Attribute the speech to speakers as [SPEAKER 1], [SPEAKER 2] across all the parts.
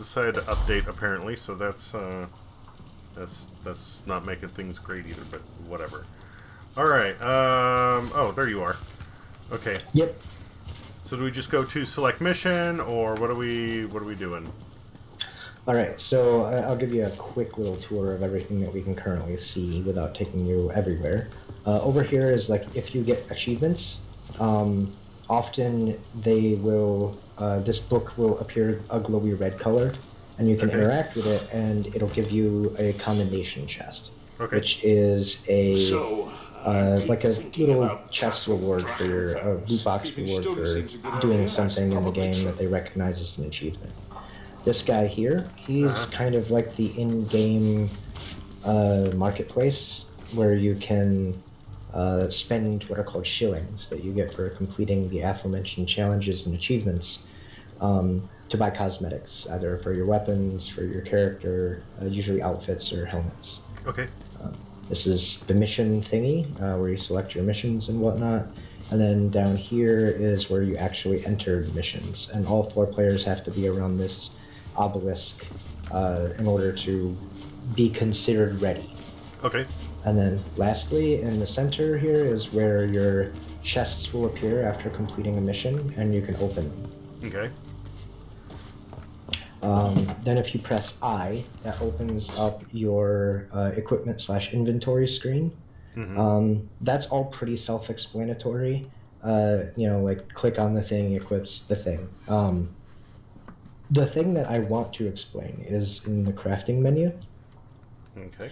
[SPEAKER 1] decided to update apparently, so that's not making things great either. But whatever. All right. Oh, there you are. Okay.
[SPEAKER 2] Yep.
[SPEAKER 1] So do we just go to select mission, or what are we doing?
[SPEAKER 2] All right. So I'll give you a quick little tour of everything that we can currently see without taking you everywhere. Over here is like if you get achievements, often they will. This book will appear a glowy red color, and you can
[SPEAKER 1] Okay.
[SPEAKER 2] interact with it, and it'll give you a commendation chest,
[SPEAKER 1] Okay.
[SPEAKER 2] which is a
[SPEAKER 3] So, I
[SPEAKER 2] like
[SPEAKER 3] keep
[SPEAKER 2] a
[SPEAKER 3] thinking
[SPEAKER 2] little
[SPEAKER 3] about
[SPEAKER 2] chest
[SPEAKER 3] Castle
[SPEAKER 2] reward for your loot
[SPEAKER 3] Drachenfels.
[SPEAKER 2] box
[SPEAKER 3] Keeping
[SPEAKER 2] reward
[SPEAKER 3] still
[SPEAKER 2] for
[SPEAKER 3] seems a good
[SPEAKER 2] doing
[SPEAKER 3] idea, as
[SPEAKER 2] something
[SPEAKER 3] it's
[SPEAKER 2] in the
[SPEAKER 3] probably
[SPEAKER 2] game that
[SPEAKER 3] true.
[SPEAKER 2] they recognize as an achievement. This guy here, he's
[SPEAKER 1] Uh-huh.
[SPEAKER 2] kind of like the in-game marketplace where you can spend what are called shillings that you get for completing the aforementioned challenges and achievements to buy cosmetics, either for your weapons, for your character, usually outfits or helmets.
[SPEAKER 1] Okay.
[SPEAKER 2] This is the mission thingy, where you select your missions and whatnot. And then down here is where you actually enter missions. And all 4 players have to be around this obelisk in order to be considered ready.
[SPEAKER 1] Okay.
[SPEAKER 2] And then lastly, in the center here is where your chests will appear after completing a mission, and you can open them.
[SPEAKER 1] Okay.
[SPEAKER 2] Then if you press I, that opens up your equipment/inventory screen.
[SPEAKER 1] Mm-hmm.
[SPEAKER 2] That's all pretty self-explanatory. Like click on the thing, equips the thing. The thing that I want to explain is in the crafting menu.
[SPEAKER 1] Okay.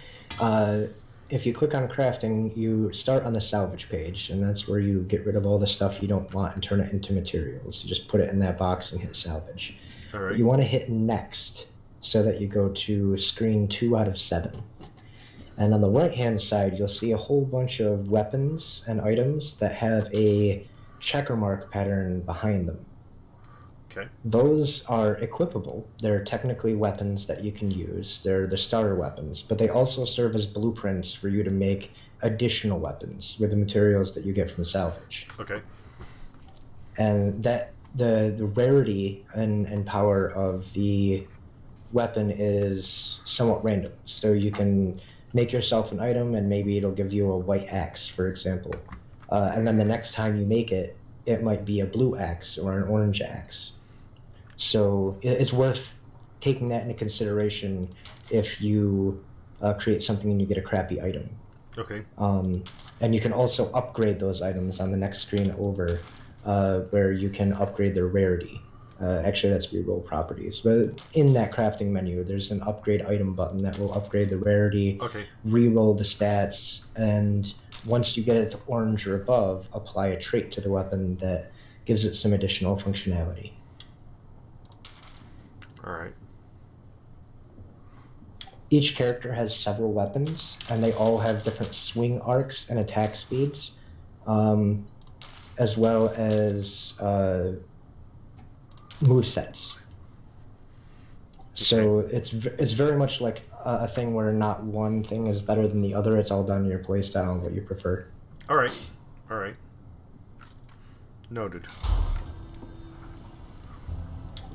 [SPEAKER 2] If you click on crafting, you start on the salvage page, and that's where you get rid of all the stuff you don't want and turn it into materials. You just put it in that box and hit salvage.
[SPEAKER 1] All
[SPEAKER 2] But
[SPEAKER 1] right.
[SPEAKER 2] you want to hit next so that you go to screen 2 out of 7. And on the right-hand side, you'll see a whole bunch of weapons and items that have a checker mark pattern behind them.
[SPEAKER 1] Okay.
[SPEAKER 2] Those are equipable. They're technically weapons that you can use. They're the starter weapons, but they also serve as blueprints for you to make additional weapons with the materials that you get from salvage.
[SPEAKER 1] Okay.
[SPEAKER 2] And that the rarity and power of the weapon is somewhat random. So you can make yourself an item and maybe it'll give you a white axe, for example. And then the next time you make it, it might be a blue axe or an orange axe. So it's worth taking that into consideration if you create something and you get a crappy item.
[SPEAKER 1] Okay.
[SPEAKER 2] And you can also upgrade those items on the next screen over, where you can upgrade their rarity. Actually, that's reroll properties. But in that crafting menu, there's an upgrade item button that will upgrade the rarity,
[SPEAKER 1] Okay.
[SPEAKER 2] reroll the stats, and once you get it to orange or above, apply a trait to the weapon that gives it some additional functionality.
[SPEAKER 1] All right.
[SPEAKER 2] Each character has several weapons, and they all have different swing arcs and attack speeds, as well as movesets. So it's very much like a thing where not one thing is better than the other. It's all down to your playstyle and what you prefer.
[SPEAKER 1] All right. All right. Noted.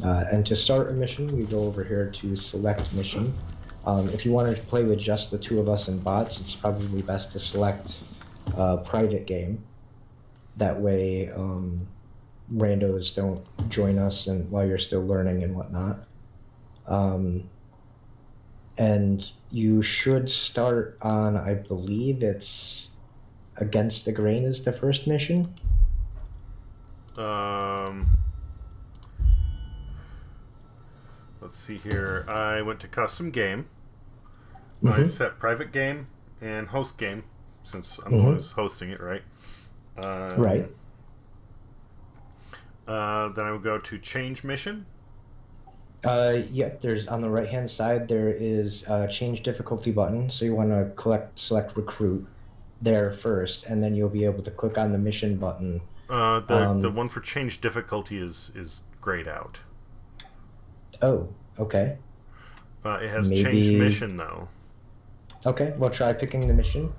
[SPEAKER 2] And to start a mission, we go over here to select mission. If you wanted to play with just the 2 of us and bots, it's probably best to select private game. That way, randos don't join us and while you're still learning and whatnot. And you should start on, I believe it's Against the Grain is the first mission.
[SPEAKER 1] Let's see here. I went to custom game. I
[SPEAKER 2] Mm-hmm.
[SPEAKER 1] set private game and host game, since I'm
[SPEAKER 2] Mm-hmm.
[SPEAKER 1] always hosting it, right?
[SPEAKER 2] Right.
[SPEAKER 1] Then I would go to change mission.
[SPEAKER 2] Yep, there's on the right-hand side, there is a change difficulty button. So you want to select recruit there first, and then you'll be able to click on the mission button.
[SPEAKER 1] The one for change difficulty is grayed out.
[SPEAKER 2] Oh, okay.
[SPEAKER 1] It has
[SPEAKER 2] Maybe...
[SPEAKER 1] change mission though.
[SPEAKER 2] Okay, we'll try picking the mission.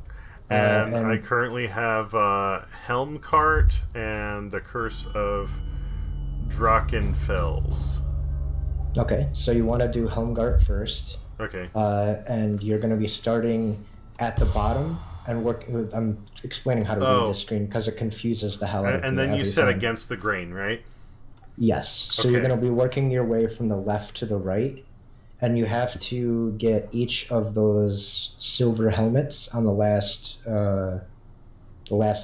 [SPEAKER 1] And I currently have Helm Cart and the Curse of Drachenfels.
[SPEAKER 2] Okay, so you want to do Helmgart first,
[SPEAKER 1] Okay.
[SPEAKER 2] and you're going to be starting at the bottom and work. I'm explaining how to read this screen because it confuses the hell out of
[SPEAKER 1] And
[SPEAKER 2] me
[SPEAKER 1] then you
[SPEAKER 2] every
[SPEAKER 1] said
[SPEAKER 2] time.
[SPEAKER 1] against the grain, right?
[SPEAKER 2] Yes, so you're
[SPEAKER 1] Okay.
[SPEAKER 2] going to be working your way from the left to the right, and you have to get each of those silver helmets on the last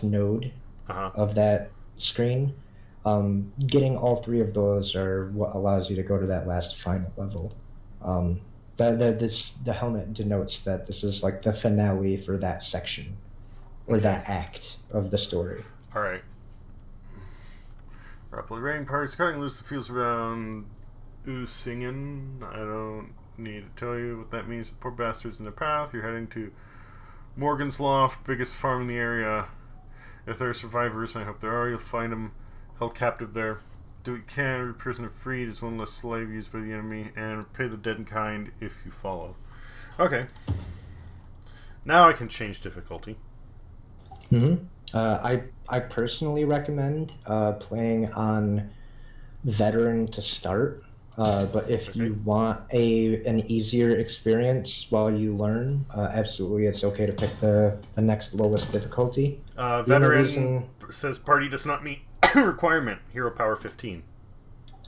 [SPEAKER 2] node
[SPEAKER 1] Uh-huh.
[SPEAKER 2] of that screen. Getting all three of those are what allows you to go to that last final level. Um, the helmet denotes that this is like the finale for that section or
[SPEAKER 1] Okay.
[SPEAKER 2] that act of the story.
[SPEAKER 1] Alright. Rapidly raining parts, cutting loose the fields around Usingen. I don't need to tell you what that means. The poor bastards in their path. You're heading to Morgan's Loft, biggest farm in the area. If there are survivors, and I hope there are, you'll find them held captive there. Do what you can, every prisoner freed is one less slave used by the enemy, and repay the dead in kind if you follow. Okay. Now I can change difficulty.
[SPEAKER 2] Mm-hmm. I personally recommend playing on veteran to start. But if
[SPEAKER 1] Okay.
[SPEAKER 2] you want an easier experience while you learn, absolutely, it's okay to pick the next lowest difficulty. The only
[SPEAKER 1] Veteran
[SPEAKER 2] reason,
[SPEAKER 1] says party does not meet requirement. Hero power 15.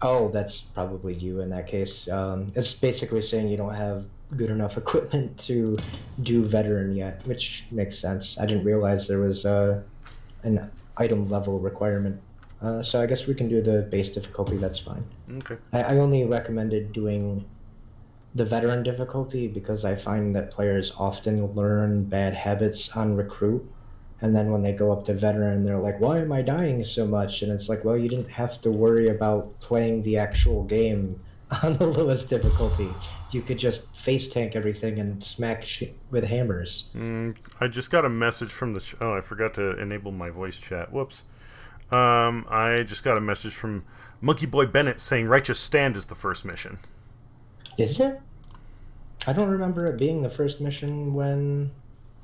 [SPEAKER 2] oh, that's probably you in that case. It's basically saying you don't have good enough equipment to do veteran yet, which makes sense. I didn't realize there was an item level requirement. So I guess we can do the base difficulty. That's fine.
[SPEAKER 1] Okay.
[SPEAKER 2] I only recommended doing the veteran difficulty because I find that players often learn bad habits on recruit, and then when they go up to veteran, they're like, "Why am I dying so much?" And it's like, well, you didn't have to worry about playing the actual game on the lowest difficulty. You could just face tank everything and smack shit with hammers.
[SPEAKER 1] I just got a message from the. Oh, I forgot to enable my voice chat. Whoops. I just got a message from Monkey Boy Bennett saying Righteous Stand is the first mission.
[SPEAKER 2] Is it? I don't remember it being the first mission when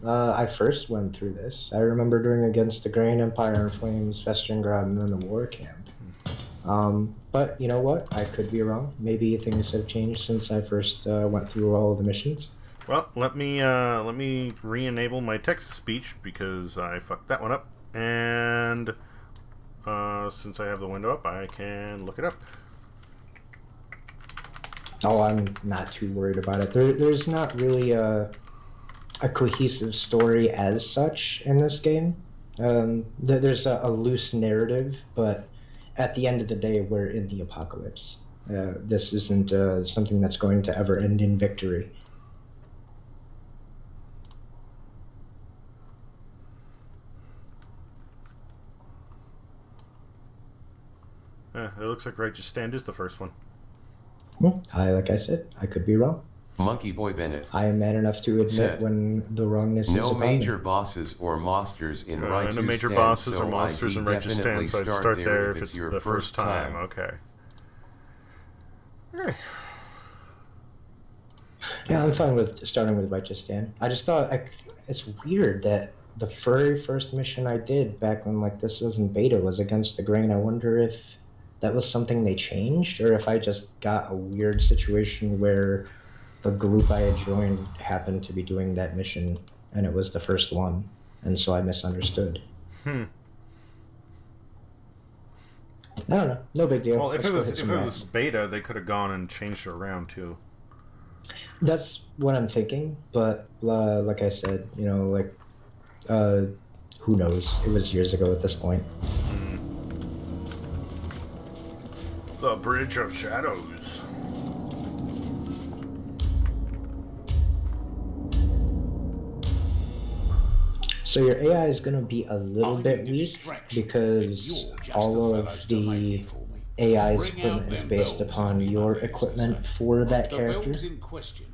[SPEAKER 2] I first went through this. I remember doing Against the Grain, Empire in Flames, Vestengrad, and then the War Camp. But you know what? I could be wrong. Maybe things have changed since I first went through all of the missions.
[SPEAKER 1] Well, let me re-enable my text to speech because I fucked that one up, and since I have the window up, I can look it up.
[SPEAKER 2] Oh, I'm not too worried about it. There's not really a cohesive story as such in this game. There's a loose narrative, but at the end of the day, we're in the apocalypse. This isn't something that's going to ever end in victory.
[SPEAKER 1] It looks like Righteous Stand is the first one.
[SPEAKER 2] Like I said, I could be wrong.
[SPEAKER 3] Monkey Boy Bennett.
[SPEAKER 2] I am man enough to admit
[SPEAKER 3] said,
[SPEAKER 2] when the wrongness is
[SPEAKER 3] no
[SPEAKER 2] upon
[SPEAKER 3] major
[SPEAKER 2] me.
[SPEAKER 3] bosses or monsters in Righteous
[SPEAKER 1] No major
[SPEAKER 3] Stand,
[SPEAKER 1] bosses
[SPEAKER 3] so
[SPEAKER 1] or monsters in Righteous
[SPEAKER 3] definitely
[SPEAKER 1] Stand, so I'd start there if it's
[SPEAKER 3] your
[SPEAKER 1] the first time. Okay.
[SPEAKER 2] Yeah, I'm fine with starting with Righteous Stand. I just thought it's weird that the very first mission I did back when like this was in beta was Against the Grain. I wonder if that was something they changed or if I just got a weird situation where the group I had joined happened to be doing that mission and it was the first one, and so I misunderstood. I don't know. No big deal.
[SPEAKER 1] Well, if
[SPEAKER 2] Let's
[SPEAKER 1] it was beta, they could have gone and changed it around too.
[SPEAKER 2] That's what I'm thinking, but like I said, you know, like who knows? It was years ago at this point.
[SPEAKER 1] The Bridge of Shadows.
[SPEAKER 2] So your AI is going to be a little bit weak because all of the AI's equipment is based upon your equipment for that character.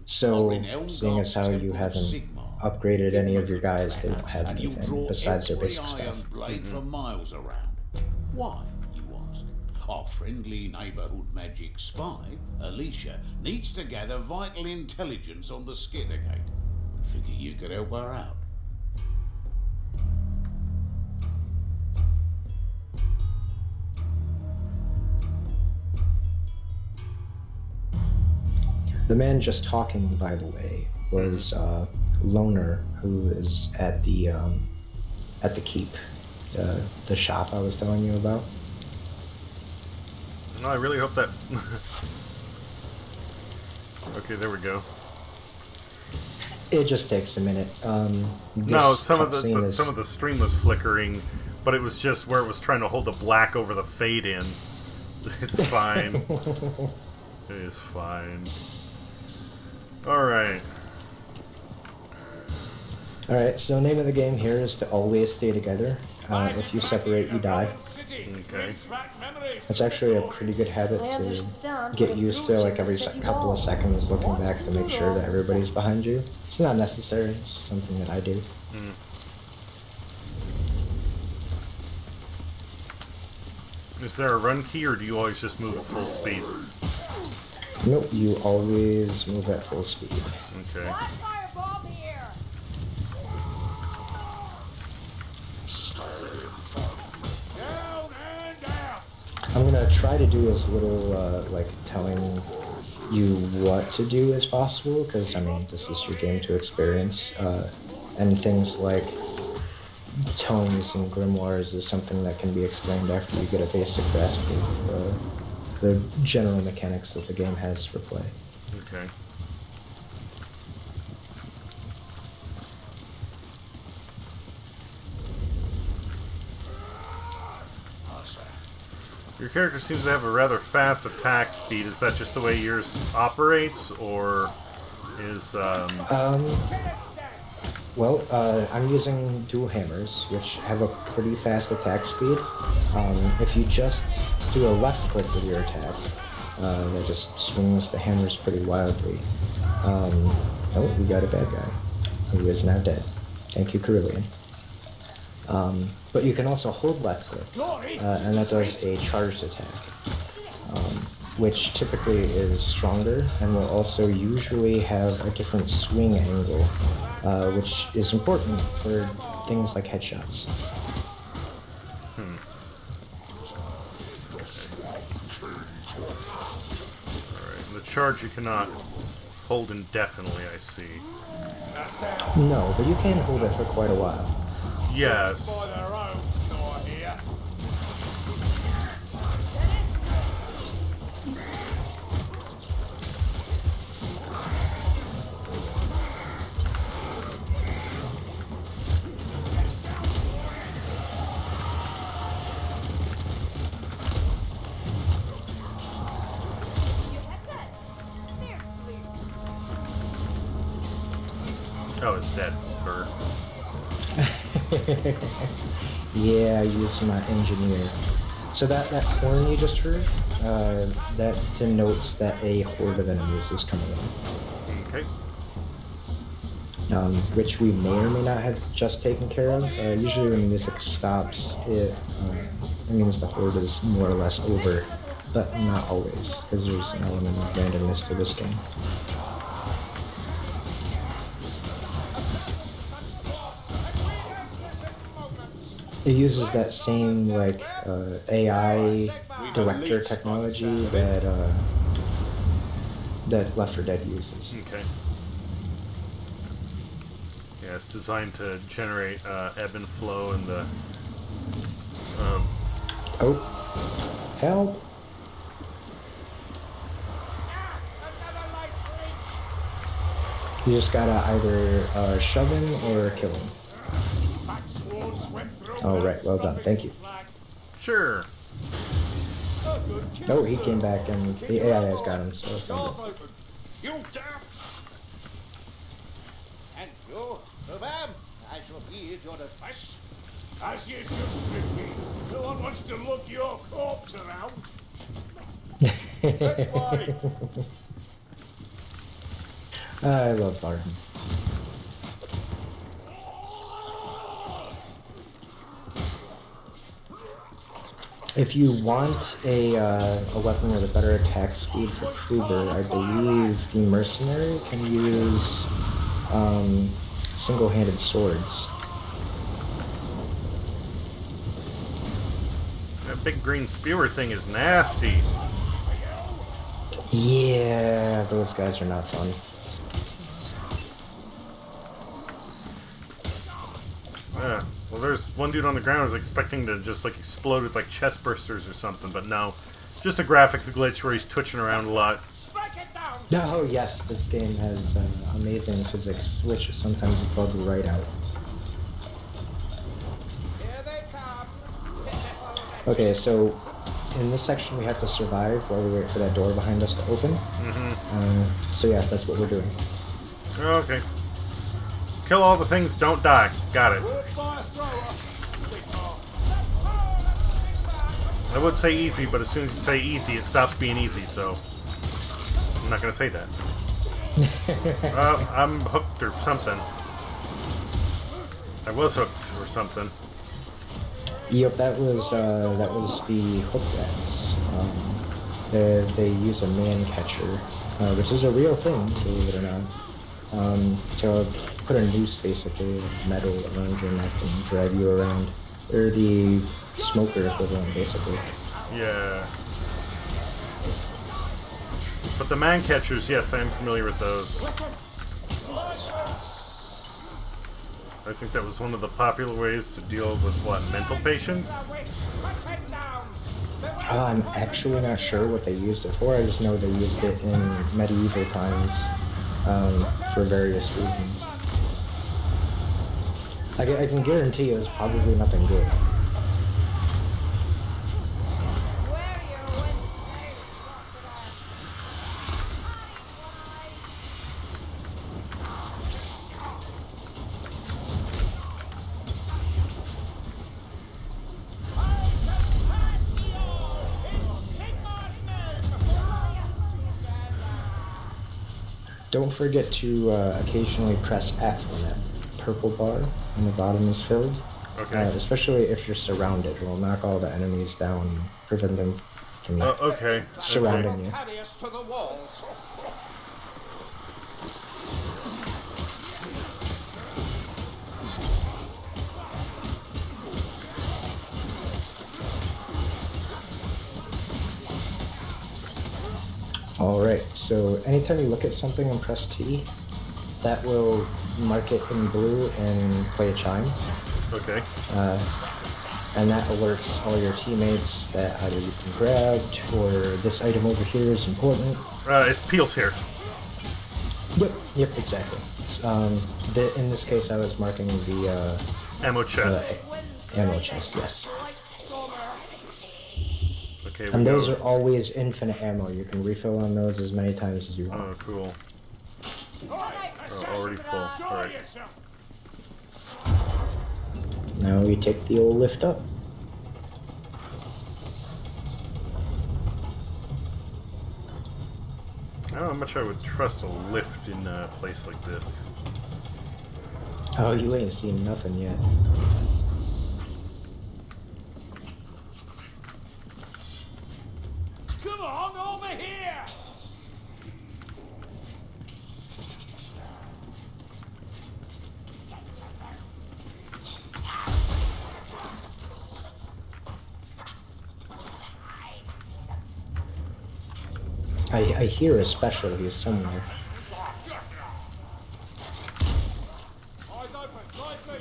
[SPEAKER 2] So, seeing as how you haven't upgraded any of your guys, they don't have anything besides their basic stuff.
[SPEAKER 4] From miles around. Why, you ask? Our friendly neighbourhood magic spy, Alicia, needs to gather vital intelligence on the Skittergate. Figure you could help her out.
[SPEAKER 2] The man just talking, by the way, was Loner, who is at the keep, the shop I was telling you about.
[SPEAKER 1] No, I really hope that. Okay, there we go.
[SPEAKER 2] It just takes a minute.
[SPEAKER 1] No, some of the stream was flickering, but it was just where it was trying to hold the black over the fade in. It's fine. It is fine. Alright.
[SPEAKER 2] Alright, so name of the game here is to always stay together. If you separate, you die.
[SPEAKER 1] Okay.
[SPEAKER 2] It's actually a pretty good habit to get used to, like every couple of seconds looking back to make sure that everybody's behind you. It's not necessary, it's just something that I do.
[SPEAKER 1] Is there a run key, or do you always just move at full speed?
[SPEAKER 2] Nope, you always move at full speed.
[SPEAKER 1] Okay.
[SPEAKER 2] I'm gonna try to do as little, like, telling you what to do as possible, because, I mean, this is your game to experience, and things like tomes and grimoires is something that can be explained after you get a basic grasp of the general mechanics that the game has for play.
[SPEAKER 1] Okay. Your character seems to have a rather fast attack speed. Is that just the way yours operates, or is
[SPEAKER 2] Well, I'm using dual hammers, which have a pretty fast attack speed. If you just do a left click with your attack, that just swings the hammers pretty wildly. Oh, we got a bad guy, who is now dead. Thank you, Carillion. But you can also hold left click, and that does a charged attack, which typically is stronger and will also usually have a different swing angle, which is important for things like headshots.
[SPEAKER 1] Alright, the charge you cannot hold indefinitely, I see.
[SPEAKER 2] No, but you can hold it for quite a while.
[SPEAKER 1] Yes. Oh, it's dead. Bird.
[SPEAKER 2] Yeah, I used my engineer. So that horn you just heard, that denotes that a horde of enemies is coming in.
[SPEAKER 1] Okay.
[SPEAKER 2] Which we may or may not have just taken care of. Usually when the music stops, it means the horde is more or less over, but not always, because there's an element of randomness to this game. It uses that same, like, AI director technology that Left 4 Dead uses.
[SPEAKER 1] Okay. Yeah, it's designed to generate ebb and flow and the.
[SPEAKER 2] Oh, help! You just gotta either shove him or kill him. All right, well done. Thank you.
[SPEAKER 1] Sure.
[SPEAKER 2] Oh, he came back and the AI has got him, so it's all good.
[SPEAKER 5] You daft! And you, ma'am, I shall be at your request. As you should be. No one wants to look your corpse around. That's why.
[SPEAKER 2] I love Barton. If you want a weapon with a better attack speed for Kruger, I believe the Mercenary can use single-handed swords.
[SPEAKER 1] That big green spewer thing is nasty.
[SPEAKER 2] Yeah, those guys are not fun.
[SPEAKER 1] Yeah. Well, there's one dude on the ground who's expecting to just like explode with like chest bursters or something, but no. Just a graphics glitch where he's twitching around a lot.
[SPEAKER 2] Oh yes, this game has amazing physics, which sometimes bug right out.
[SPEAKER 5] Here they come.
[SPEAKER 2] Okay, so in this section we have to survive while we wait for that door behind us to open. So yeah, that's what we're doing.
[SPEAKER 1] Okay. Kill all the things, don't die. Got it. I would say easy, but as soon as you say easy, it stops being easy, so I'm not gonna say that. I'm hooked or something. I was hooked or something.
[SPEAKER 2] Yep, that was the hook rats. They use a man catcher, which is a real thing, believe it or not. To put a noose basically of metal around your neck and drag you around. They're the smoker equivalent, basically.
[SPEAKER 1] Yeah. But the man catchers, yes, I am familiar with those. I think that was one of the popular ways to deal with, what, mental patients?
[SPEAKER 2] I'm actually not sure what they used it for. I just know they used it in medieval times for various reasons. I can guarantee it was probably nothing good. Don't forget to occasionally press F when that purple bar on the bottom is filled.
[SPEAKER 1] Okay.
[SPEAKER 2] Especially if you're surrounded. It will knock all the enemies down and prevent them from
[SPEAKER 1] okay.
[SPEAKER 2] surrounding you.
[SPEAKER 5] Carry us to the walls.
[SPEAKER 2] Alright, so anytime you look at something and press T, that will mark it in blue and play a chime.
[SPEAKER 1] Okay.
[SPEAKER 2] And that alerts all your teammates that either you can grab or this item over here is important.
[SPEAKER 1] It's Peel's here.
[SPEAKER 2] Yep, exactly. In this case, I was marking the
[SPEAKER 1] Ammo chest.
[SPEAKER 2] ammo chest, yes.
[SPEAKER 1] Okay,
[SPEAKER 2] And those are always infinite ammo. You can refill on those as many times as you want.
[SPEAKER 1] Oh, cool. Oh, already full. Alright.
[SPEAKER 2] Now we take the old lift up.
[SPEAKER 1] I don't know how much I would trust a lift in a place like this.
[SPEAKER 2] Oh, you ain't seen nothing yet.
[SPEAKER 5] Come on, over here!
[SPEAKER 2] I hear a special here somewhere.
[SPEAKER 5] Eyes open, light me!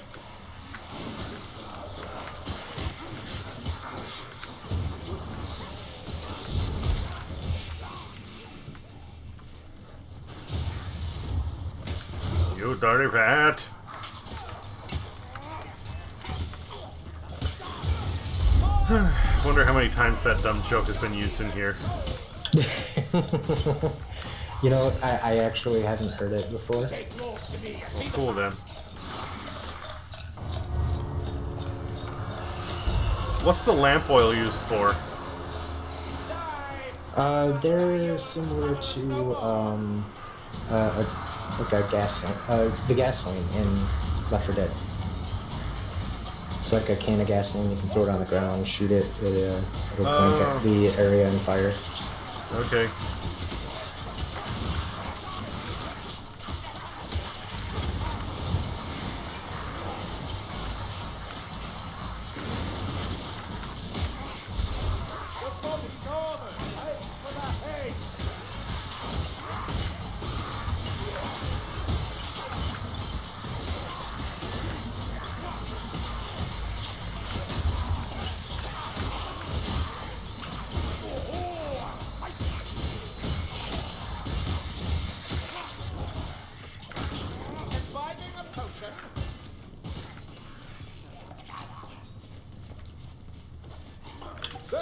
[SPEAKER 1] You dirty rat! Wonder how many times that dumb joke has been used in here.
[SPEAKER 2] You know, I actually haven't heard it before.
[SPEAKER 1] Well, cool then. What's the lamp oil used for?
[SPEAKER 2] They're similar to like a the gasoline in Left 4 Dead. It's like a can of gasoline. You can throw it on the ground, shoot it. It'll blink at the area and fire.
[SPEAKER 1] Okay.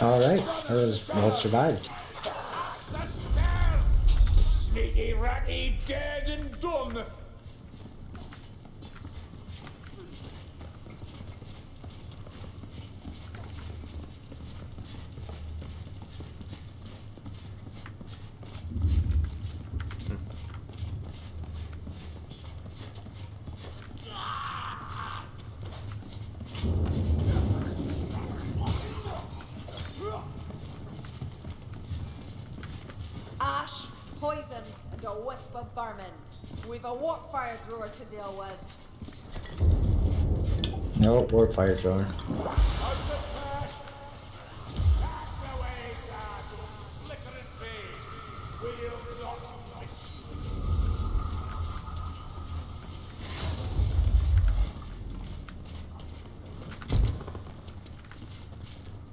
[SPEAKER 2] Alright, that was well survived.
[SPEAKER 5] The stairs! Sneaky ratty, dead and done!
[SPEAKER 6] Ash, poison, and a wisp of vermin. We've a warp fire thrower to deal with.
[SPEAKER 2] No, warp fire thrower.
[SPEAKER 5] That's the way, Zad. Flicker and fade. We'll not like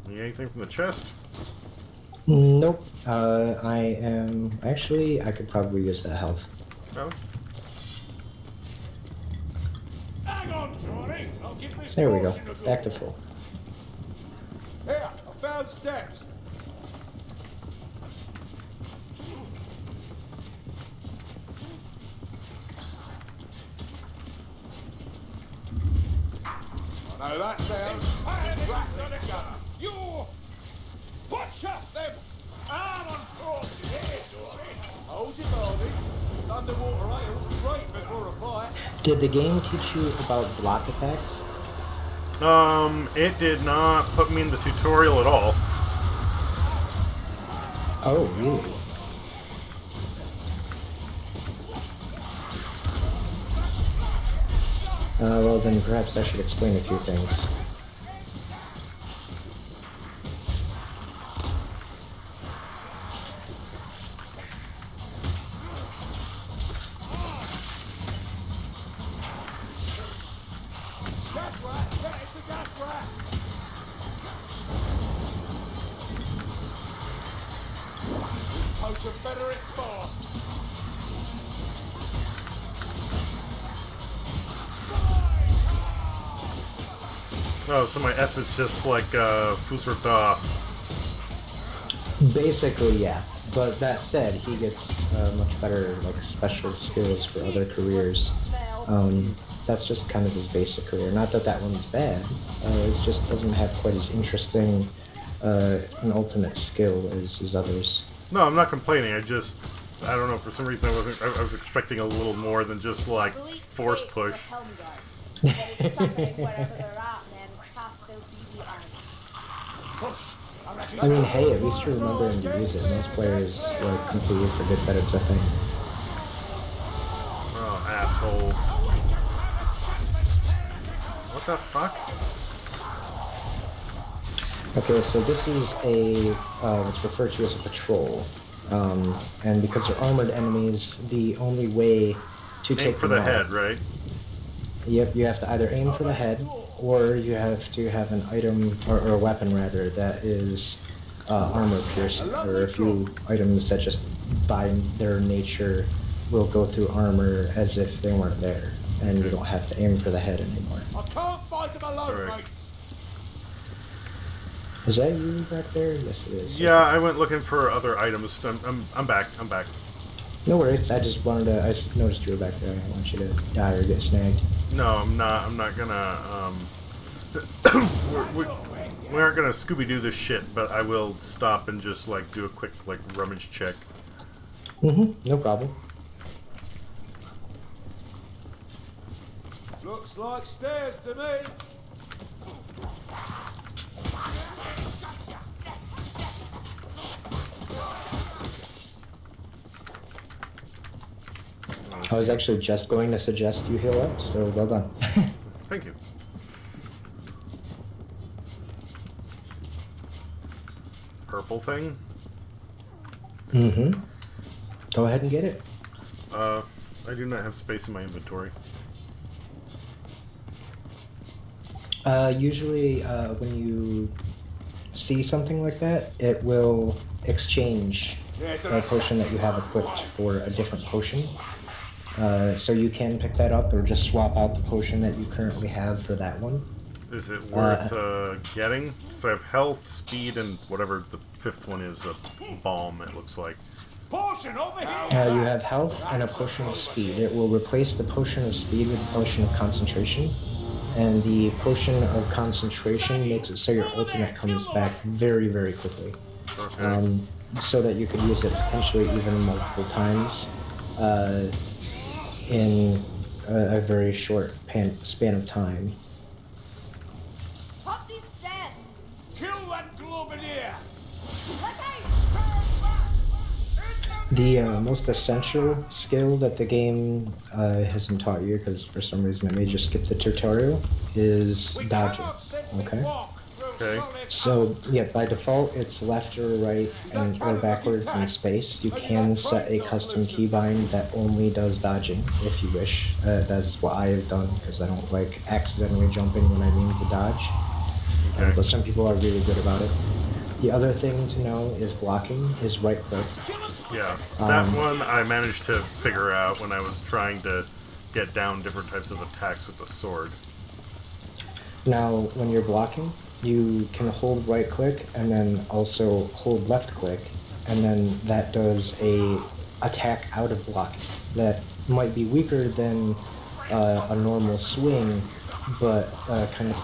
[SPEAKER 1] Need anything from the chest?
[SPEAKER 2] Nope. I could probably use that health.
[SPEAKER 1] No.
[SPEAKER 5] hang on, Johnny. I'll give this
[SPEAKER 2] There we go.
[SPEAKER 5] potion a go.
[SPEAKER 2] Back to full.
[SPEAKER 5] Here, I found steps. I know that sounds. You watch up them. Arm on forces here, Johnny. Hold your body. Underwater ale's great before a fight.
[SPEAKER 2] Did the game teach you about block attacks?
[SPEAKER 1] It did not put me in the tutorial at all.
[SPEAKER 2] Oh, really? Well then perhaps I should explain a few things.
[SPEAKER 5] Gas rat, get it to gas rat. This potion better it fast.
[SPEAKER 1] Oh, so my F is just like Fusurta.
[SPEAKER 2] Basically, yeah. But that said, he gets much better like special skills for other careers. That's just kind of his basic career. Not that that one's bad. It just doesn't have quite as interesting an ultimate skill as his others.
[SPEAKER 1] No, I'm not complaining. I don't know, for some reason I was expecting a little more than just like force push.
[SPEAKER 2] I mean, hey, at least you're remembering to use it. Most players like completely forget that it's a thing.
[SPEAKER 1] Oh, assholes. What the fuck?
[SPEAKER 2] Okay, so this is a what's referred to as a patrol, and because they're armored enemies, the only way to
[SPEAKER 1] Aim
[SPEAKER 2] take
[SPEAKER 1] for
[SPEAKER 2] them
[SPEAKER 1] the
[SPEAKER 2] out,
[SPEAKER 1] head, right?
[SPEAKER 2] Yep, you have to either aim for the head, or you have to have an item or a weapon rather that is armor piercing, or a few items that just by their nature will go through armor as if they weren't there, and you don't have to aim for the head anymore.
[SPEAKER 5] I can't fight him alone,
[SPEAKER 1] Alright.
[SPEAKER 5] mates.
[SPEAKER 2] Is that you back there? Yes, it is.
[SPEAKER 1] Yeah, I went looking for other items. I'm back. I'm back.
[SPEAKER 2] No worries. I just wanted to. I noticed you were back there. I don't want you to die or get snagged.
[SPEAKER 1] No, I'm not. I'm not gonna. We aren't gonna Scooby-Doo this shit, but I will stop and just like do a quick like rummage check.
[SPEAKER 2] No problem.
[SPEAKER 5] Looks like stairs to me.
[SPEAKER 2] I was actually just going to suggest you heal up, so well done.
[SPEAKER 1] Thank you. Purple thing.
[SPEAKER 2] Go ahead and get it.
[SPEAKER 1] I do not have space in my inventory.
[SPEAKER 2] Usually, when you see something like that, it will exchange a potion that you have equipped for a different potion. So you can pick that up or just swap out the potion that you currently have for that one.
[SPEAKER 1] Is it worth getting? So I have health, speed, and whatever the fifth one is, a balm, it looks like.
[SPEAKER 5] Potion over here!
[SPEAKER 2] You have health and a potion of speed. It will replace the potion of speed with the potion of concentration. And the potion of concentration makes it so your ultimate comes back very, very quickly.
[SPEAKER 1] Okay.
[SPEAKER 2] So that you could use it potentially even multiple times in a very short span of time.
[SPEAKER 6] Pop these steps!
[SPEAKER 5] Kill that globadier!
[SPEAKER 2] The most essential skill that the game hasn't taught you, because for some reason it may just skip the tutorial, is dodging. Okay?
[SPEAKER 1] Okay.
[SPEAKER 2] So, yeah, by default it's left or right or backwards in space. You can set a custom keybind that only does dodging, if you wish. That's what I have done, because I don't like accidentally jumping when I mean to dodge.
[SPEAKER 1] Okay.
[SPEAKER 2] But some people are really good about it. The other thing to know is blocking is right click.
[SPEAKER 1] Yeah, that one I managed to figure out when I was trying to get down different types of attacks with the sword.
[SPEAKER 2] Now, when you're blocking, you can hold right click and then also hold left click, and then that does a attack out of blocking. That might be weaker than a normal swing, but kind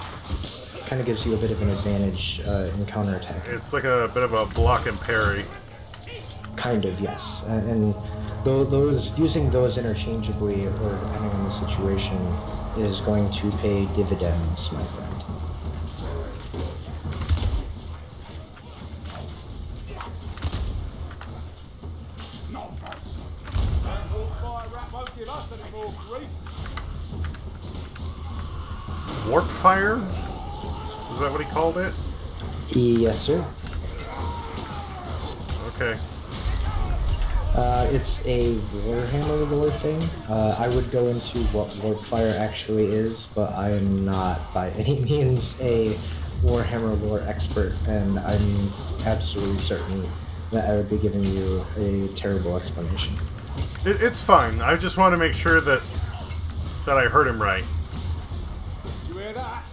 [SPEAKER 2] of gives you a bit of an advantage in counterattack.
[SPEAKER 1] It's like a bit of a block and parry.
[SPEAKER 2] Kind of, yes. And using those interchangeably, or depending on the situation, is going to pay dividends, my friend.
[SPEAKER 1] Warp fire? Is that what he called it?
[SPEAKER 2] Yes, sir.
[SPEAKER 1] Okay.
[SPEAKER 2] It's a Warhammer lore thing. I would go into what warp fire actually is, but I am not by any means a Warhammer lore expert, and I'm absolutely certain that I would be giving you a terrible explanation.
[SPEAKER 1] It's fine. I just want to make sure that I heard him right.
[SPEAKER 5] You hear that?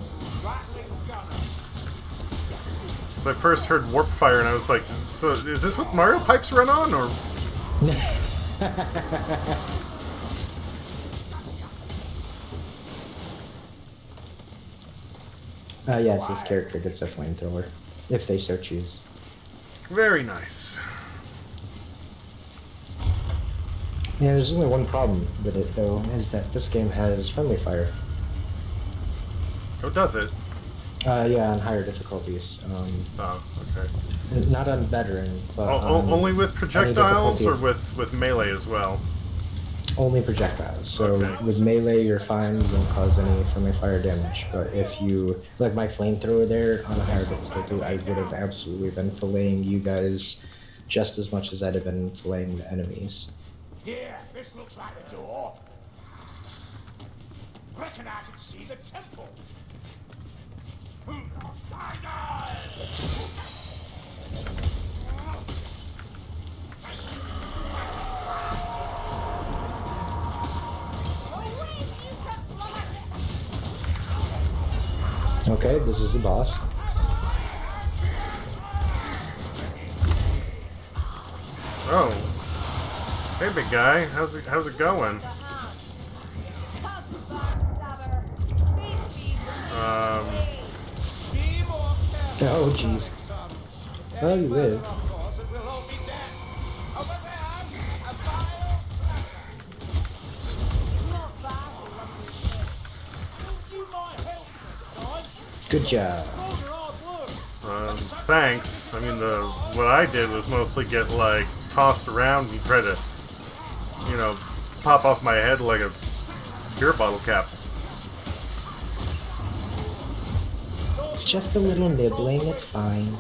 [SPEAKER 5] Rattling gunner.
[SPEAKER 1] So I first heard warp fire, and I was like, so is this what Mario pipes run on, or?
[SPEAKER 2] Yes, this character gets a flamethrower, if they so choose.
[SPEAKER 1] Very nice.
[SPEAKER 2] Yeah, there's only one problem with it, though, is that this game has friendly fire.
[SPEAKER 1] Oh, does it?
[SPEAKER 2] Yeah, on higher difficulties.
[SPEAKER 1] Oh, okay.
[SPEAKER 2] Not on veteran, but
[SPEAKER 1] Only with projectiles, or
[SPEAKER 2] difficulty.
[SPEAKER 1] with melee as well?
[SPEAKER 2] Only projectiles. So
[SPEAKER 1] Okay.
[SPEAKER 2] with melee, you're fine. You won't cause any friendly fire damage. But if you, like my flamethrower there, on a higher difficulty, I would have absolutely been filleting you guys just as much as I'd have been filleting the enemies.
[SPEAKER 5] Here, this looks like a door. Reckon I can see the temple.
[SPEAKER 2] Okay, this is the boss.
[SPEAKER 1] Oh. Hey, big guy. How's it going?
[SPEAKER 2] Oh, jeez. Oh, you live. Good job.
[SPEAKER 1] Thanks. I mean, what I did was mostly get, like, tossed around and try to, pop off my head like a beer bottle cap.
[SPEAKER 2] It's just a little nibbling, it's fine.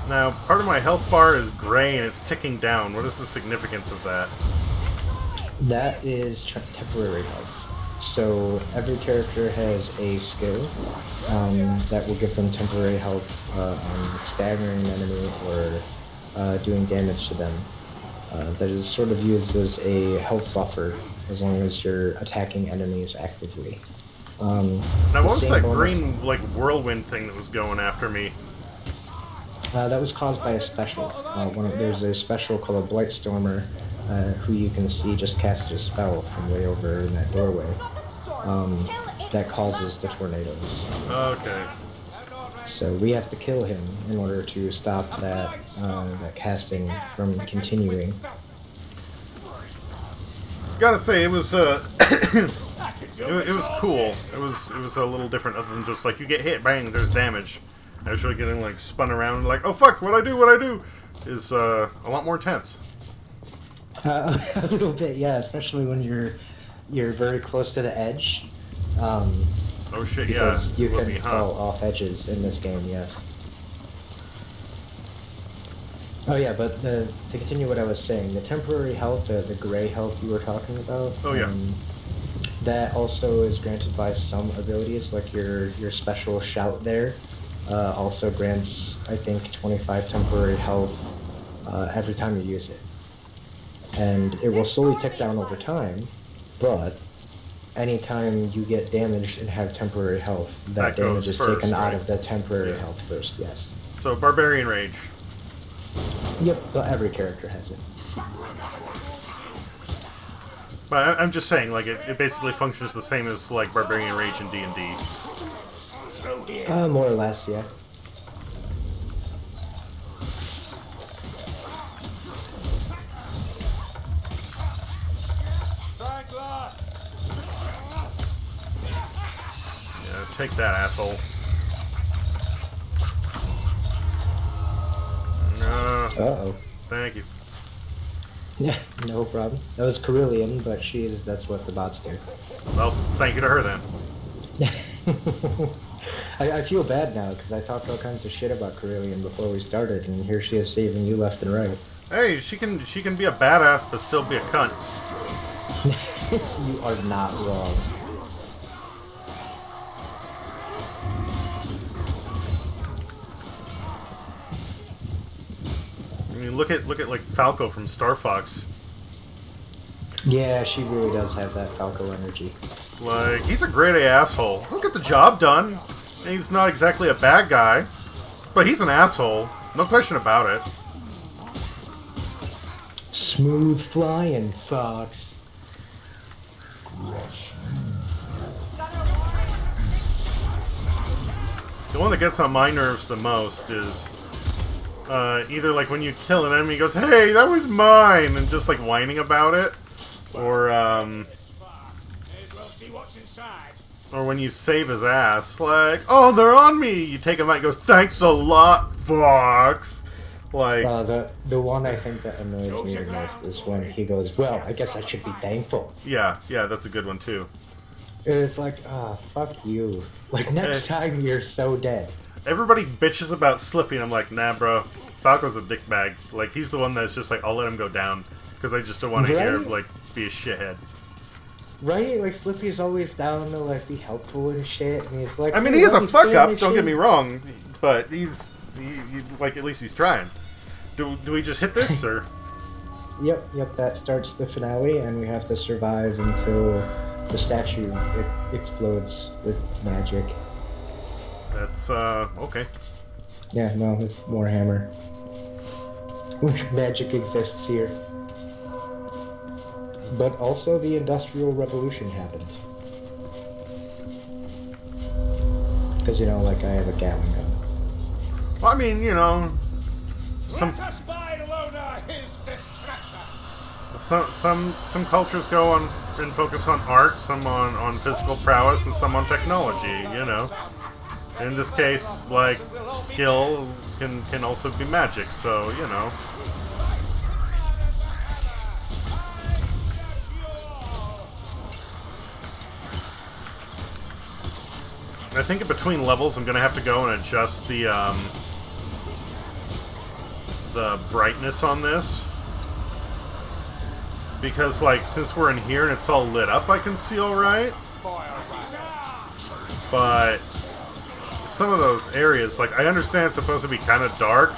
[SPEAKER 1] Now, part of my health bar is gray and it's ticking down. What is the significance of that?
[SPEAKER 2] That is temporary health. So every character has a skill that will give them temporary health on staggering an enemy or doing damage to them. that is sort of used as a health buffer as long as you're attacking enemies actively.
[SPEAKER 1] Now,
[SPEAKER 2] The
[SPEAKER 1] what was
[SPEAKER 2] same
[SPEAKER 1] that
[SPEAKER 2] bonus-
[SPEAKER 1] green, like, whirlwind thing that was going after me?
[SPEAKER 2] That was caused by a special. There's a special called a Blightstormer, who you can see just casted a spell from way over in that doorway. That causes the tornadoes.
[SPEAKER 1] Okay.
[SPEAKER 2] So we have to kill him in order to stop that casting from continuing.
[SPEAKER 1] Gotta say, it was it was cool. It was a little different, other than just like you get hit, bang, there's damage. Actually getting like spun around, like, oh fuck, what I do is a lot more tense.
[SPEAKER 2] A little bit, yeah, especially when you're very close to the edge.
[SPEAKER 1] Oh shit, yeah.
[SPEAKER 2] Because you
[SPEAKER 1] will
[SPEAKER 2] can
[SPEAKER 1] be, huh?
[SPEAKER 2] fall off edges in this game, yes. Oh yeah, but to continue what I was saying, the temporary health, the gray health you were talking about.
[SPEAKER 1] Oh yeah.
[SPEAKER 2] That also is granted by some abilities, like your special shout there. Also grants, I think, 25 temporary health every time you use it. And it will slowly tick down over time, but anytime you get damaged and have temporary health, that damage is
[SPEAKER 1] first,
[SPEAKER 2] taken out
[SPEAKER 1] right?
[SPEAKER 2] of the temporary health first, yes.
[SPEAKER 1] So, Barbarian Rage.
[SPEAKER 2] Yep, but every character has it.
[SPEAKER 1] But I'm just saying, like, it basically functions the same as, like, Barbarian Rage in D&D.
[SPEAKER 2] More or less, yeah.
[SPEAKER 1] Yeah, take that, asshole.
[SPEAKER 2] Uh-oh.
[SPEAKER 1] Thank you.
[SPEAKER 2] Yeah, no problem. That was Carillion, but that's what the bots do.
[SPEAKER 1] Well, thank you to her then.
[SPEAKER 2] I feel bad now, because I talked all kinds of shit about Carillion before we started, and here she is saving you left and right.
[SPEAKER 1] Hey, she can be a badass, but still be a cunt.
[SPEAKER 2] You are not wrong.
[SPEAKER 1] I mean, look at like Falco from Star Fox.
[SPEAKER 2] Yeah, she really does have that Falco energy.
[SPEAKER 1] Like, he's a grade A asshole. He'll get the job done. He's not exactly a bad guy, but he's an asshole. No question about it.
[SPEAKER 2] Smooth flying, Fox.
[SPEAKER 1] The one that gets on my nerves the most is either like when you kill an enemy, he goes, "Hey, that was mine," and just like whining about it, or when you save his ass, like, "Oh, they're on me." You take him out, he goes, "Thanks a lot, Fox." Like,
[SPEAKER 2] the one I think that annoys me the most is when he goes, "Well, I guess I should be thankful."
[SPEAKER 1] yeah, that's a good one too.
[SPEAKER 2] It's like, fuck you. Like, next time you're so dead.
[SPEAKER 1] Everybody bitches about Slippy, and I'm like, nah, bro. Falco's a dickbag. Like, he's the one that's just like, I'll let him go down. Because I just don't want to hear him, like, be a shithead.
[SPEAKER 2] Right? Like, Slippy's always down to, like, be helpful and shit. And he's like,
[SPEAKER 1] I mean,
[SPEAKER 2] "Hey,
[SPEAKER 1] he is a
[SPEAKER 2] let me
[SPEAKER 1] fuck-up,
[SPEAKER 2] finish
[SPEAKER 1] don't
[SPEAKER 2] it."
[SPEAKER 1] get me wrong. But he, like, at least he's trying. Do we just hit this, or?
[SPEAKER 2] Yep, that starts the finale, and we have to survive until the statue explodes with magic.
[SPEAKER 1] That's, okay.
[SPEAKER 2] Yeah, no, with Warhammer. Magic exists here. But also the Industrial Revolution happened. Because, you know, like, I have a Gatling gun.
[SPEAKER 1] Well, I mean, you know, some cultures go on and focus on art, some on physical prowess, and some on technology, you know. In this case, like, skill can also be magic, so, you know. I think in between levels I'm gonna have to go and adjust the brightness on this. Because, like, since we're in here and it's all lit up, I can see alright. But some of those areas, like, I understand it's supposed to be kind of dark,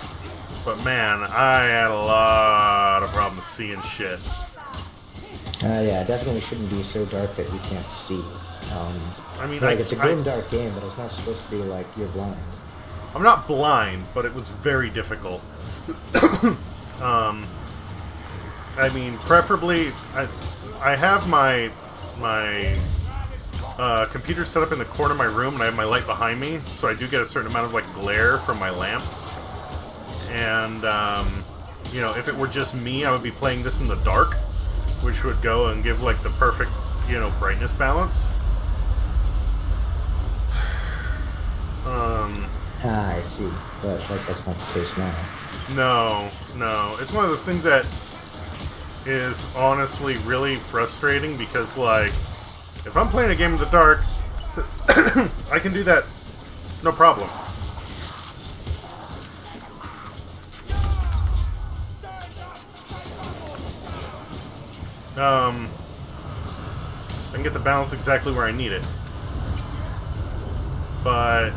[SPEAKER 1] But man, I had a lot of problems seeing shit.
[SPEAKER 2] Yeah, it definitely shouldn't be so dark that you can't see.
[SPEAKER 1] I mean,
[SPEAKER 2] like, it's a grim dark game, but it's not supposed to be like you're blind.
[SPEAKER 1] I'm not blind, but it was very difficult. I mean, preferably, I have my computer set up in the corner of my room, and I have my light behind me, so I do get a certain amount of like glare from my lamp. And you know, if it were just me, I would be playing this in the dark, which would go and give like the perfect, you know, brightness balance.
[SPEAKER 2] I see, but like that's not the case now.
[SPEAKER 1] No, it's one of those things that is honestly really frustrating because, like, if I'm playing a game in the dark, I can do that no problem. I can get the balance exactly where I need it. But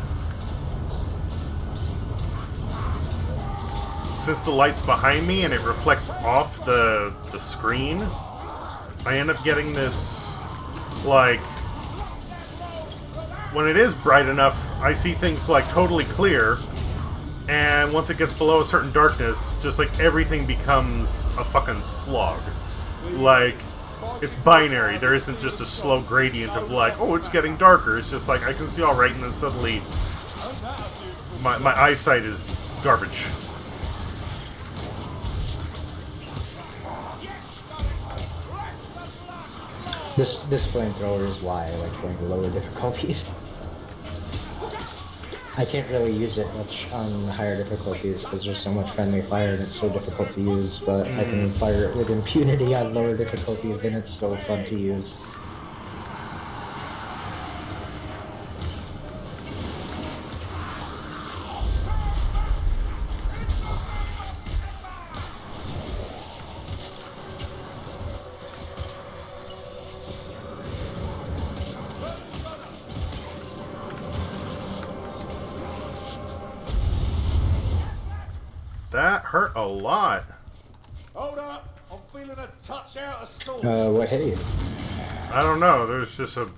[SPEAKER 1] since the light's behind me and it reflects off the screen, I end up getting this, like, when it is bright enough, I see things, like, totally clear, and once it gets below a certain darkness, just, like, everything becomes a fucking slog. Like, it's binary. There isn't just a slow gradient of, like, oh, it's getting darker. It's just, like, I can see all right, and then suddenly my eyesight is garbage.
[SPEAKER 2] This flamethrower is why I like playing lower difficulties. I can't really use it much on higher difficulties because there's so much friendly fire and it's so difficult to use, but I can fire it with impunity on lower difficulties and it's so fun to use.
[SPEAKER 1] That hurt a lot.
[SPEAKER 5] Hold up! I'm feeling a touch out of sorts.
[SPEAKER 2] What hit you?
[SPEAKER 1] I don't know. There's just a...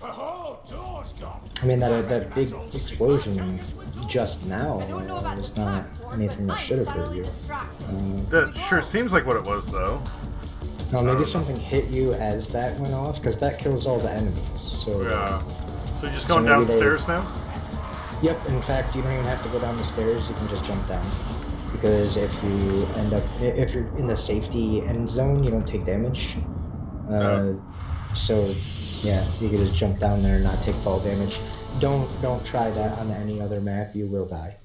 [SPEAKER 5] Oh, door's gone.
[SPEAKER 2] I mean, that big explosion just now
[SPEAKER 6] I don't know about
[SPEAKER 2] was
[SPEAKER 6] the
[SPEAKER 2] not
[SPEAKER 6] plants, Swarm,
[SPEAKER 2] anything
[SPEAKER 6] but
[SPEAKER 2] that should have
[SPEAKER 6] I'm
[SPEAKER 2] hurt
[SPEAKER 6] thoroughly
[SPEAKER 2] you.
[SPEAKER 6] distracted.
[SPEAKER 1] That sure seems like what it was, though.
[SPEAKER 2] No, maybe something hit you as that went off, because that kills all the enemies. So
[SPEAKER 1] Yeah. So you're just
[SPEAKER 2] So
[SPEAKER 1] going
[SPEAKER 2] maybe
[SPEAKER 1] downstairs now?
[SPEAKER 2] Yep, in fact, you don't even have to go down the stairs, you can just jump down. Because if you end up, if you're in the safety end zone, you don't take damage. So, yeah, you can just jump down there and not take fall damage. Don't try that on any other map, you will die.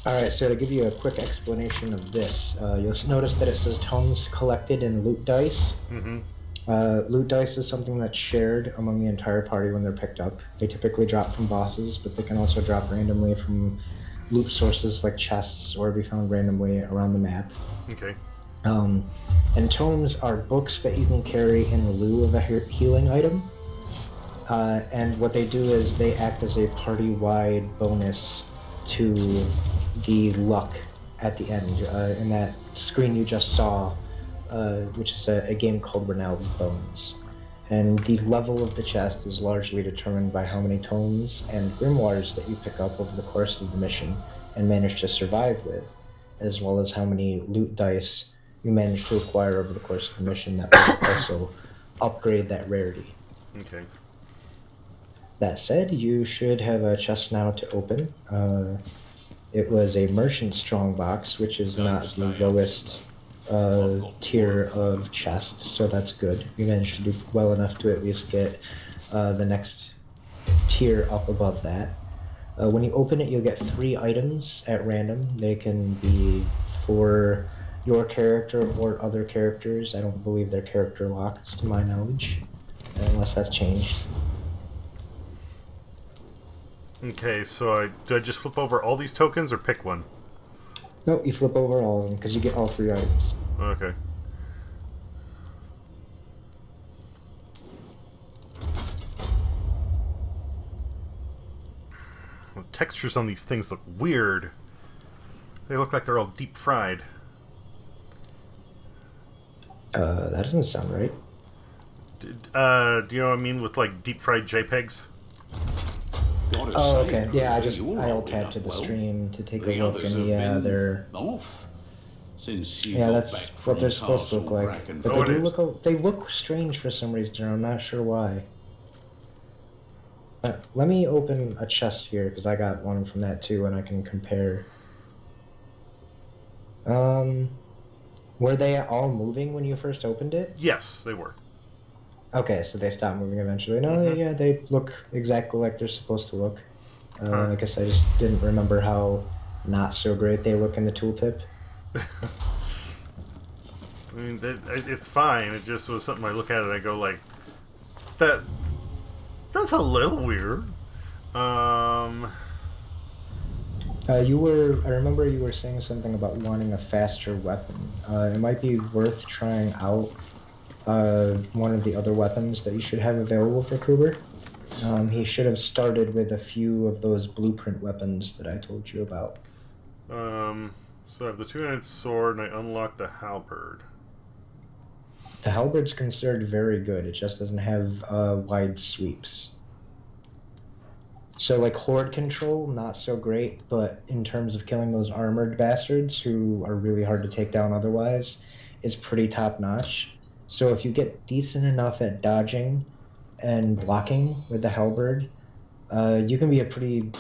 [SPEAKER 2] Alright, so to give you a quick explanation of this, you'll notice that it says tomes collected in loot dice. Loot dice is something that's shared among the entire party when they're picked up. They typically drop from bosses, but they can also drop randomly from loot sources like chests or be found randomly around the map.
[SPEAKER 1] Okay.
[SPEAKER 2] And tomes are books that you can carry in lieu of a healing item. And what they do is they act as a party-wide bonus to the luck at the end. In that screen you just saw, which is a game called Renault's Bones. And the level of the chest is largely determined by how many tomes and grimoires that you pick up over the course of the mission and manage to survive with, as well as how many loot dice you manage to acquire over the course of the mission that will also upgrade that rarity.
[SPEAKER 1] Okay.
[SPEAKER 2] That said, you should have a chest now to open. It was a merchant strongbox, which is not the lowest tier of chest, so that's good. You managed to do well enough to at least get the next tier up above that. When you open it, you'll get 3 items at random. They can be for your character or other characters. I don't believe they're character locked, to my knowledge, unless that's changed.
[SPEAKER 1] Okay, so do I just flip over all these tokens or pick one?
[SPEAKER 2] No, you flip over all of them because you get all 3 items.
[SPEAKER 1] Okay. textures on these things look weird. They look like they're all deep fried.
[SPEAKER 2] That doesn't sound right.
[SPEAKER 1] Do you know what I mean with like deep fried JPEGs?
[SPEAKER 2] Oh, okay. Yeah, I alt-tabbed to the stream to take a look, and yeah, they're
[SPEAKER 4] off since you
[SPEAKER 2] yeah,
[SPEAKER 4] got
[SPEAKER 2] that's
[SPEAKER 4] back
[SPEAKER 2] what
[SPEAKER 4] from
[SPEAKER 2] they're supposed to look
[SPEAKER 4] Castle
[SPEAKER 2] like.
[SPEAKER 4] Bracken.
[SPEAKER 2] But they look strange for some reason. I'm not sure why. Let me open a chest here because I got one from that too, and I can compare. Were they all moving when you first opened it?
[SPEAKER 1] Yes, they were.
[SPEAKER 2] Okay, so they stopped moving eventually. No, yeah, they look exactly like they're supposed to look. I guess I just didn't remember how not so great they look in the tooltip.
[SPEAKER 1] I mean, it's fine. It just was something I look at it and I go like, that's a little weird.
[SPEAKER 2] I remember you were saying something about wanting a faster weapon. It might be worth trying out one of the other weapons that you should have available for Kruber. He should have started with a few of those blueprint weapons that I told you about.
[SPEAKER 1] So I have the two-handed sword and I unlocked the halberd.
[SPEAKER 2] The halberd's considered very good. It just doesn't have wide sweeps. So, like, horde control, not so great, but in terms of killing those armored bastards who are really hard to take down otherwise, is pretty top-notch. So if you get decent enough at dodging and blocking with the halberd, you can be a pretty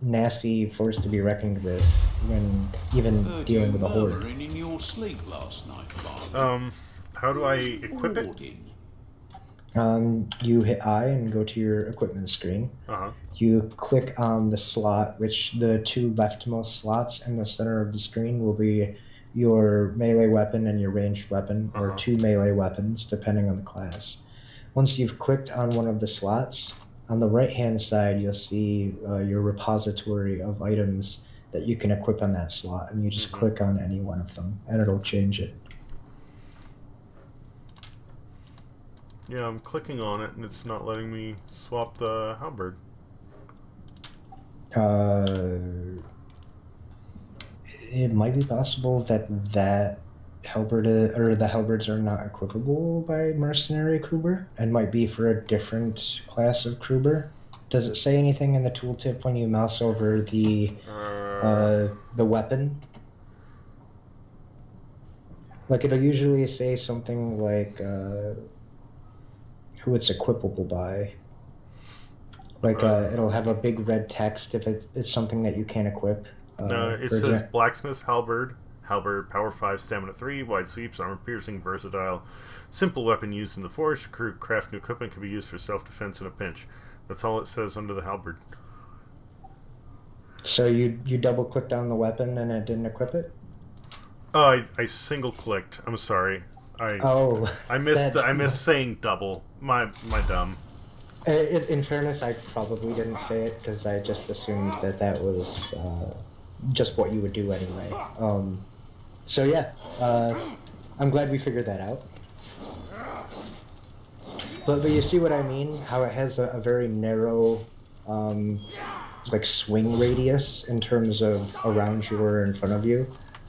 [SPEAKER 2] nasty force to be reckoned with when even dealing with a horde.
[SPEAKER 4] In your sleep last night,
[SPEAKER 1] how do I equip it?
[SPEAKER 2] You hit I and go to your equipment screen. You click on the slot, which the two leftmost slots in the center of the screen will be your melee weapon and your ranged weapon, or two melee weapons, depending on the class. Once you've clicked on one of the slots, on the right-hand side, you'll see your repository of items that you can equip on that slot, and you just click on any one of them, and it'll change it.
[SPEAKER 1] Yeah, I'm clicking on it, and it's not letting me swap the halberd.
[SPEAKER 2] It might be possible that halberd or the halberds are not equipable by mercenary Kruber, and might be for a different class of Kruber. Does it say anything in the tooltip when you mouse over the weapon? Like, it'll usually say something like who it's equipable by. Like, it'll have a big red text if it's something that you can't equip.
[SPEAKER 1] No, it says blacksmith's halberd, power 5, stamina 3, wide sweeps, armor piercing, versatile, simple weapon used in the forge. Craft new equipment can be used for self-defense in a pinch. That's all it says under the halberd.
[SPEAKER 2] So you double clicked on the weapon and it didn't equip it?
[SPEAKER 1] Oh, I single clicked. I'm sorry. I missed saying double. My dumb.
[SPEAKER 2] In fairness, I probably didn't say it because I just assumed that was just what you would do anyway. So yeah, I'm glad we figured that out. But you see what I mean? How it has a very narrow, like, swing radius in terms of around you or in front of you,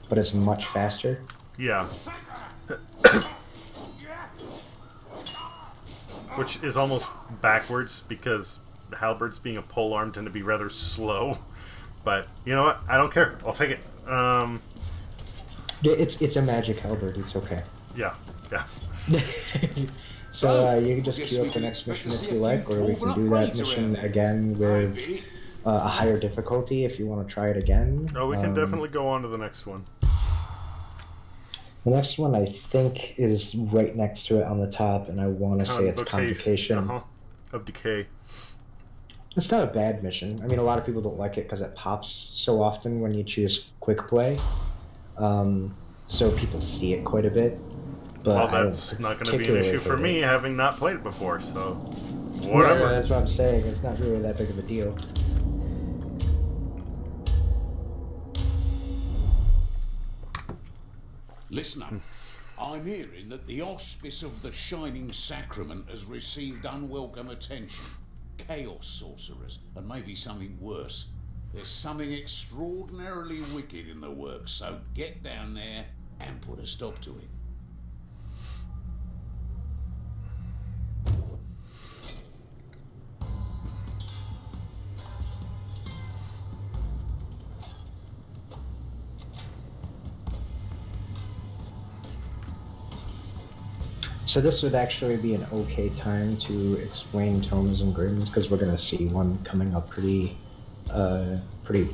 [SPEAKER 2] but it's much faster.
[SPEAKER 1] Yeah. Which is almost backwards because halberds, being a polearm, tend to be rather slow. But you know what? I don't care. I'll take it.
[SPEAKER 2] It's a magic halberd. It's okay.
[SPEAKER 1] Yeah.
[SPEAKER 2] So you can just queue up the next mission if you like, or we can do that mission again with a higher difficulty if you want to try it again.
[SPEAKER 1] No, we can definitely go on to the next one.
[SPEAKER 2] The next one, I think, is right next to it on the top, and I want to say it's Convocation
[SPEAKER 1] of Decay.
[SPEAKER 2] It's not a bad mission. I mean, a lot of people don't like it because it pops so often when you choose quick play. So people see it quite a bit. But
[SPEAKER 1] well, that's not going to be an issue for me, having not played it before, so whatever.
[SPEAKER 2] Yeah, that's what I'm saying. It's not really that big of a deal.
[SPEAKER 4] Listen up. I'm hearing that the auspice of the Shining Sacrament has received unwelcome attention. Chaos sorcerers, and maybe something worse. There's something extraordinarily wicked in the works, so get down there and put a stop to it.
[SPEAKER 2] So this would actually be an okay time to explain tomes and grims, because we're going to see one coming up pretty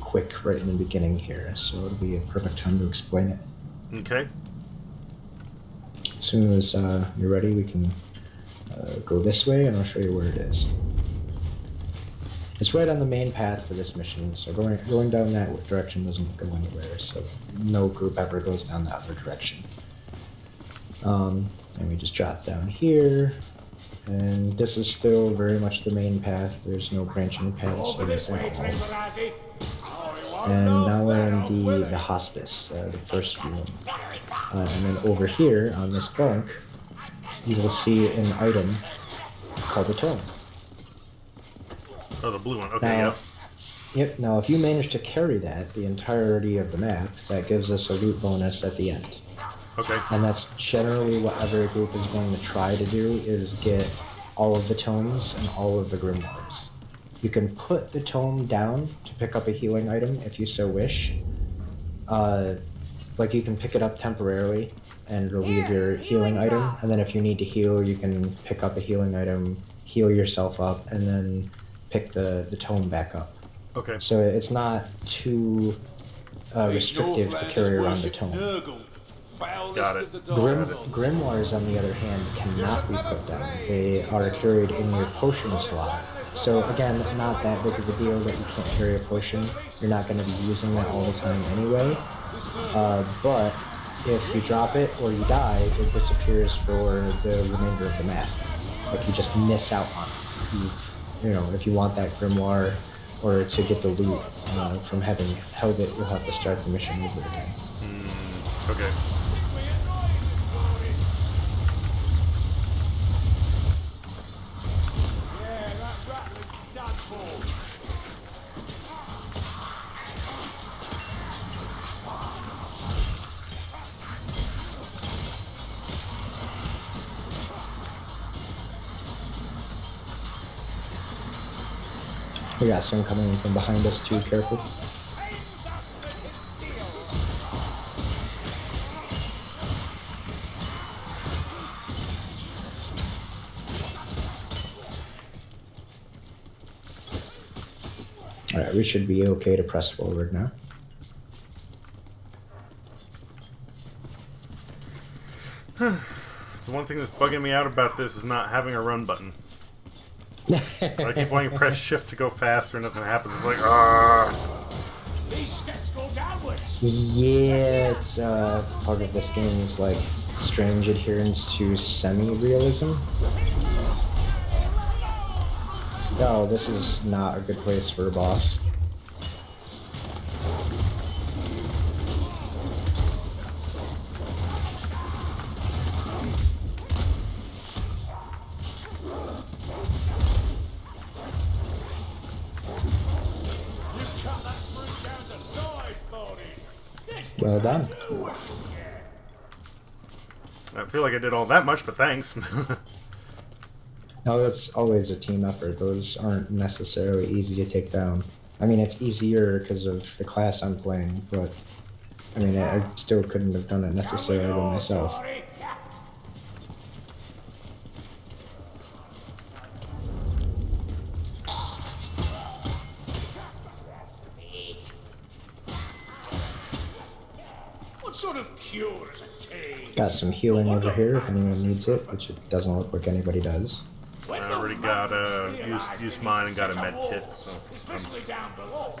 [SPEAKER 2] quick right in the beginning here. So it'll be a perfect time to explain it.
[SPEAKER 1] Okay.
[SPEAKER 2] As soon as you're ready, we can go this way, and I'll show you where it is. It's right on the main path for this mission, so going down that direction doesn't go anywhere, so no group ever goes down the other direction. And we just drop down here, and this is still very much the main path. There's no branching paths
[SPEAKER 5] Over this way,
[SPEAKER 2] at all.
[SPEAKER 5] Tremblazzi.
[SPEAKER 2] And now we're in the hospice, the first room. And then over here on this bunk, you will see an item called a tome.
[SPEAKER 1] Oh, the blue one. Okay,
[SPEAKER 2] Now,
[SPEAKER 1] yep.
[SPEAKER 2] Yep, now if you manage to carry that the entirety of the map, that gives us a loot bonus at the end.
[SPEAKER 1] Okay.
[SPEAKER 2] And that's generally what every group is going to try to do, is get all of the tomes and all of the grimoires. You can put the tome down to pick up a healing item if you so wish. Like you can pick it up temporarily and relieve your healing item, and then if you need to heal, you can pick up a healing item, heal yourself up, and then pick the tome back up.
[SPEAKER 1] Okay.
[SPEAKER 2] So it's not too restrictive to carry around the tome.
[SPEAKER 1] Got it.
[SPEAKER 2] Grimoires, on the other hand, cannot be put down. They are carried in your potion slot. So again, not that big of a deal that you can't carry a potion. You're not going to be using that all the time anyway. But if you drop it or you die, it disappears for the remainder of the map. Like you just miss out on it. You know, if you want that grimoire or to get the loot from having held it, you'll have to start the mission over again.
[SPEAKER 1] Okay.
[SPEAKER 2] We got some coming in from behind us too, careful. Alright, we should be okay to press forward now.
[SPEAKER 1] The one thing that's bugging me out about this is not having a run button. I keep wanting to press shift to go faster and nothing happens. I'm like,
[SPEAKER 5] These steps go downwards.
[SPEAKER 2] Yeah, it's part of this game's like strange adherence to semi-realism. Oh, this is not a good place for a boss. Well done.
[SPEAKER 1] I feel like I did all that much, but thanks.
[SPEAKER 2] No, that's always a team effort. Those aren't necessarily easy to take down. I mean, it's easier because of the class I'm playing, but I mean, I still couldn't have done it necessarily by myself.
[SPEAKER 5] What sort of cure is a cave?
[SPEAKER 2] Got some healing over here if anyone needs it, which it doesn't look like anybody does.
[SPEAKER 1] I already got used mine and got a med kit, so
[SPEAKER 5] Especially down below.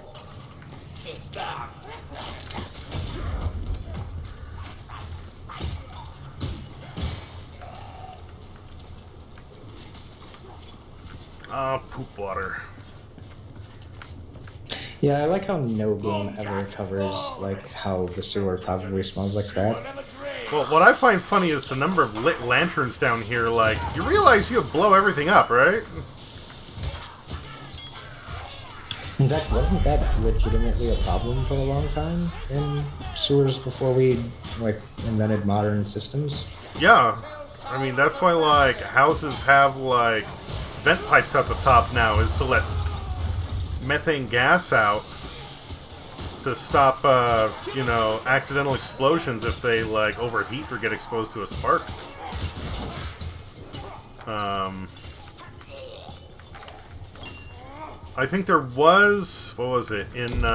[SPEAKER 1] poop water.
[SPEAKER 2] Yeah, I like how no game ever covers like how the sewer probably smells like crap.
[SPEAKER 1] Well, what I find funny is the number of lit lanterns down here. Like, you realize you blow everything up, right?
[SPEAKER 2] In fact, wasn't that legitimately a problem for a long time in sewers before we, like, invented modern systems?
[SPEAKER 1] Yeah. I mean, that's why, like, houses have, like, vent pipes at the top now, is to let methane gas out to stop, you know, accidental explosions if they, like, overheat or get exposed to a spark. I think there was, what was it, in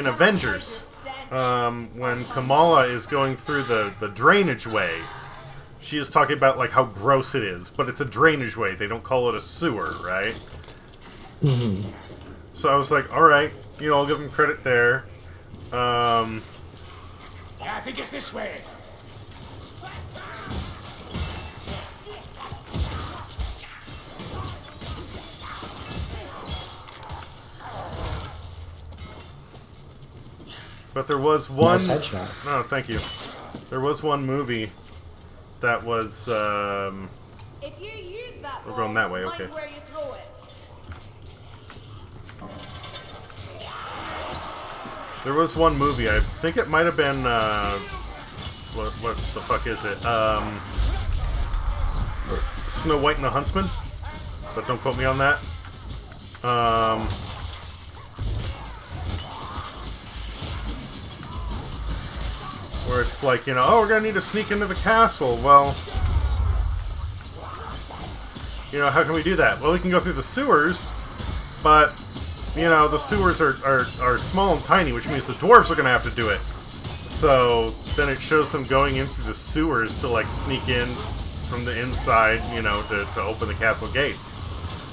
[SPEAKER 1] Avengers, when Kamala is going through the drainage way, she is talking about, like, how gross it is, but it's a drainage way, they don't call it a sewer, right?
[SPEAKER 2] Mm-hmm.
[SPEAKER 1] So I was like, alright, you know, I'll give them credit there.
[SPEAKER 5] Yeah, I think it's this way.
[SPEAKER 1] But there was one...
[SPEAKER 2] Nice headshot.
[SPEAKER 1] No, thank you. There was one movie that was,
[SPEAKER 6] If you use that
[SPEAKER 1] We're going that way,
[SPEAKER 6] mind
[SPEAKER 1] okay.
[SPEAKER 6] where you throw it.
[SPEAKER 1] There was one movie, I think it might have been, what the fuck is it? Snow White and the Huntsman? But don't quote me on that. Where it's like, you know, oh, we're gonna need to sneak into the castle. Well, you know, how can we do that? Well, we can go through the sewers, but, you know, the sewers are small and tiny, which means the dwarves are gonna have to do it. So then it shows them going in through the sewers to, like, sneak in from the inside, you know, to open the castle gates.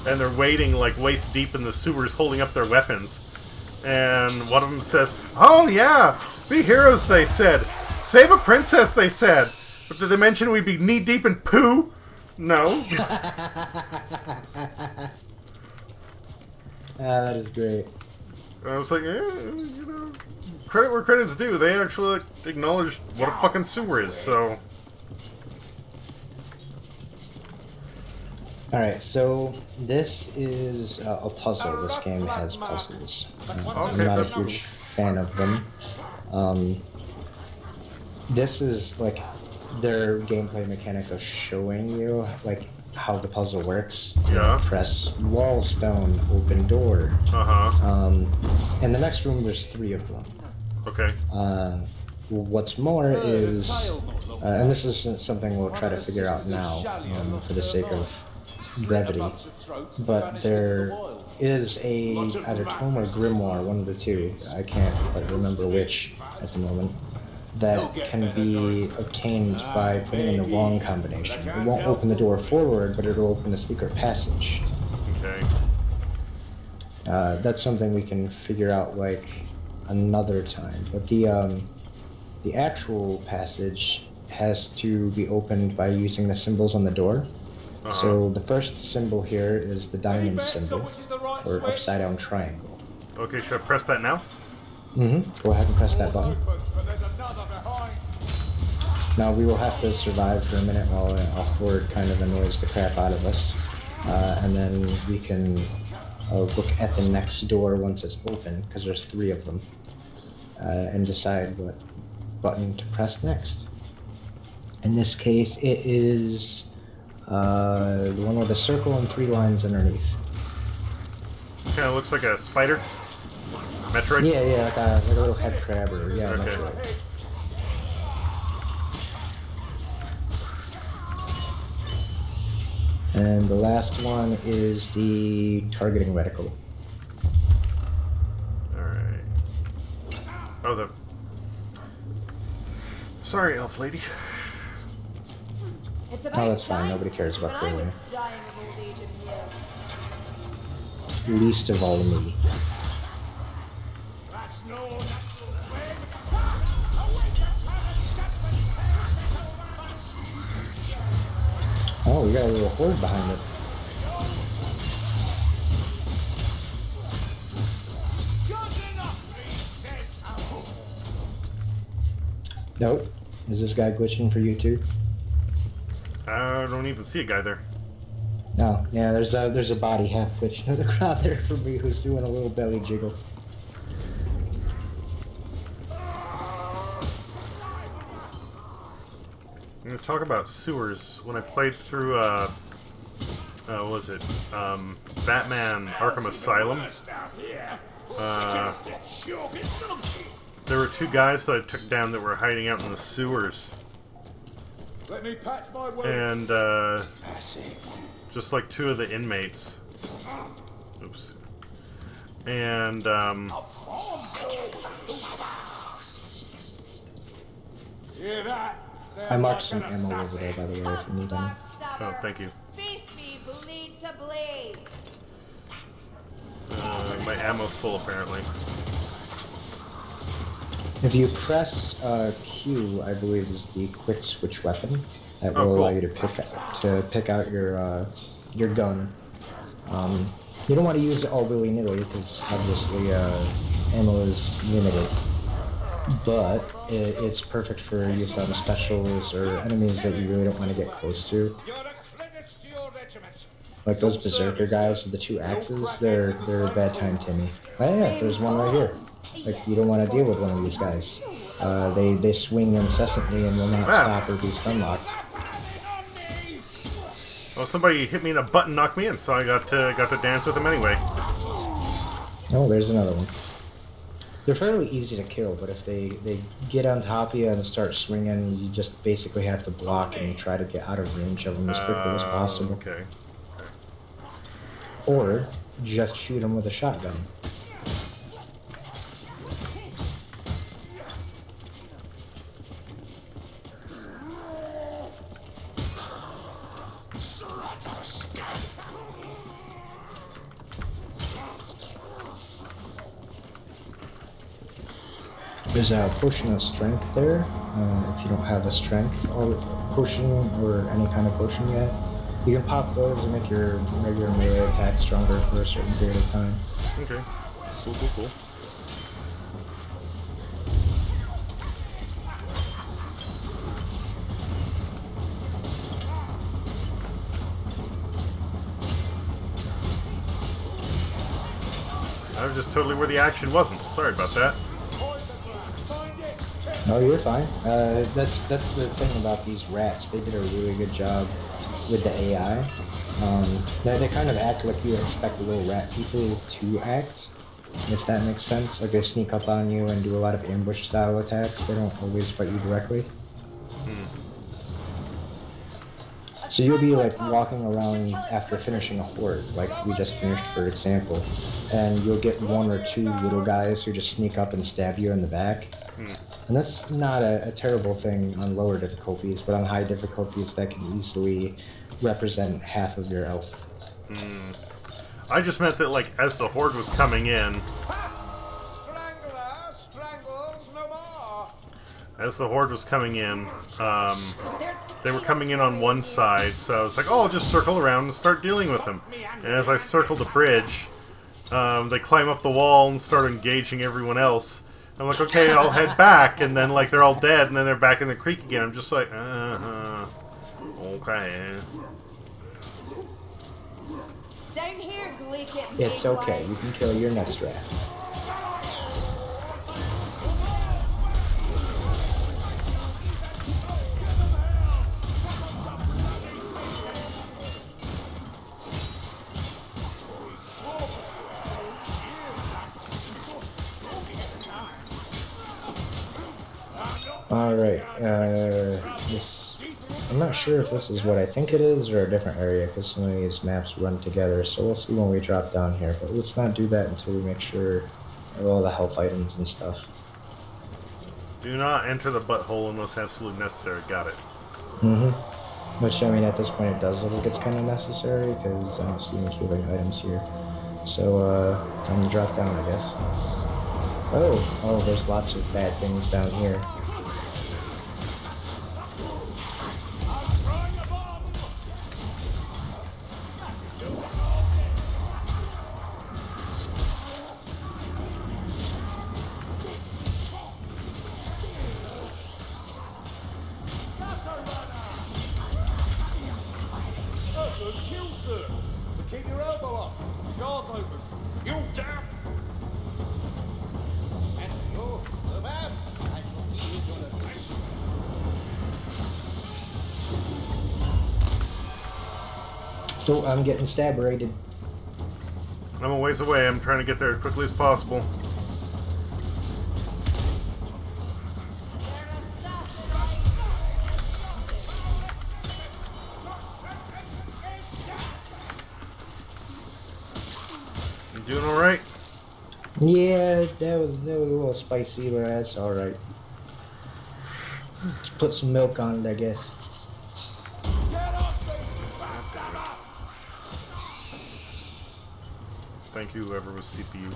[SPEAKER 1] And they're waiting, like, waist deep in the sewers, holding up their weapons. And one of them says, oh, yeah, be heroes, they said. Save a princess, they said. But did they mention we'd be knee-deep in poo? No.
[SPEAKER 2] That is great.
[SPEAKER 1] And I was like, you know, credit where credit's due. They actually acknowledged what a fucking sewer is, so...
[SPEAKER 2] Alright, so this is a puzzle. This game has puzzles. I'm not a huge fan of them. This is like their gameplay mechanic of showing you like how the puzzle works.
[SPEAKER 1] Yeah.
[SPEAKER 2] Press wall stone, open door.
[SPEAKER 1] Uh-huh.
[SPEAKER 2] In the next room there's 3 of them.
[SPEAKER 1] Okay.
[SPEAKER 2] What's more is, and this is something we'll try to figure out now for the sake of brevity, but there is either tome or grimoire, one of the two, I can't quite remember which at the moment, that can be obtained by putting in the wrong combination. It won't open the door forward, but it'll open a secret passage.
[SPEAKER 1] Okay.
[SPEAKER 2] That's something we can figure out like another time, but the actual passage has to be opened by using the symbols on the door. So the first symbol here is the diamond symbol, or upside down triangle.
[SPEAKER 1] Okay, should I press that now?
[SPEAKER 2] Go ahead and press that button. Now we will have to survive for a minute while a horde kind of annoys the crap out of us. And then we can look at the next door once it's open, because there's 3 of them, and decide what button to press next. In this case, it is the one with a circle and 3 lines underneath.
[SPEAKER 1] Kind of looks like a spider. Metroid?
[SPEAKER 2] Yeah, like a little head crabber. Yeah,
[SPEAKER 1] Okay.
[SPEAKER 2] Metroid. And the last one is the targeting reticle.
[SPEAKER 1] Alright. Oh, the... Sorry, elf lady.
[SPEAKER 6] It's about
[SPEAKER 2] Oh, that's fine.
[SPEAKER 6] time.
[SPEAKER 2] Nobody cares about
[SPEAKER 6] When I
[SPEAKER 2] Korea.
[SPEAKER 6] was dying of old age in here.
[SPEAKER 2] Least of all me.
[SPEAKER 5] That's no natural way.
[SPEAKER 2] Oh, we got a little horde behind it. Nope. Is this guy glitching for you too?
[SPEAKER 1] I don't even see a guy there.
[SPEAKER 2] Oh, yeah, there's a body half pitched to the ground there for me who's doing a little belly jiggle.
[SPEAKER 1] I'm gonna talk about sewers. When I played through, what was it? Batman Arkham Asylum. There were 2 guys that I took down that were hiding out in the sewers.
[SPEAKER 5] Let me patch my wound.
[SPEAKER 1] And, just like 2 of the inmates. Oops. And,
[SPEAKER 5] Hear that?
[SPEAKER 2] I marked some ammo over there, by the way, if you need any.
[SPEAKER 1] oh, thank you.
[SPEAKER 6] Face me, blade to blade.
[SPEAKER 1] My ammo's full, apparently.
[SPEAKER 2] If you press Q, I believe is the quick switch weapon that will
[SPEAKER 1] Oh, cool.
[SPEAKER 2] allow you to pick out your gun. You don't want to use it all willy-nilly because obviously ammo is limited. But it's perfect for use on specials or enemies that you really don't want to get close to. Like those berserker guys with the 2 axes, they're a bad time, Timmy. Oh yeah, there's one right here. Like, you don't want to deal with one of these guys. They swing incessantly and will not stop or be stun locked.
[SPEAKER 1] Well, somebody hit me in the butt and knocked me in, so I got to dance with him anyway.
[SPEAKER 2] Oh, there's another one. They're fairly easy to kill, but if they get on top of you and start swinging, you just basically have to block and try to get out of range of them as quickly as possible.
[SPEAKER 1] Okay.
[SPEAKER 2] Or just shoot them with a shotgun. There's a potion of strength there. If you don't have a strength or potion or any kind of potion yet, you can pop those and make your regular melee attack stronger for a certain period of time.
[SPEAKER 1] Okay. Cool, cool, cool. I was just totally where the action wasn't. Sorry about that.
[SPEAKER 2] No, you're fine. That's the thing about these rats. They did a really good job with the AI. They kind of act like you expect little rat people to act, if that makes sense. Like they sneak up on you and do a lot of ambush style attacks. They don't always fight you directly. So you'll be like walking around after finishing a horde, like we just finished for example, and you'll get 1 or 2 little guys who just sneak up and stab you in the back. And that's not a terrible thing on lower difficulties, but on high difficulties that can easily represent half of your health.
[SPEAKER 1] I just meant that, like, as the horde was coming in,
[SPEAKER 5] Strangler strangles no more.
[SPEAKER 1] as the horde was coming in, they were coming in on one side, so I was like, oh, I'll just circle around and start dealing with them. And as I circled the bridge, they climb up the wall and start engaging everyone else. I'm like, okay, I'll head back, and then, like, they're all dead, and then they're back in the creek again. I'm just like, okay.
[SPEAKER 6] Down here, Lecan.
[SPEAKER 2] It's okay, you can kill your next rat. Alright, I'm not sure if this is what I think it is or a different area because some of these maps run together, so we'll see when we drop down here, but let's not do that until we make sure of all the health items and stuff.
[SPEAKER 1] Do not enter the butthole unless absolutely necessary. Got it.
[SPEAKER 2] Which, I mean, at this point it does look like it's kind of necessary because I don't see any healing items here. So, time to drop down, I guess. Oh, there's lots of bad things down here.
[SPEAKER 5] Kill, sir.
[SPEAKER 2] So I'm getting stab-rated.
[SPEAKER 1] I'm a ways away. I'm trying to get there as quickly as possible. You doing all right?
[SPEAKER 2] Yeah, that was a little spicy, but that's all right. Just put some milk on it, I guess.
[SPEAKER 1] Thank you, whoever was CPU.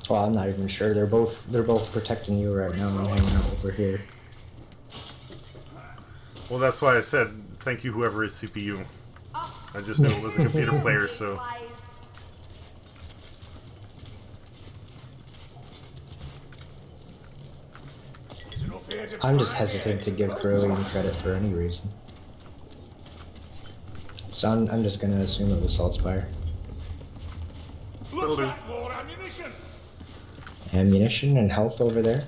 [SPEAKER 2] Well, I'm not even sure. They're both protecting you right now. I'm hanging out over here.
[SPEAKER 1] Well, that's why I said thank you, whoever is CPU. I just knew it was a computer player, so.
[SPEAKER 2] I'm just hesitant to give Brilliant credit for any reason. So I'm just gonna assume it was Saltspire.
[SPEAKER 1] That'll do.
[SPEAKER 5] More ammunition.
[SPEAKER 2] Ammunition and health over there.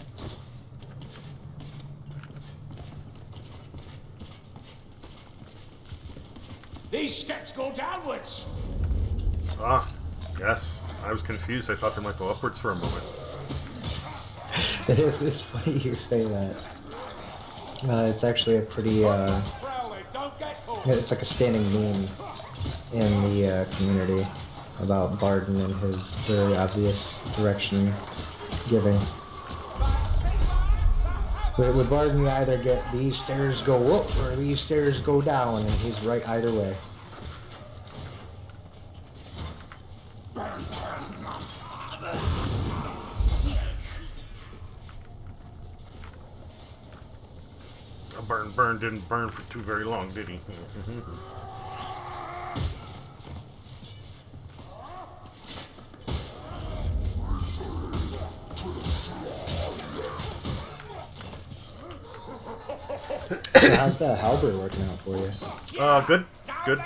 [SPEAKER 5] These steps go downwards.
[SPEAKER 1] Ah, yes. I was confused. I thought they might go upwards for a moment.
[SPEAKER 2] It's funny you say that. It's actually a pretty,
[SPEAKER 5] Prowling, don't get caught.
[SPEAKER 2] it's like a standing meme in the community about Barden and his very obvious direction giving. With Barden, you either get these stairs go up or these stairs go down, and he's right either way.
[SPEAKER 1] Burn didn't burn for too very long, did he?
[SPEAKER 2] So how's that halberd working out for you?
[SPEAKER 1] Good. Good.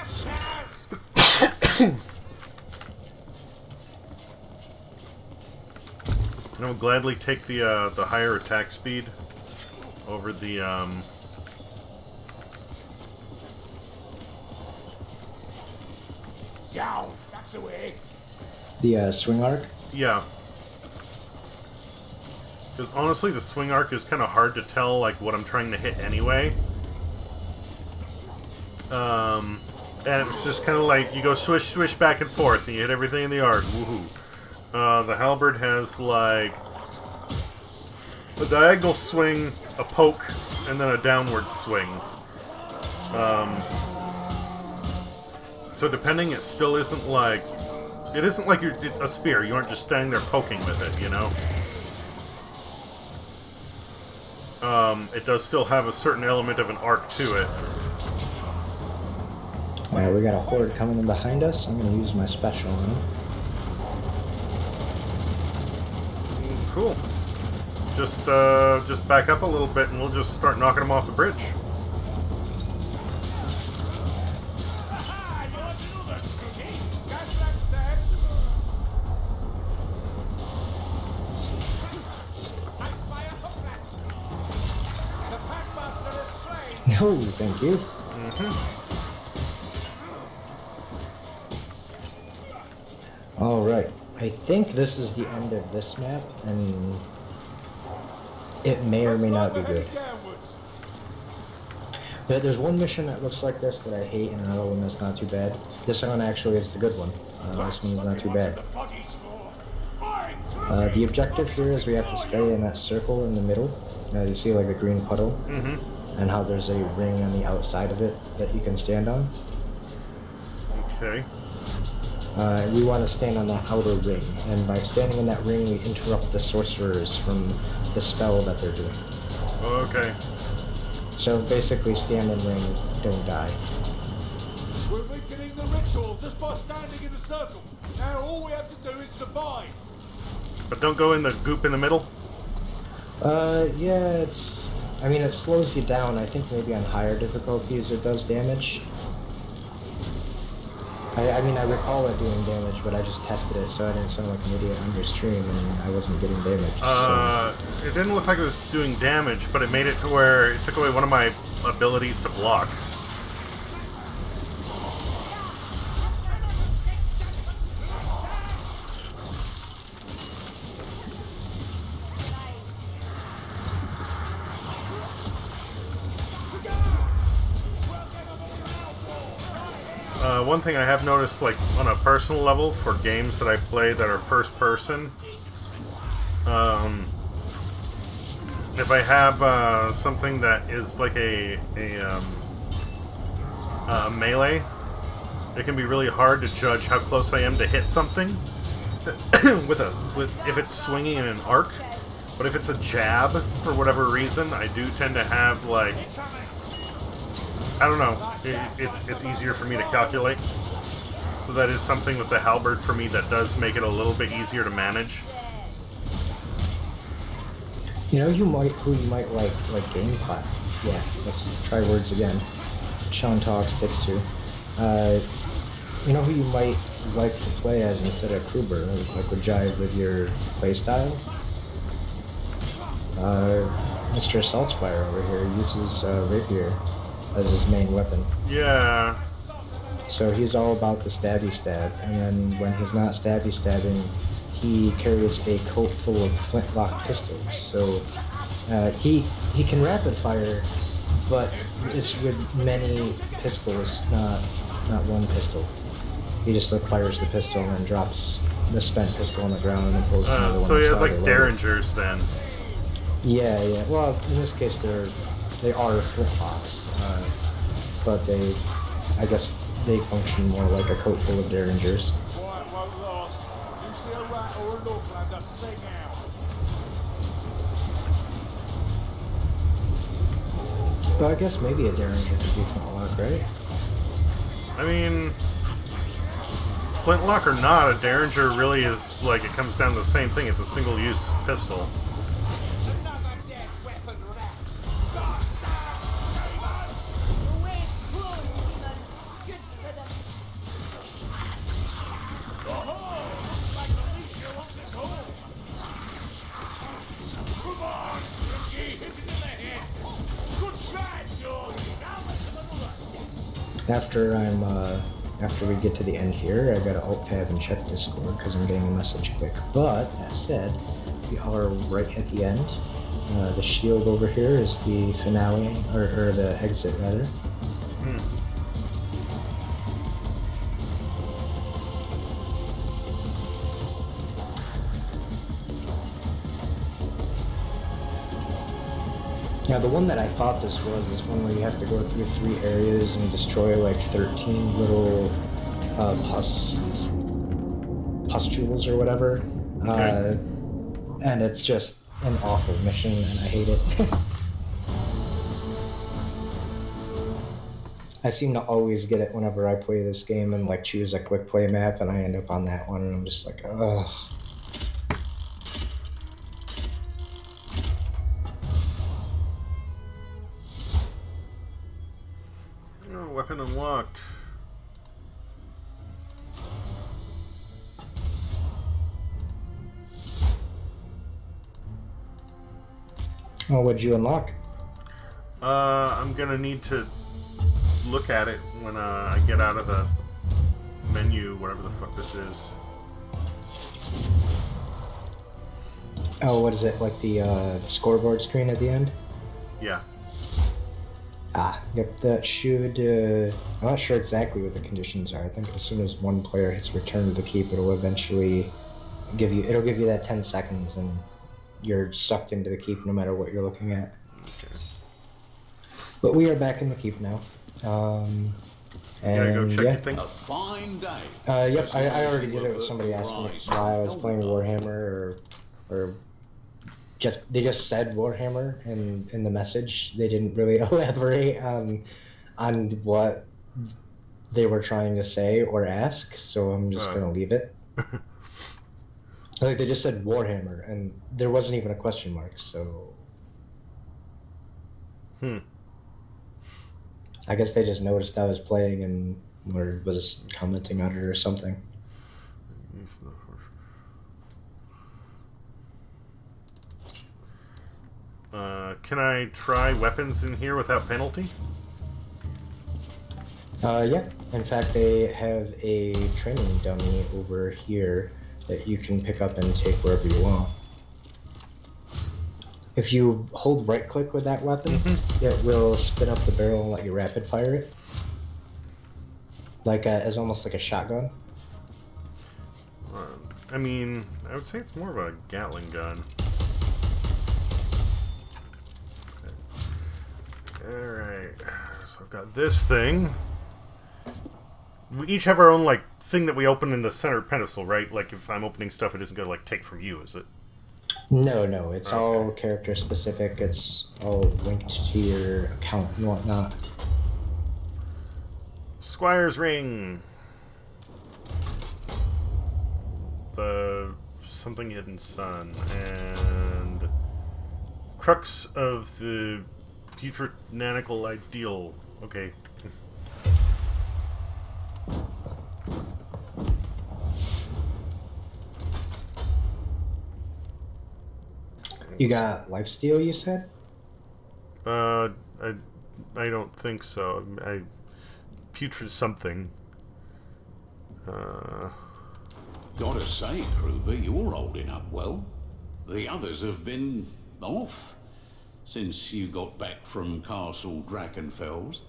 [SPEAKER 1] I would gladly take the higher attack speed over the
[SPEAKER 5] Down. That's the way.
[SPEAKER 2] The swing arc?
[SPEAKER 1] yeah. Because honestly, the swing arc is kind of hard to tell, like, what I'm trying to hit anyway. And it's just kind of like, you go swish, swish back and forth, and you hit everything in the arc. Woohoo. The halberd has, like, a diagonal swing, a poke, and then a downward swing. So depending, it still isn't like... It isn't like you're a spear. You aren't just standing there poking with it, you know? It does still have a certain element of an arc to it.
[SPEAKER 2] Alright, we got a horde coming in behind us. I'm gonna use my special on him.
[SPEAKER 1] Cool. Just back up a little bit and we'll just start knocking them off the bridge.
[SPEAKER 2] No, thank you. Alright, I think this is the end of this map, and it may or may not be good. There's one mission that looks like this that I hate, and another one that's not too bad. This one actually is the good one. This one is not too bad. The objective here is we have to stay in that circle in the middle. You see like a green puddle? And how there's a ring on the outside of it that you can stand on.
[SPEAKER 1] Okay.
[SPEAKER 2] We want to stand on the outer ring, and by standing in that ring, we interrupt the sorcerers from the spell that they're doing.
[SPEAKER 1] Okay.
[SPEAKER 2] So basically, stand in ring, don't die.
[SPEAKER 5] We're weakening the ritual just by standing in a circle. Now all we have to do is survive.
[SPEAKER 1] But don't go in the goop in the middle?
[SPEAKER 2] Yeah, I mean, it slows you down. I think maybe on higher difficulties it does damage. I mean, I recall it doing damage, but I just tested it, so I didn't sound like an idiot on your stream, and I wasn't getting damage. So.
[SPEAKER 1] It didn't look like it was doing damage, but it made it to where it took away one of my abilities to block. One thing I have noticed, like, on a personal level, for games that I play that are first person, if I have something that is like a melee, it can be really hard to judge how close I am to hit something if it's swinging in an arc. But if it's a jab, for whatever reason, I do tend to have, like, I don't know, it's easier for me to calculate. So that is something with the halberd for me that does make it a little bit easier to manage.
[SPEAKER 2] You know, who you might like gameplay. Yeah, let's try words again. Sean talks, sticks to. You know who you might like to play as instead of Kruber, like would jive with your playstyle? Mr. Saltspire over here uses Rapier as his main weapon.
[SPEAKER 1] Yeah.
[SPEAKER 2] So he's all about the stabby stab, and then when he's not stabby stabbing, he carries a coat full of flintlock pistols. So he can rapid fire, but it's with many pistols, not one pistol. He just like fires the pistol and then drops the spent pistol on the ground and then pulls another one.
[SPEAKER 1] So he has like
[SPEAKER 2] loaded.
[SPEAKER 1] derringers then.
[SPEAKER 2] Yeah. Well, in this case, they are flintlocks, but I guess they function more like a coat full of derringers.
[SPEAKER 5] Quiet won't last. You see a rat or a northland, just sing out.
[SPEAKER 2] So I guess maybe a derringer could be flintlock, right?
[SPEAKER 1] I mean, flintlock or not, a derringer really is, like, it comes down to the same thing. It's a single-use pistol.
[SPEAKER 5] Another dead weapon, rat.
[SPEAKER 6] The way is closed, demon. Good riddance.
[SPEAKER 5] Oh, looks like Alicia wants us home. Come on, Ricky, hit it in the head. Good try, George. Now let's have a look.
[SPEAKER 2] After we get to the end here, I gotta alt tab and check Discord because I'm getting a message quick. But that said, we are right at the end. The shield over here is the finale, or the exit rather. Now, the one that I thought this was is one where you have to go through 3 areas and destroy like 13 little pustules or whatever.
[SPEAKER 1] Okay.
[SPEAKER 2] And it's just an awful mission, and I hate it. I seem to always get it whenever I play this game and like choose a quick play map, and I end up on that one, and I'm just like, ugh.
[SPEAKER 1] Weapon unlocked.
[SPEAKER 2] Oh, what'd you unlock?
[SPEAKER 1] I'm gonna need to look at it when I get out of the menu, whatever the fuck this is.
[SPEAKER 2] Oh, what is it, like the scoreboard screen at the end?
[SPEAKER 1] Yeah.
[SPEAKER 2] Ah, yep, that should, I'm not sure exactly what the conditions are. I think as soon as one player hits return to the keep, it'll eventually it'll give you that 10 seconds, and you're sucked into the keep no matter what you're looking at.
[SPEAKER 1] Okay.
[SPEAKER 2] But we are back in the keep now. And
[SPEAKER 1] gotta go check your thing.
[SPEAKER 4] A fine day.
[SPEAKER 2] Yep, I already did it with somebody asking me why I was playing Warhammer, or they just said Warhammer in the message. They didn't really elaborate on what they were trying to say or ask, so I'm just gonna leave it. Like, they just said Warhammer, and there wasn't even a question mark, so I guess they just noticed I was playing and was commenting on it or something.
[SPEAKER 1] Can I try weapons in here without penalty?
[SPEAKER 2] Yeah. In fact, they have a training dummy over here that you can pick up and take wherever you want. If you hold right-click with that weapon, it will spin up the barrel and let you rapid-fire it. As almost like a shotgun.
[SPEAKER 1] I mean, I would say it's more of a Gatling gun. Alright, so I've got this thing. We each have our own, like, thing that we open in the center pedestal, right? Like, if I'm opening stuff, it isn't going to, like, take from you, is it?
[SPEAKER 2] No, it's all character specific. It's all linked to your account and whatnot.
[SPEAKER 1] Squire's Ring. The something hidden sun and crux of the puritanical ideal. Okay.
[SPEAKER 2] You got lifesteal, you said?
[SPEAKER 1] I don't think so. Putrid something.
[SPEAKER 4] Gotta say, Kruber, you're holding up well. The others have been off since you got back from Castle Drakenfels.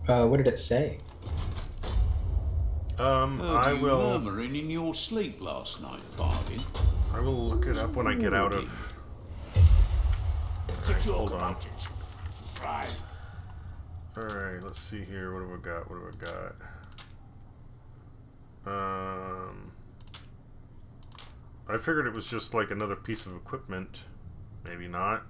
[SPEAKER 2] What did it say?
[SPEAKER 1] I
[SPEAKER 4] you
[SPEAKER 1] will.
[SPEAKER 4] murmuring in your sleep last night, Bargain.
[SPEAKER 1] I will look it up when I get out of. Hold on.
[SPEAKER 5] Right.
[SPEAKER 1] All right, let's see here. What have we got? What have we got? I figured it was just like another piece of equipment. Maybe not.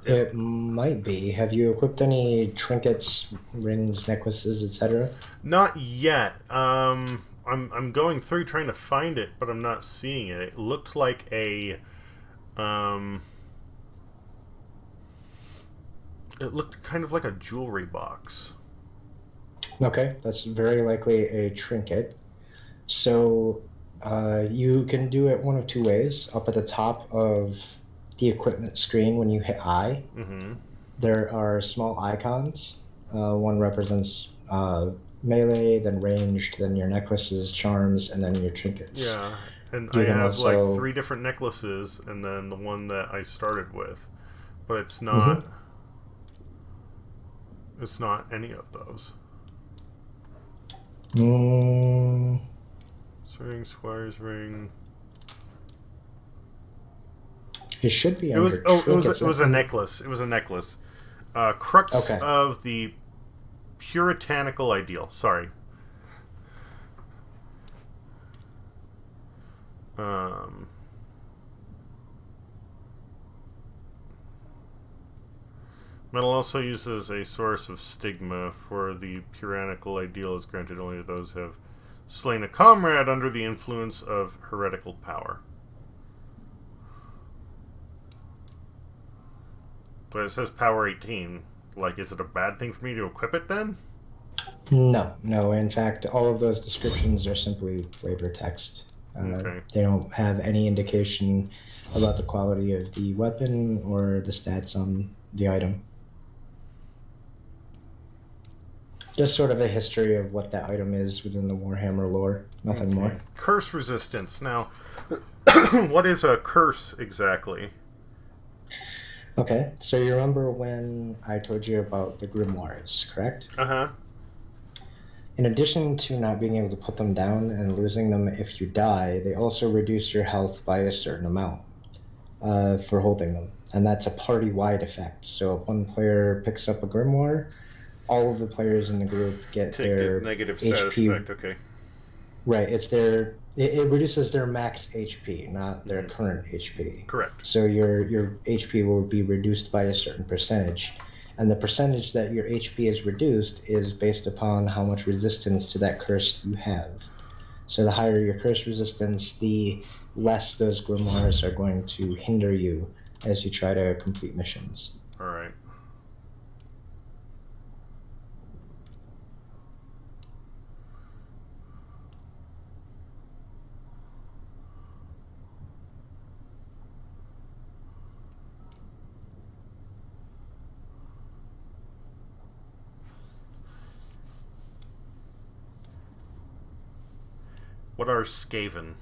[SPEAKER 2] It might be. Have you equipped any trinkets, rings, necklaces, etc.?
[SPEAKER 1] Not yet. I'm going through trying to find it, but I'm not seeing it. It looked like a it looked kind of like a jewelry box.
[SPEAKER 2] Okay, that's very likely a trinket. So you can do it one of two ways. Up at the top of the equipment screen, when you hit I, there are small icons. One represents melee, then ranged, then your necklaces, charms, and then your trinkets.
[SPEAKER 1] Yeah, and
[SPEAKER 2] You
[SPEAKER 1] I
[SPEAKER 2] can
[SPEAKER 1] have
[SPEAKER 2] also-
[SPEAKER 1] like 3 different necklaces, and then the one that I started with, but it's not. It's not any of those. Ring, Squire's Ring.
[SPEAKER 2] It should be.
[SPEAKER 1] It was.
[SPEAKER 2] under
[SPEAKER 1] Oh, it was.
[SPEAKER 2] trinkets,
[SPEAKER 1] It was
[SPEAKER 2] I
[SPEAKER 1] a
[SPEAKER 2] think.
[SPEAKER 1] necklace. It was a necklace. Crux
[SPEAKER 2] Okay.
[SPEAKER 1] of the puritanical ideal. Sorry. Metal also used as a source of stigma, for the puritanical ideal is granted only to those who have slain a comrade under the influence of heretical power. But it says power 18. Like, is it a bad thing for me to equip it then?
[SPEAKER 2] No. In fact, all of those descriptions are simply flavor text.
[SPEAKER 1] Okay.
[SPEAKER 2] They don't have any indication about the quality of the weapon or the stats on the item. Just sort of a history of what that item is within the Warhammer lore. Nothing more.
[SPEAKER 1] Curse resistance. Now, what is a curse exactly?
[SPEAKER 2] Okay, so you remember when I told you about the grimoires, correct?
[SPEAKER 1] Uh-huh.
[SPEAKER 2] In addition to not being able to put them down and losing them if you die, they also reduce your health by a certain amount for holding them. And that's a party-wide effect. So if one player picks up a grimoire, all of the players in the group get
[SPEAKER 1] Take
[SPEAKER 2] their
[SPEAKER 1] the negative
[SPEAKER 2] HP.
[SPEAKER 1] status effect, okay.
[SPEAKER 2] Right, it reduces their max HP, not their current HP.
[SPEAKER 1] Correct.
[SPEAKER 2] So your HP will be reduced by a certain percentage. And the percentage that your HP is reduced is based upon how much resistance to that curse you have. So the higher your curse resistance, the less those grimoires are going to hinder you as you try to complete missions.
[SPEAKER 1] Alright. What are Skaven?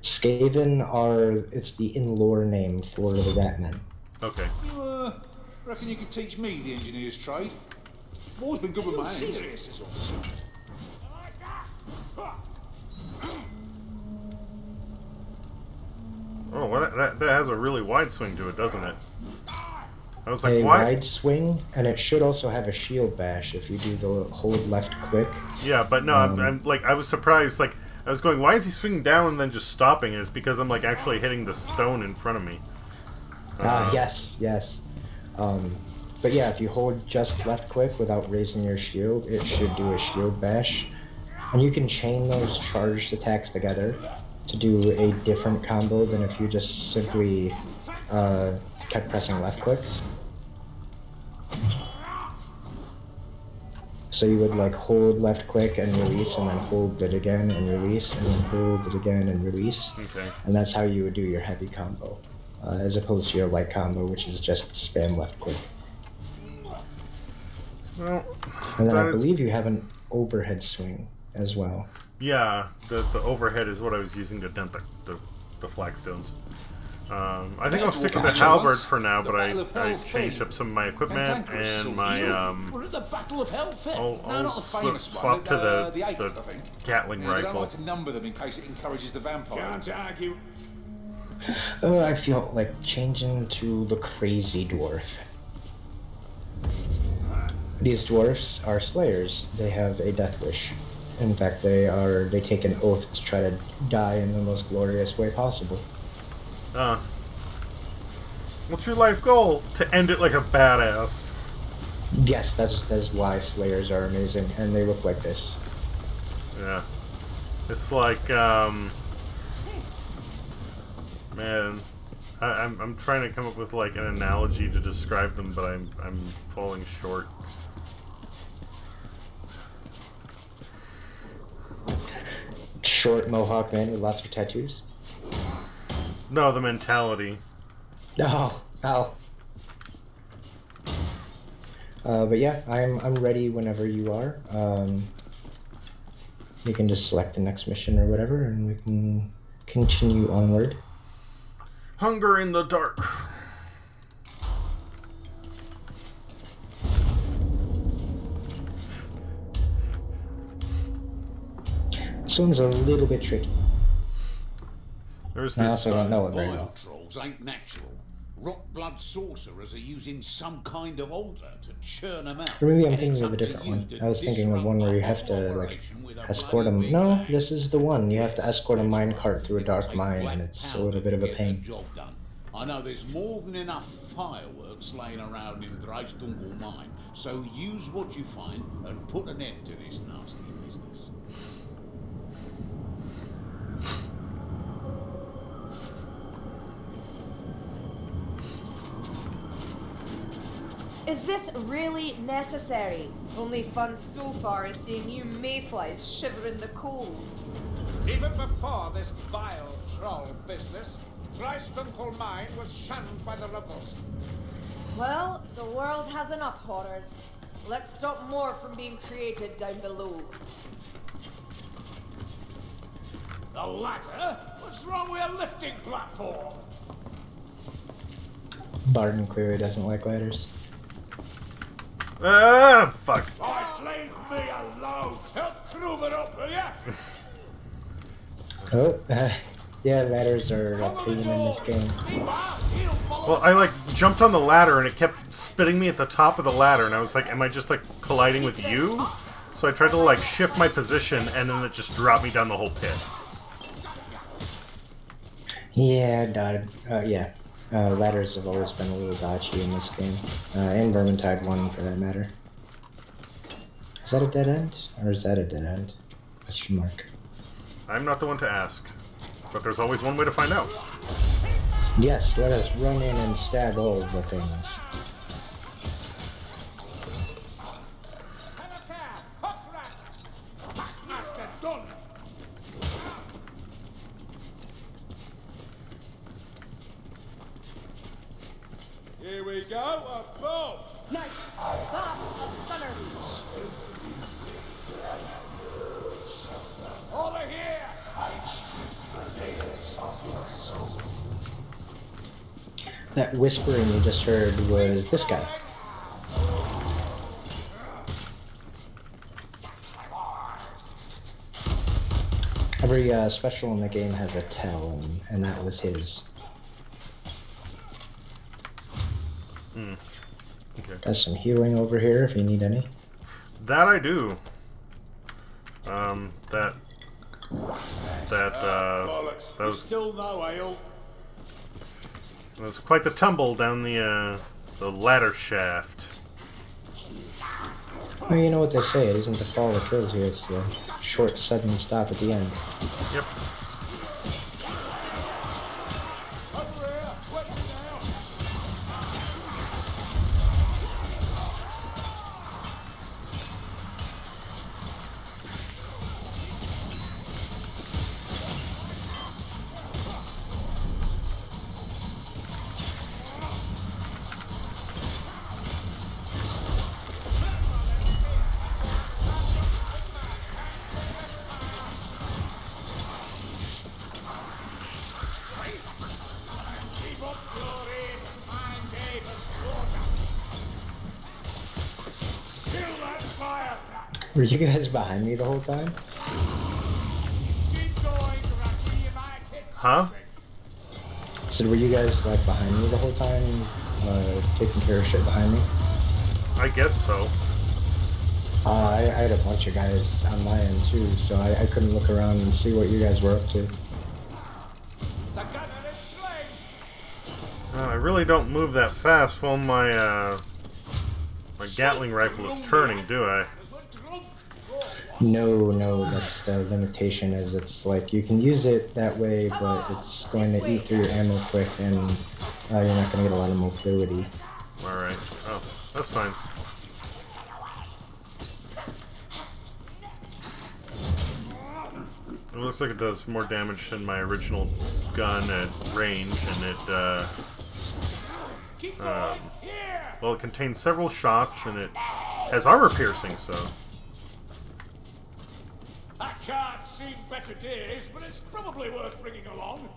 [SPEAKER 2] Skaven it's the in-lore name for the Ratmen.
[SPEAKER 1] Okay.
[SPEAKER 5] You, reckon you could teach me the engineer's trade? I've always been good with my hands.
[SPEAKER 4] Serious is all.
[SPEAKER 1] Oh, well, that has a really wide swing to it, doesn't it? I was like,
[SPEAKER 2] A
[SPEAKER 1] why?
[SPEAKER 2] wide swing, and it should also have a shield bash if you do the hold left quick.
[SPEAKER 1] Yeah, but no, I'm like, I was surprised. Like, I was going, why is he swinging down and then just stopping? And it's because I'm like actually hitting the stone in front of me.
[SPEAKER 2] Yes. But yeah, if you hold just left click without raising your shield, it should do a shield bash. And you can chain those charged attacks together to do a different combo than if you just simply kept pressing left click. So you would like hold left click and release, and then hold it again and release, and then hold it again and release.
[SPEAKER 1] Okay.
[SPEAKER 2] And that's how you would do your heavy combo, as opposed to your light combo, which is just spam left click.
[SPEAKER 1] Well,
[SPEAKER 2] And then I believe you have an overhead swing as well.
[SPEAKER 1] Yeah, the overhead is what I was using to dent the flagstones. I think I'll stick with the halberds for now, but I changed up some of my equipment and my
[SPEAKER 4] We're at the Battle of Hellfit.
[SPEAKER 5] No, not the famous
[SPEAKER 1] swap to
[SPEAKER 5] one.
[SPEAKER 1] the
[SPEAKER 5] eighth, I think.
[SPEAKER 1] Gatling
[SPEAKER 5] Yeah, they don't
[SPEAKER 1] rifle.
[SPEAKER 5] like to number them in case it encourages the vampire.
[SPEAKER 4] Can't argue.
[SPEAKER 2] I feel like changing to the crazy dwarf. These dwarfs are slayers. They have a death wish. In fact, they take an oath to try to die in the most glorious way possible.
[SPEAKER 1] What's your life goal? To end it like a badass.
[SPEAKER 2] Yes, that's why slayers are amazing, and they look like this.
[SPEAKER 1] Yeah. It's like, man, I'm trying to come up with like an analogy to describe them, but I'm falling short.
[SPEAKER 2] Short mohawk man with lots of tattoos.
[SPEAKER 1] No, the mentality.
[SPEAKER 2] Oh. But yeah, I'm ready whenever you are. You can just select the next mission or whatever, and we can continue onward.
[SPEAKER 1] Hunger in the dark.
[SPEAKER 2] This one's a little bit tricky.
[SPEAKER 1] There's
[SPEAKER 2] I
[SPEAKER 1] this.
[SPEAKER 2] also don't know it very
[SPEAKER 4] Vile
[SPEAKER 2] well.
[SPEAKER 4] trolls ain't natural. Rot blood sorcerers are using some kind of altar to churn them out.
[SPEAKER 2] Or maybe I'm
[SPEAKER 4] And it's
[SPEAKER 2] thinking of a
[SPEAKER 4] up to
[SPEAKER 2] different
[SPEAKER 4] you
[SPEAKER 2] one.
[SPEAKER 4] to
[SPEAKER 2] I was thinking of
[SPEAKER 4] disrupt
[SPEAKER 2] one where you
[SPEAKER 4] the
[SPEAKER 2] have to,
[SPEAKER 4] whole
[SPEAKER 2] like,
[SPEAKER 4] operation with a
[SPEAKER 2] escort
[SPEAKER 4] bloody
[SPEAKER 2] them.
[SPEAKER 4] big
[SPEAKER 2] No,
[SPEAKER 4] bang.
[SPEAKER 2] this is the one. You have to escort a
[SPEAKER 4] That's
[SPEAKER 2] minecart
[SPEAKER 4] right.
[SPEAKER 2] through a
[SPEAKER 4] It'll
[SPEAKER 2] dark
[SPEAKER 4] take
[SPEAKER 2] mine,
[SPEAKER 4] black
[SPEAKER 2] and it's a
[SPEAKER 4] powder
[SPEAKER 2] little bit
[SPEAKER 4] to
[SPEAKER 2] of a
[SPEAKER 4] get
[SPEAKER 2] pain.
[SPEAKER 4] the job done. I know there's more than enough fireworks laying around in Dreistungal mine, so use what you find and put an end to this nasty business.
[SPEAKER 6] Is this really necessary? Only fun so far is seeing you mayflies shiver in the cold.
[SPEAKER 7] Even before this vile troll business, Dreistunkel mine was shunned by the rebels.
[SPEAKER 6] Well, the world has enough horrors. Let's stop more from being created down below.
[SPEAKER 7] The latter? What's wrong with a lifting platform?
[SPEAKER 2] Barton clearly doesn't like ladders.
[SPEAKER 1] Ah, fuck.
[SPEAKER 7] Right, leave me alone. Help prove it up, will ya?
[SPEAKER 2] Oh, yeah, ladders are a pain in this game.
[SPEAKER 1] Well, I like jumped on the ladder and it kept spitting me at the top of the ladder, and I was like, am I just like colliding with you? So I tried to like shift my position, and then it just dropped me down the whole pit.
[SPEAKER 2] Yeah, dodge. Yeah. Ladders have always been a little dodgy in this game. And Vermintide 1 for that matter. Is that a dead end? Or is that a dead end? Question mark.
[SPEAKER 1] I'm not the one to ask, but there's always one way to find out.
[SPEAKER 2] Yes, let us run in and stab all of the things.
[SPEAKER 7] Master done. Here we go, a boom!
[SPEAKER 6] Nice! That's a stunner!
[SPEAKER 2] That whispering you just heard was this guy. Every special in the game has a tell, and that was his.
[SPEAKER 1] Okay.
[SPEAKER 2] Got some healing over here if you need any.
[SPEAKER 1] That I do.
[SPEAKER 5] Bollocks.
[SPEAKER 1] That was
[SPEAKER 5] Still no ale.
[SPEAKER 1] It was quite the tumble down the ladder shaft.
[SPEAKER 2] Well, you know what they say, it isn't the fall that kills you, it's the short, sudden stop at the end.
[SPEAKER 1] Yep.
[SPEAKER 5] Over here. Wet me now. Keep up your aim. Mine gave us slaughter. Kill that fire.
[SPEAKER 2] Were you guys behind me the whole time?
[SPEAKER 5] Keep going, Rocky. You might hit
[SPEAKER 1] Huh?
[SPEAKER 2] So were you guys like behind me the whole time, taking care of shit behind me?
[SPEAKER 1] I guess so.
[SPEAKER 2] I had a bunch of guys on my end too, so I couldn't look around and see what you guys were up to.
[SPEAKER 5] the gunner is slain.
[SPEAKER 1] I really don't move that fast while my Gatling rifle is turning, do I?
[SPEAKER 2] No, that's the limitation, is it's like you can use it that way, but it's going to eat through your ammo quick, and you're not going to get a lot of mobility.
[SPEAKER 1] Alright. Oh, that's fine. It looks like it does more damage than my original gun at range, and it, well, it contains several shots, and it has armor piercing, so...
[SPEAKER 5] I can't see better days, but it's probably worth bringing along.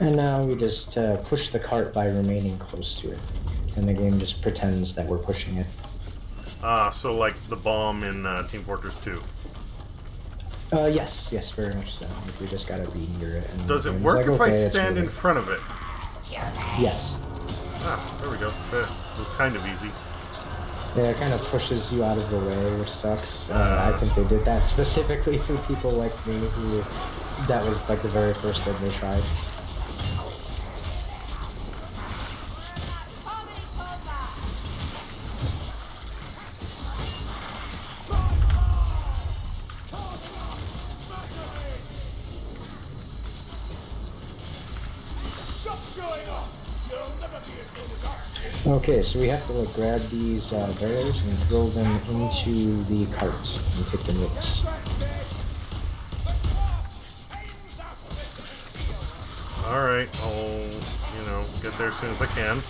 [SPEAKER 2] And now we just push the cart by remaining close to it, and the game just pretends that we're pushing it.
[SPEAKER 1] So like the bomb in Team Fortress 2.
[SPEAKER 2] Yes, very much so. Like we just gotta be near it. And
[SPEAKER 1] Does it
[SPEAKER 2] it's
[SPEAKER 1] work
[SPEAKER 2] like,
[SPEAKER 1] if I
[SPEAKER 2] okay, it's
[SPEAKER 1] stand in
[SPEAKER 2] moving.
[SPEAKER 1] front of it?
[SPEAKER 2] Yes.
[SPEAKER 1] Ah, there we go. It was kind of easy.
[SPEAKER 2] Yeah, it kind of pushes you out of the way, which sucks. I think they did that specifically for people like me, who that was like the very first thing they tried. Okay, so we have to like grab these barrels and throw them into the carts and take them with us.
[SPEAKER 1] Alright, I'll, get there as soon as I can.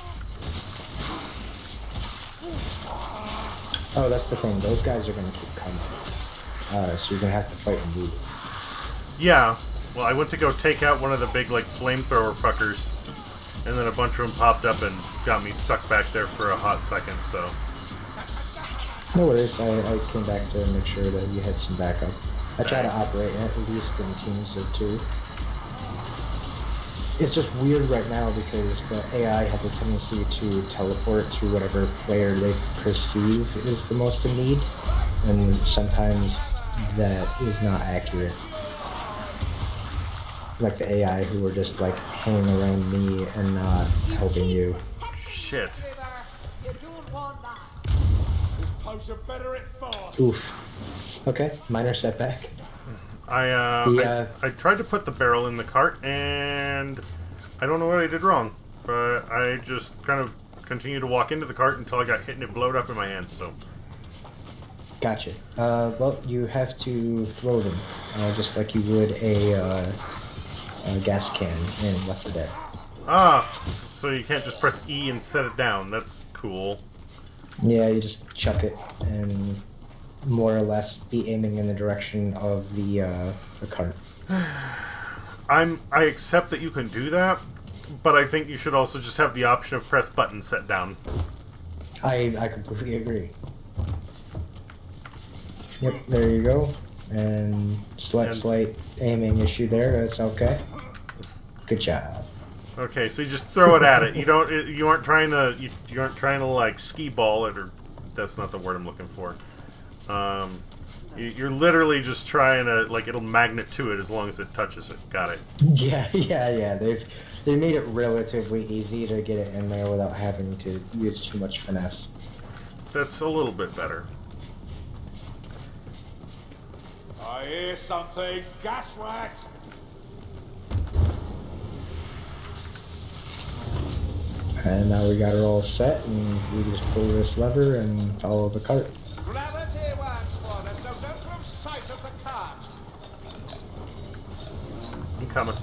[SPEAKER 2] Oh, that's the thing. Those guys are gonna keep coming. So you're gonna have to fight and move.
[SPEAKER 1] Yeah, well, I went to go take out one of the big, like, flamethrower fuckers, and then a bunch of them popped up and got me stuck back there for a hot second, so...
[SPEAKER 2] No worries. I came back to make sure that you had some backup. I try to operate at least in teams of 2. It's just weird right now because the AI has a tendency to teleport to whatever player they perceive is the most in need, and sometimes that is not accurate. Like the AI who are just like hanging around me and not helping you.
[SPEAKER 1] Shit.
[SPEAKER 6] You don't want that.
[SPEAKER 5] This potion better it fast.
[SPEAKER 2] Oof. Okay, minor setback.
[SPEAKER 1] I tried to put the barrel in the cart, and I don't know what I did wrong, but I just kind of continued to walk into the cart until I got hit and it blowed up in my hands, so...
[SPEAKER 2] Gotcha. Well, you have to throw them, just like you would a gas can in Left 4 Dead.
[SPEAKER 1] Ah, so you can't just press E and set it down. That's cool.
[SPEAKER 2] Yeah, you just chuck it and more or less be aiming in the direction of the cart.
[SPEAKER 1] I accept that you can do that, but I think you should also just have the option of press button set down.
[SPEAKER 2] I completely agree. Yep, there you go. And slight aiming issue there. That's okay. Good job.
[SPEAKER 1] Okay, so you just throw it at it. You aren't trying to like ski ball it, or that's not the word I'm looking for. You're literally just trying to, like, it'll magnet to it as long as it touches it. Got it.
[SPEAKER 2] Yeah. They made it relatively easy to get it in there without having to use too much finesse.
[SPEAKER 1] That's a little bit better.
[SPEAKER 5] I hear something. Gas rats.
[SPEAKER 2] And now we got her all set, and we just pull this lever and follow the cart.
[SPEAKER 7] Gravity works for us, so don't lose sight of the cart.
[SPEAKER 1] I'm coming.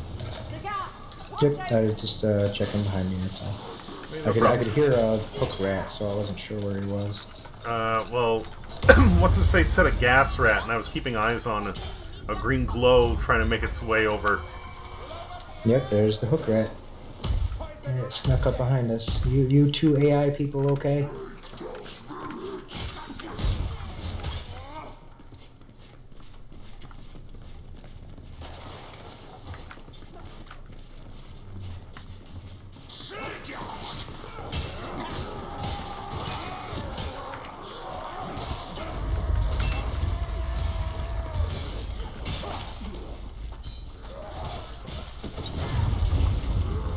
[SPEAKER 2] Yep, I was just checking behind me, that's all. I could hear a hook rat, so I wasn't sure where he was.
[SPEAKER 1] Well, what's-his-face said a gas rat, and I was keeping eyes on a green glow trying to make its way over.
[SPEAKER 2] Yep, there's the hook rat. And it snuck up behind us. You two AI people okay?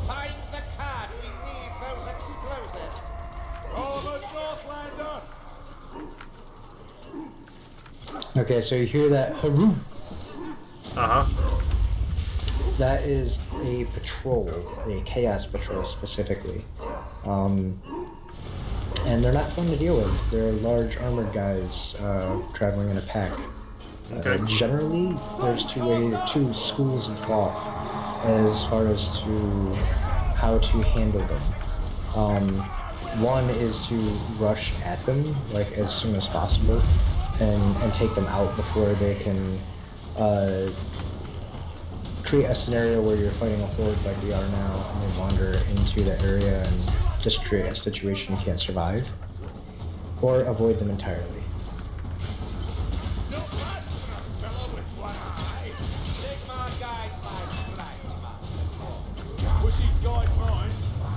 [SPEAKER 7] Find the cart. We need those explosives.
[SPEAKER 5] Over Northlander.
[SPEAKER 2] Okay, so you hear that haroo?
[SPEAKER 1] Uh-huh.
[SPEAKER 2] That is a patrol, a chaos patrol specifically. And they're not fun to deal with. They're large armored guys traveling in a pack.
[SPEAKER 1] Okay.
[SPEAKER 2] Generally, there's two schools of thought as far as to how to handle them. One is to rush at them, like, as soon as possible, and take them out before they can create a scenario where you're fighting a horde like we are now, and they wander into the area and just create a situation you can't survive, or avoid them entirely.
[SPEAKER 7] Sigmar guys like black.
[SPEAKER 5] Wish he'd guide mine.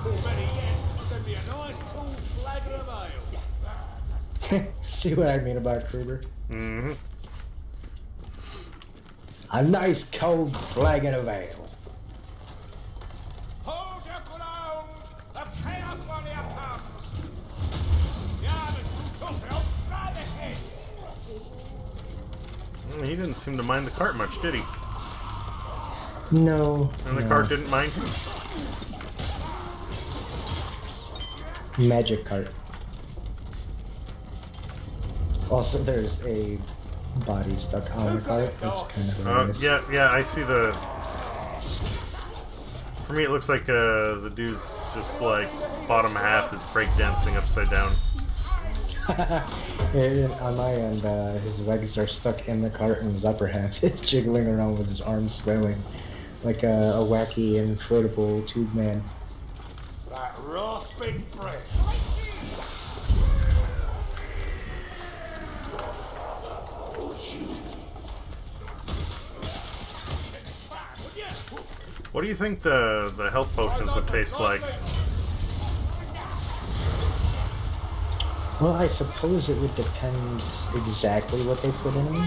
[SPEAKER 5] Or better yet, send me a nice cool flagon of ale.
[SPEAKER 2] See what I mean about Kruger?
[SPEAKER 1] Mm-hmm.
[SPEAKER 2] A nice cold flagon of ale.
[SPEAKER 7] Hold your ground. The chaos warrior comes. Yeah, but right ahead.
[SPEAKER 1] He didn't seem to mind the cart much, did he?
[SPEAKER 2] No.
[SPEAKER 1] And the
[SPEAKER 2] no.
[SPEAKER 1] cart didn't mind him?
[SPEAKER 2] Magic cart. Also, there's a body stuck on the cart. That's kind of hilarious.
[SPEAKER 1] Yeah, I see the... For me, it looks like the dude's just, like, bottom half is breakdancing upside down.
[SPEAKER 2] On my end, his legs are stuck in the cart and his upper half is jiggling around with his arms swelling like a wacky inflatable tube man.
[SPEAKER 5] That rasping breath.
[SPEAKER 1] What do you think the health potions would taste like?
[SPEAKER 2] Well, I suppose it would depend exactly what they put in them,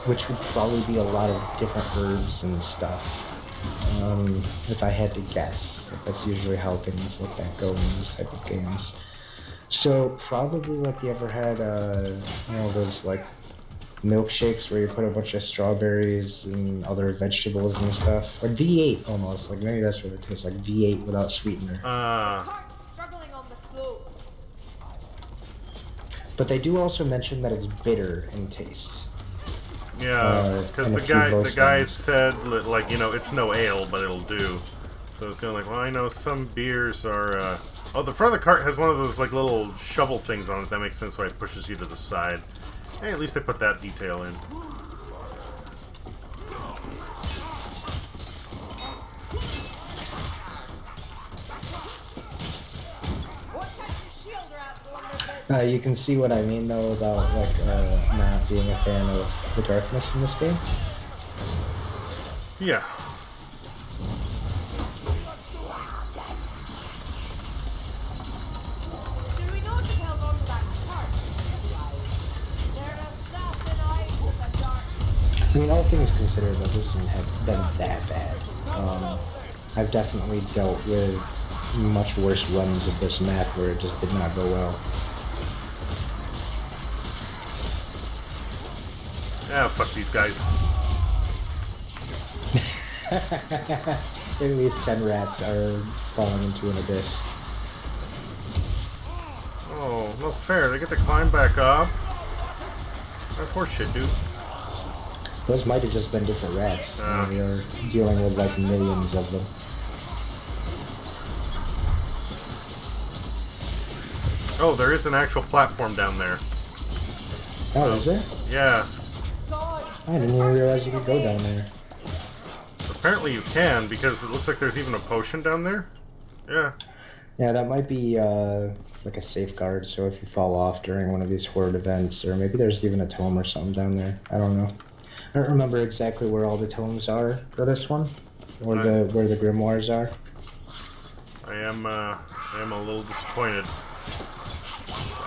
[SPEAKER 2] which would probably be a lot of different herbs and stuff, if I had to guess. That's usually how things like that go in these type of games. So, probably like you ever had, those, like, milkshakes where you put a bunch of strawberries and other vegetables and stuff. Like V8 almost, like maybe that's what it tastes like, V8 without sweetener.
[SPEAKER 6] Cart's struggling on the slope.
[SPEAKER 2] But they do also mention that it's bitter in taste.
[SPEAKER 1] Yeah, because the guy said, like, it's no ale, but it'll do. So it's kind of like, well, I know some beers are, oh, the front of the cart has one of those, like, little shovel things on it. That makes sense why it pushes you to the side. Hey, at least they put that detail in.
[SPEAKER 2] You can see what I mean though about like not being a fan of the darkness in this game.
[SPEAKER 1] Yeah.
[SPEAKER 6] Should we not just held on to that cart? They're assassinized with the dark.
[SPEAKER 2] I mean, all things considered, though, this hasn't been that bad. I've definitely dealt with much worse runs of this map where it just did not go well.
[SPEAKER 1] Yeah, fuck these guys.
[SPEAKER 2] At least 10 rats are falling into an abyss.
[SPEAKER 1] Oh, no fair. They get to climb back up. That's horseshit, dude.
[SPEAKER 2] Those might have just been different rats. We are dealing with like millions of them.
[SPEAKER 1] Oh, there is an actual platform down there.
[SPEAKER 2] Oh, is there?
[SPEAKER 1] Yeah.
[SPEAKER 2] I didn't even realize you could go down there.
[SPEAKER 1] Apparently you can, because it looks like there's even a potion down there. Yeah.
[SPEAKER 2] Yeah, that might be like a safeguard, so if you fall off during one of these horde events, or maybe there's even a tome or something down there. I don't know. I don't remember exactly where all the tomes are for this one, or where the grimoires are.
[SPEAKER 1] I am a little disappointed.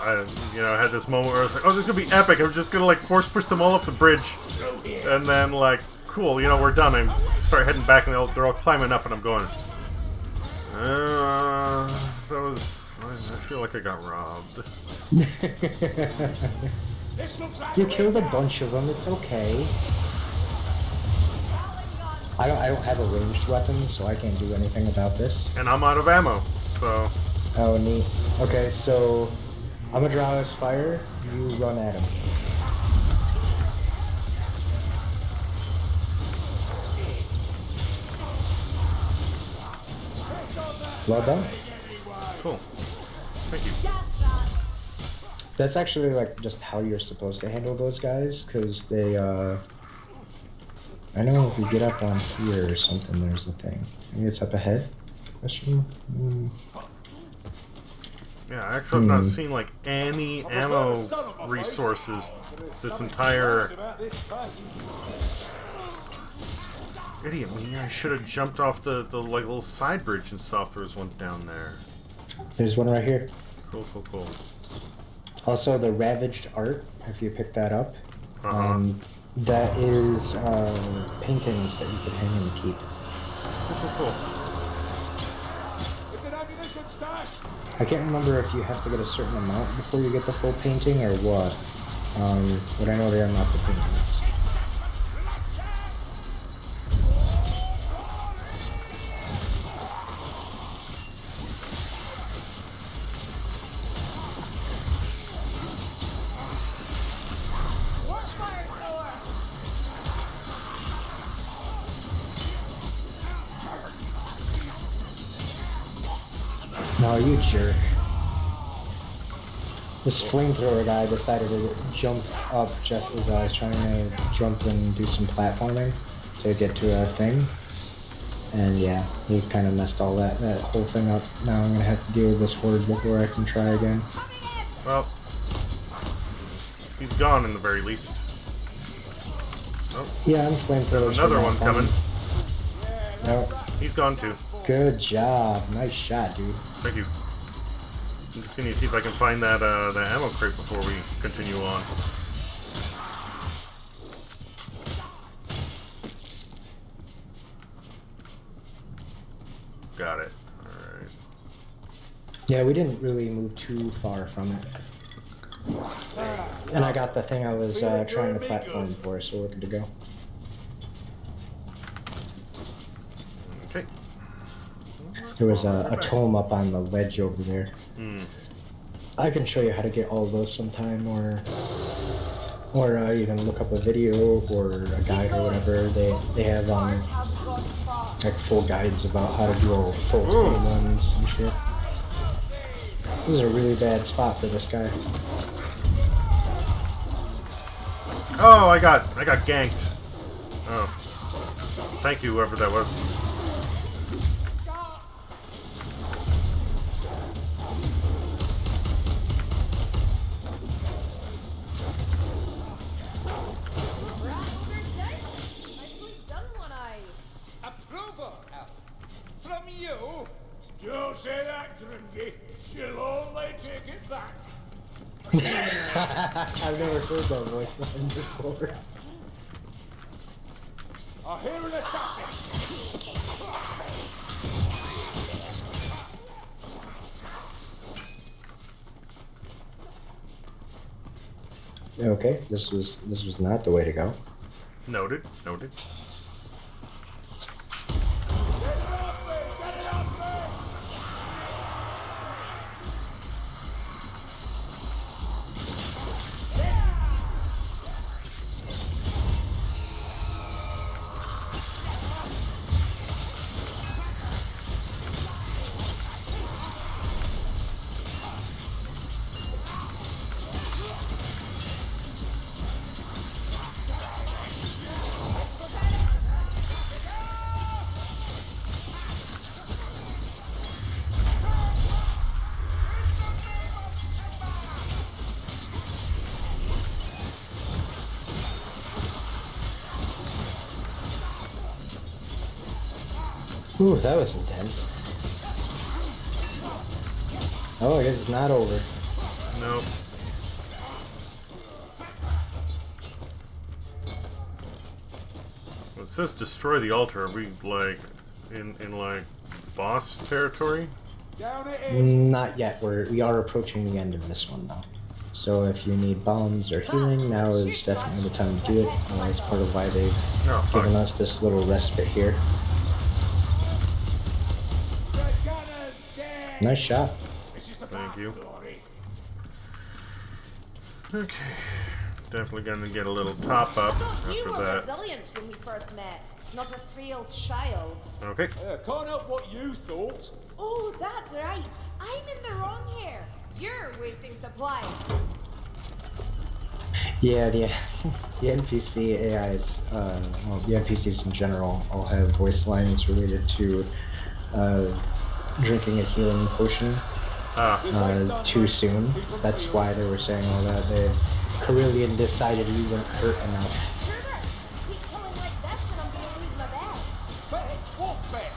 [SPEAKER 1] I had this moment where I was like, oh, this is gonna be epic. I'm just gonna like force push them all off the bridge, and then like, cool, we're done. I start heading back, and they're all climbing up, and I'm going. That was. I feel like I got robbed.
[SPEAKER 2] You killed a bunch of them. It's okay. I don't have a ranged weapon, so I can't do anything about this.
[SPEAKER 1] And I'm out of ammo, so.
[SPEAKER 2] Oh, neat. Okay, so I'm gonna draw his fire. You run at him. Well done.
[SPEAKER 1] Cool. Thank you.
[SPEAKER 2] That's actually like just how you're supposed to handle those guys, because they I know if you get up on here or something, there's a thing. Maybe it's up ahead? Question?
[SPEAKER 1] Yeah, I actually have not seen like any ammo resources this entire. Idiot me! I should have jumped off the like little side bridge and saw if there was one down there.
[SPEAKER 2] There's one right here.
[SPEAKER 1] Cool, cool, cool.
[SPEAKER 2] Also, the Ravaged Art, if you pick that up, that is paintings that you can hang and keep.
[SPEAKER 1] Cool, cool, cool.
[SPEAKER 5] It's an ammunition stash.
[SPEAKER 2] I can't remember if you have to get a certain amount before you get the full painting or what, but I know they are not the paintings. No, you jerk. This flamethrower guy decided to jump up just as I was trying to jump and do some platforming to get to a thing. And yeah, he kind of messed all that whole thing up. Now I'm gonna have to deal with this horde before I can try again.
[SPEAKER 1] Well, he's gone in the very least. Oh,
[SPEAKER 2] Yeah, I'm flamethrowers.
[SPEAKER 1] there's another one coming.
[SPEAKER 2] Nope.
[SPEAKER 1] He's gone too.
[SPEAKER 2] Good job. Nice shot, dude.
[SPEAKER 1] Thank you. I'm just gonna see if I can find that ammo crate before we continue on. Got it. Alright.
[SPEAKER 2] Yeah, we didn't really move too far from it. And I got the thing I was trying to platform for, so we're good to go.
[SPEAKER 1] Okay.
[SPEAKER 2] There was a tome up on the ledge over there. I can show you how to get all of those sometime, or you can look up a video or a guide or whatever. They have like full guides about how to do all full game ones and shit. This is a really bad spot for this guy.
[SPEAKER 1] Oh, I got ganked. Oh. Thank you, whoever that was.
[SPEAKER 2] I've never heard that voice line before.
[SPEAKER 5] I hear an assassin.
[SPEAKER 2] Okay, this was not the way to go.
[SPEAKER 1] Noted. Noted.
[SPEAKER 2] Ooh, that was intense. Oh, I guess it's not over.
[SPEAKER 1] Nope. It says destroy the altar. Are we like in like boss territory?
[SPEAKER 5] Down it is.
[SPEAKER 2] Not yet. We are approaching the end of this one though. So if you need bombs or healing, now is definitely the time to do it. It's part of why they've
[SPEAKER 1] Oh, fuck.
[SPEAKER 2] given us this little respite here. Nice shot.
[SPEAKER 5] This is the
[SPEAKER 1] Thank you.
[SPEAKER 5] glory.
[SPEAKER 1] Okay. Definitely gonna get a little top up
[SPEAKER 6] You
[SPEAKER 1] after
[SPEAKER 6] were
[SPEAKER 1] that.
[SPEAKER 6] resilient when we first met, not a frail child.
[SPEAKER 1] Okay.
[SPEAKER 5] Can't help what you thought.
[SPEAKER 6] Oh, that's right. I'm in the wrong here. You're wasting supplies.
[SPEAKER 2] Yeah, the NPC AIs, well, the NPCs in general all have voice lines related to drinking a healing potion too soon. That's why they were saying all that. Carillion decided we weren't hurt enough.
[SPEAKER 6] Sure, keep killing like this and I'm gonna lose my bet.
[SPEAKER 5] Bet, what bet?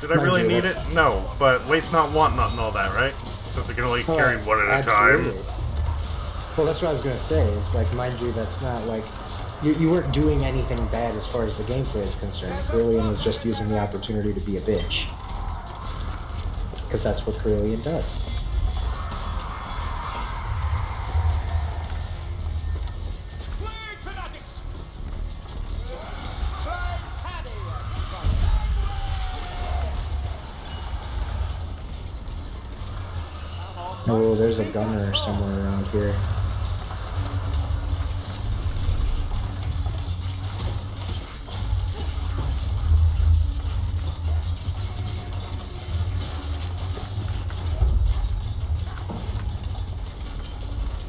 [SPEAKER 1] Did I really need it? No, but waste not, want not, and all that, right? Since I can only carry one at a time.
[SPEAKER 2] Absolutely. Well, that's what I was gonna say. Is like, mind you, that's not like you weren't doing anything bad as far as the gameplay is concerned. Carillion was just using the opportunity to be a bitch, because that's what Carillion does.
[SPEAKER 5] Play fanatics. Try Paddy.
[SPEAKER 2] Oh, there's a gunner somewhere around here.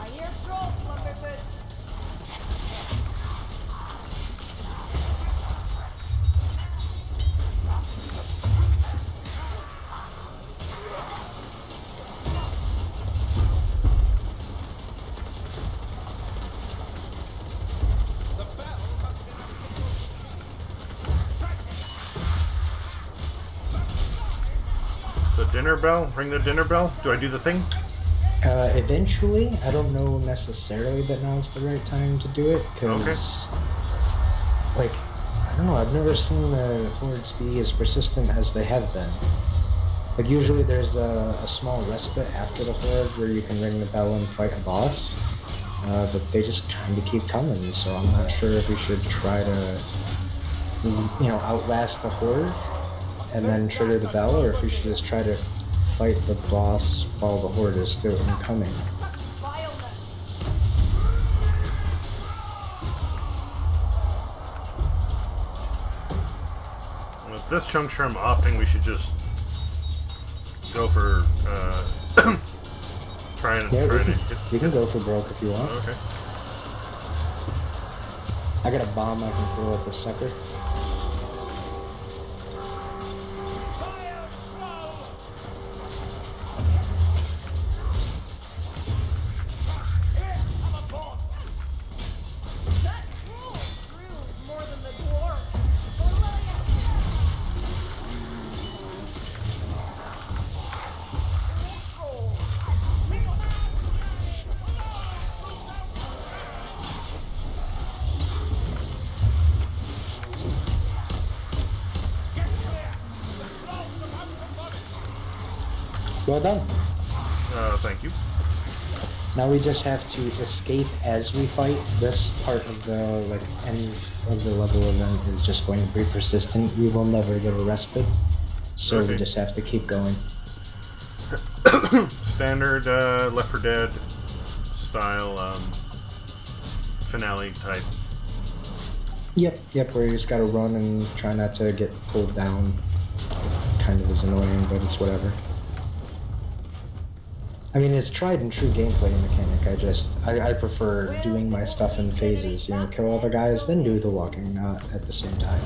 [SPEAKER 6] I hear trolls, lumberboots.
[SPEAKER 5] The battle must be
[SPEAKER 1] The dinner bell? Ring the dinner bell? Do I do the thing?
[SPEAKER 2] Eventually, I don't know necessarily that now's the right time to do it, because, like, I don't know, I've never seen the hordes be as persistent as they have been. Like, usually there's a small respite after the horde where you can ring the bell and fight a boss, but they just kind of keep coming, so I'm not sure if we should try to, you know, outlast the horde and then trigger the bell, or if we should just try to fight the boss while the horde is still incoming.
[SPEAKER 6] Such vileness.
[SPEAKER 1] Well, at this juncture, I'm opting we should just go for trying
[SPEAKER 2] Yeah,
[SPEAKER 1] to
[SPEAKER 2] we
[SPEAKER 1] get.
[SPEAKER 2] can go for broke if you want.
[SPEAKER 1] Okay.
[SPEAKER 2] I got a bomb I can throw at the sucker.
[SPEAKER 6] That troll screws more than the dwarf. Or
[SPEAKER 2] Well done.
[SPEAKER 1] Thank you.
[SPEAKER 2] Now we just have to escape as we fight. This part of the end of the level event is just going to be persistent. We will never get a respite, so we just have to keep going.
[SPEAKER 1] Standard Left 4 Dead style finale type.
[SPEAKER 2] Yep, where you just gotta run and try not to get pulled down. Kind of is annoying, but it's whatever. I mean, it's tried and true gameplay mechanic. I prefer doing my stuff in phases. You know, kill all the guys, then do the walking, not at the same time.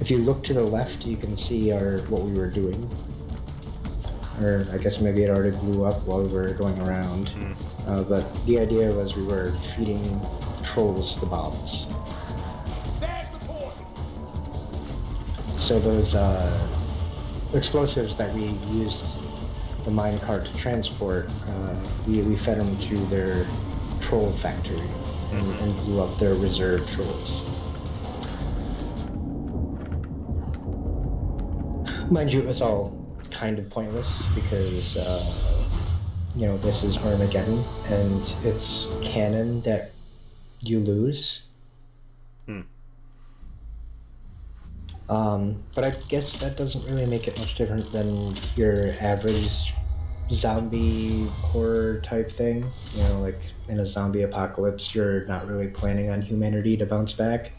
[SPEAKER 2] If you look to the left, you can see what we were doing. Or I guess maybe it already blew up while we were going around. But the idea was we were feeding trolls the bombs. So those explosives that we used the minecart to transport, we fed them to their troll factory and blew up their reserve trolls. Mind you, it was all kind of pointless because, you know, this is Armageddon and it's canon that you lose. But I guess that doesn't really make it much different than your average zombie horror type thing. You know, like in a zombie apocalypse, you're not really planning on humanity to bounce back.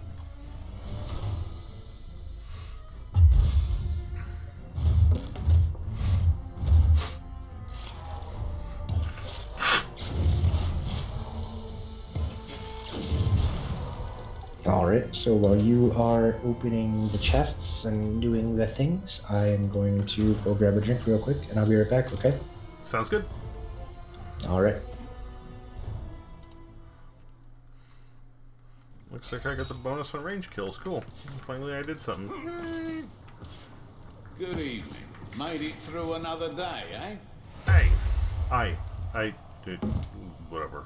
[SPEAKER 2] Alright, so while you are opening the chests and doing the things, I am going to go grab a drink real quick, and I'll be right back, okay?
[SPEAKER 1] Sounds good.
[SPEAKER 2] Alright.
[SPEAKER 1] Looks like I got the bonus on range kills. Cool. Finally I did something.
[SPEAKER 4] Good evening. Made it through another day, eh?
[SPEAKER 1] Hey! I did... whatever.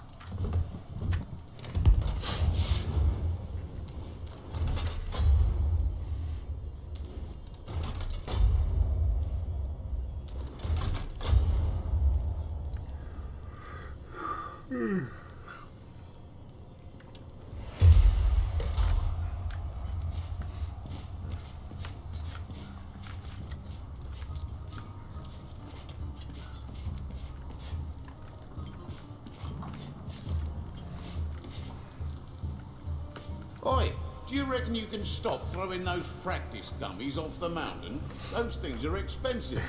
[SPEAKER 4] Oi, do you reckon you can stop throwing those practice dummies off the mountain? Those things are expensive.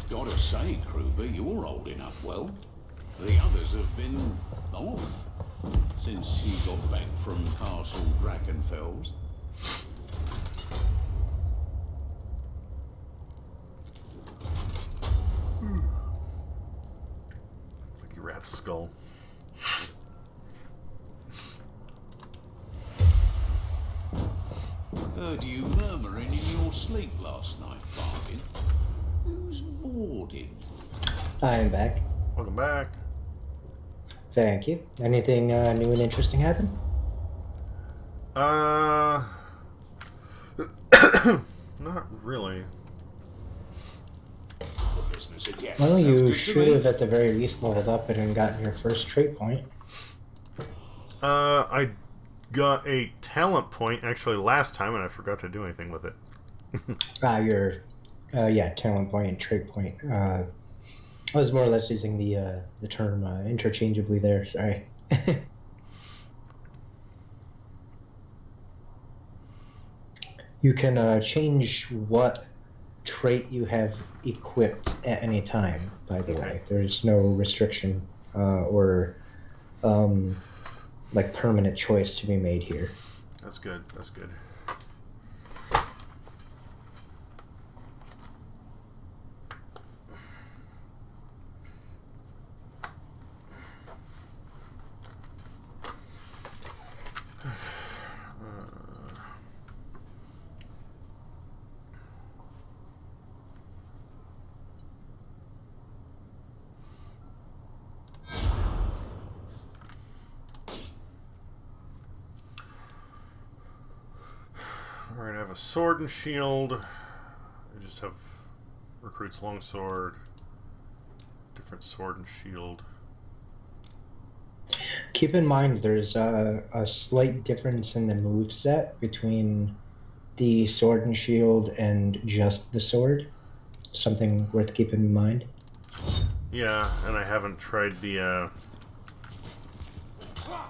[SPEAKER 4] Gotta say, Kruber, you're holding up well. The others have been off since you got back from Castle Drachenfels.
[SPEAKER 1] Like you rat's skull.
[SPEAKER 4] Heard you murmuring in your sleep last night, Bargain. Who's boarding?
[SPEAKER 2] I am back.
[SPEAKER 1] Welcome back.
[SPEAKER 2] Thank you. Anything new and interesting happen?
[SPEAKER 1] Not really.
[SPEAKER 4] Business again.
[SPEAKER 2] Well,
[SPEAKER 4] Sounds
[SPEAKER 2] you
[SPEAKER 4] good to
[SPEAKER 2] should
[SPEAKER 4] me.
[SPEAKER 2] have at the very least leveled up and gotten your first trait point.
[SPEAKER 1] I got a talent point actually last time and I forgot to do anything with it.
[SPEAKER 2] Your talent point and trait point. I was more or less using the term interchangeably there, sorry. You can change what trait you have equipped at any time, by the way. There's no restriction or permanent choice to be made here.
[SPEAKER 1] That's good. That's good. We're gonna have a sword and shield. I just have recruits longsword, different sword and shield.
[SPEAKER 2] Keep in mind there's a slight difference in the move set between the sword and shield and just the sword. Something worth keeping in mind.
[SPEAKER 1] Yeah, and I haven't tried the five.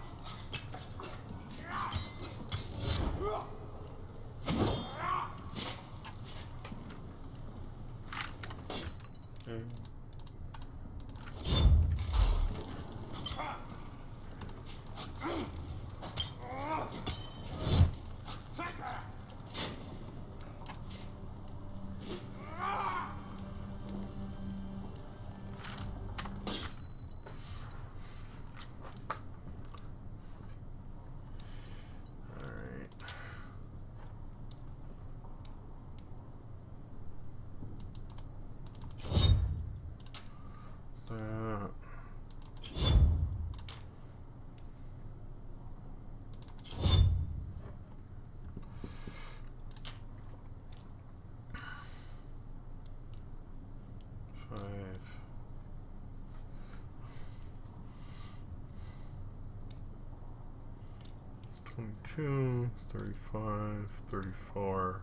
[SPEAKER 1] 22, 35, 34,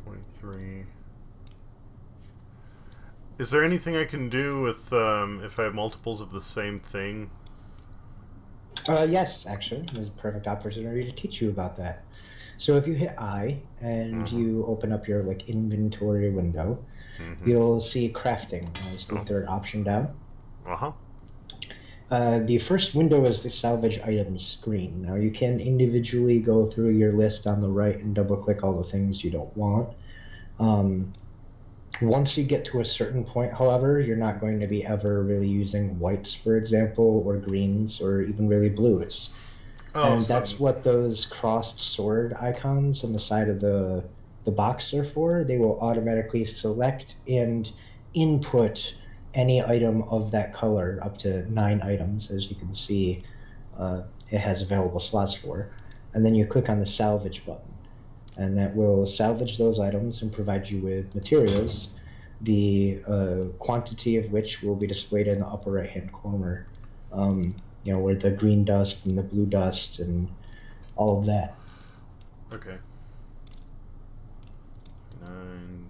[SPEAKER 1] 23. Is there anything I can do with if I have multiples of the same thing?
[SPEAKER 2] Yes, actually, there's a perfect opportunity to teach you about that. So if you hit I and you open up your like inventory window, you'll see crafting as the third option down. The first window is the salvage items screen. Now you can individually go through your list on the right and double click all the things you don't want. Once you get to a certain point, however, you're not going to be ever really using whites, for example, or greens, or even really blues. And that's what those crossed sword icons on the side of the box are for. They will automatically select and input any item of that color, up to 9 items, as you can see it has available slots for. And then you click on the salvage button, and that will salvage those items and provide you with materials, the quantity of which will be displayed in the upper right-hand corner, you know, where the green dust and the blue dust and all of that.
[SPEAKER 1] Okay. 9,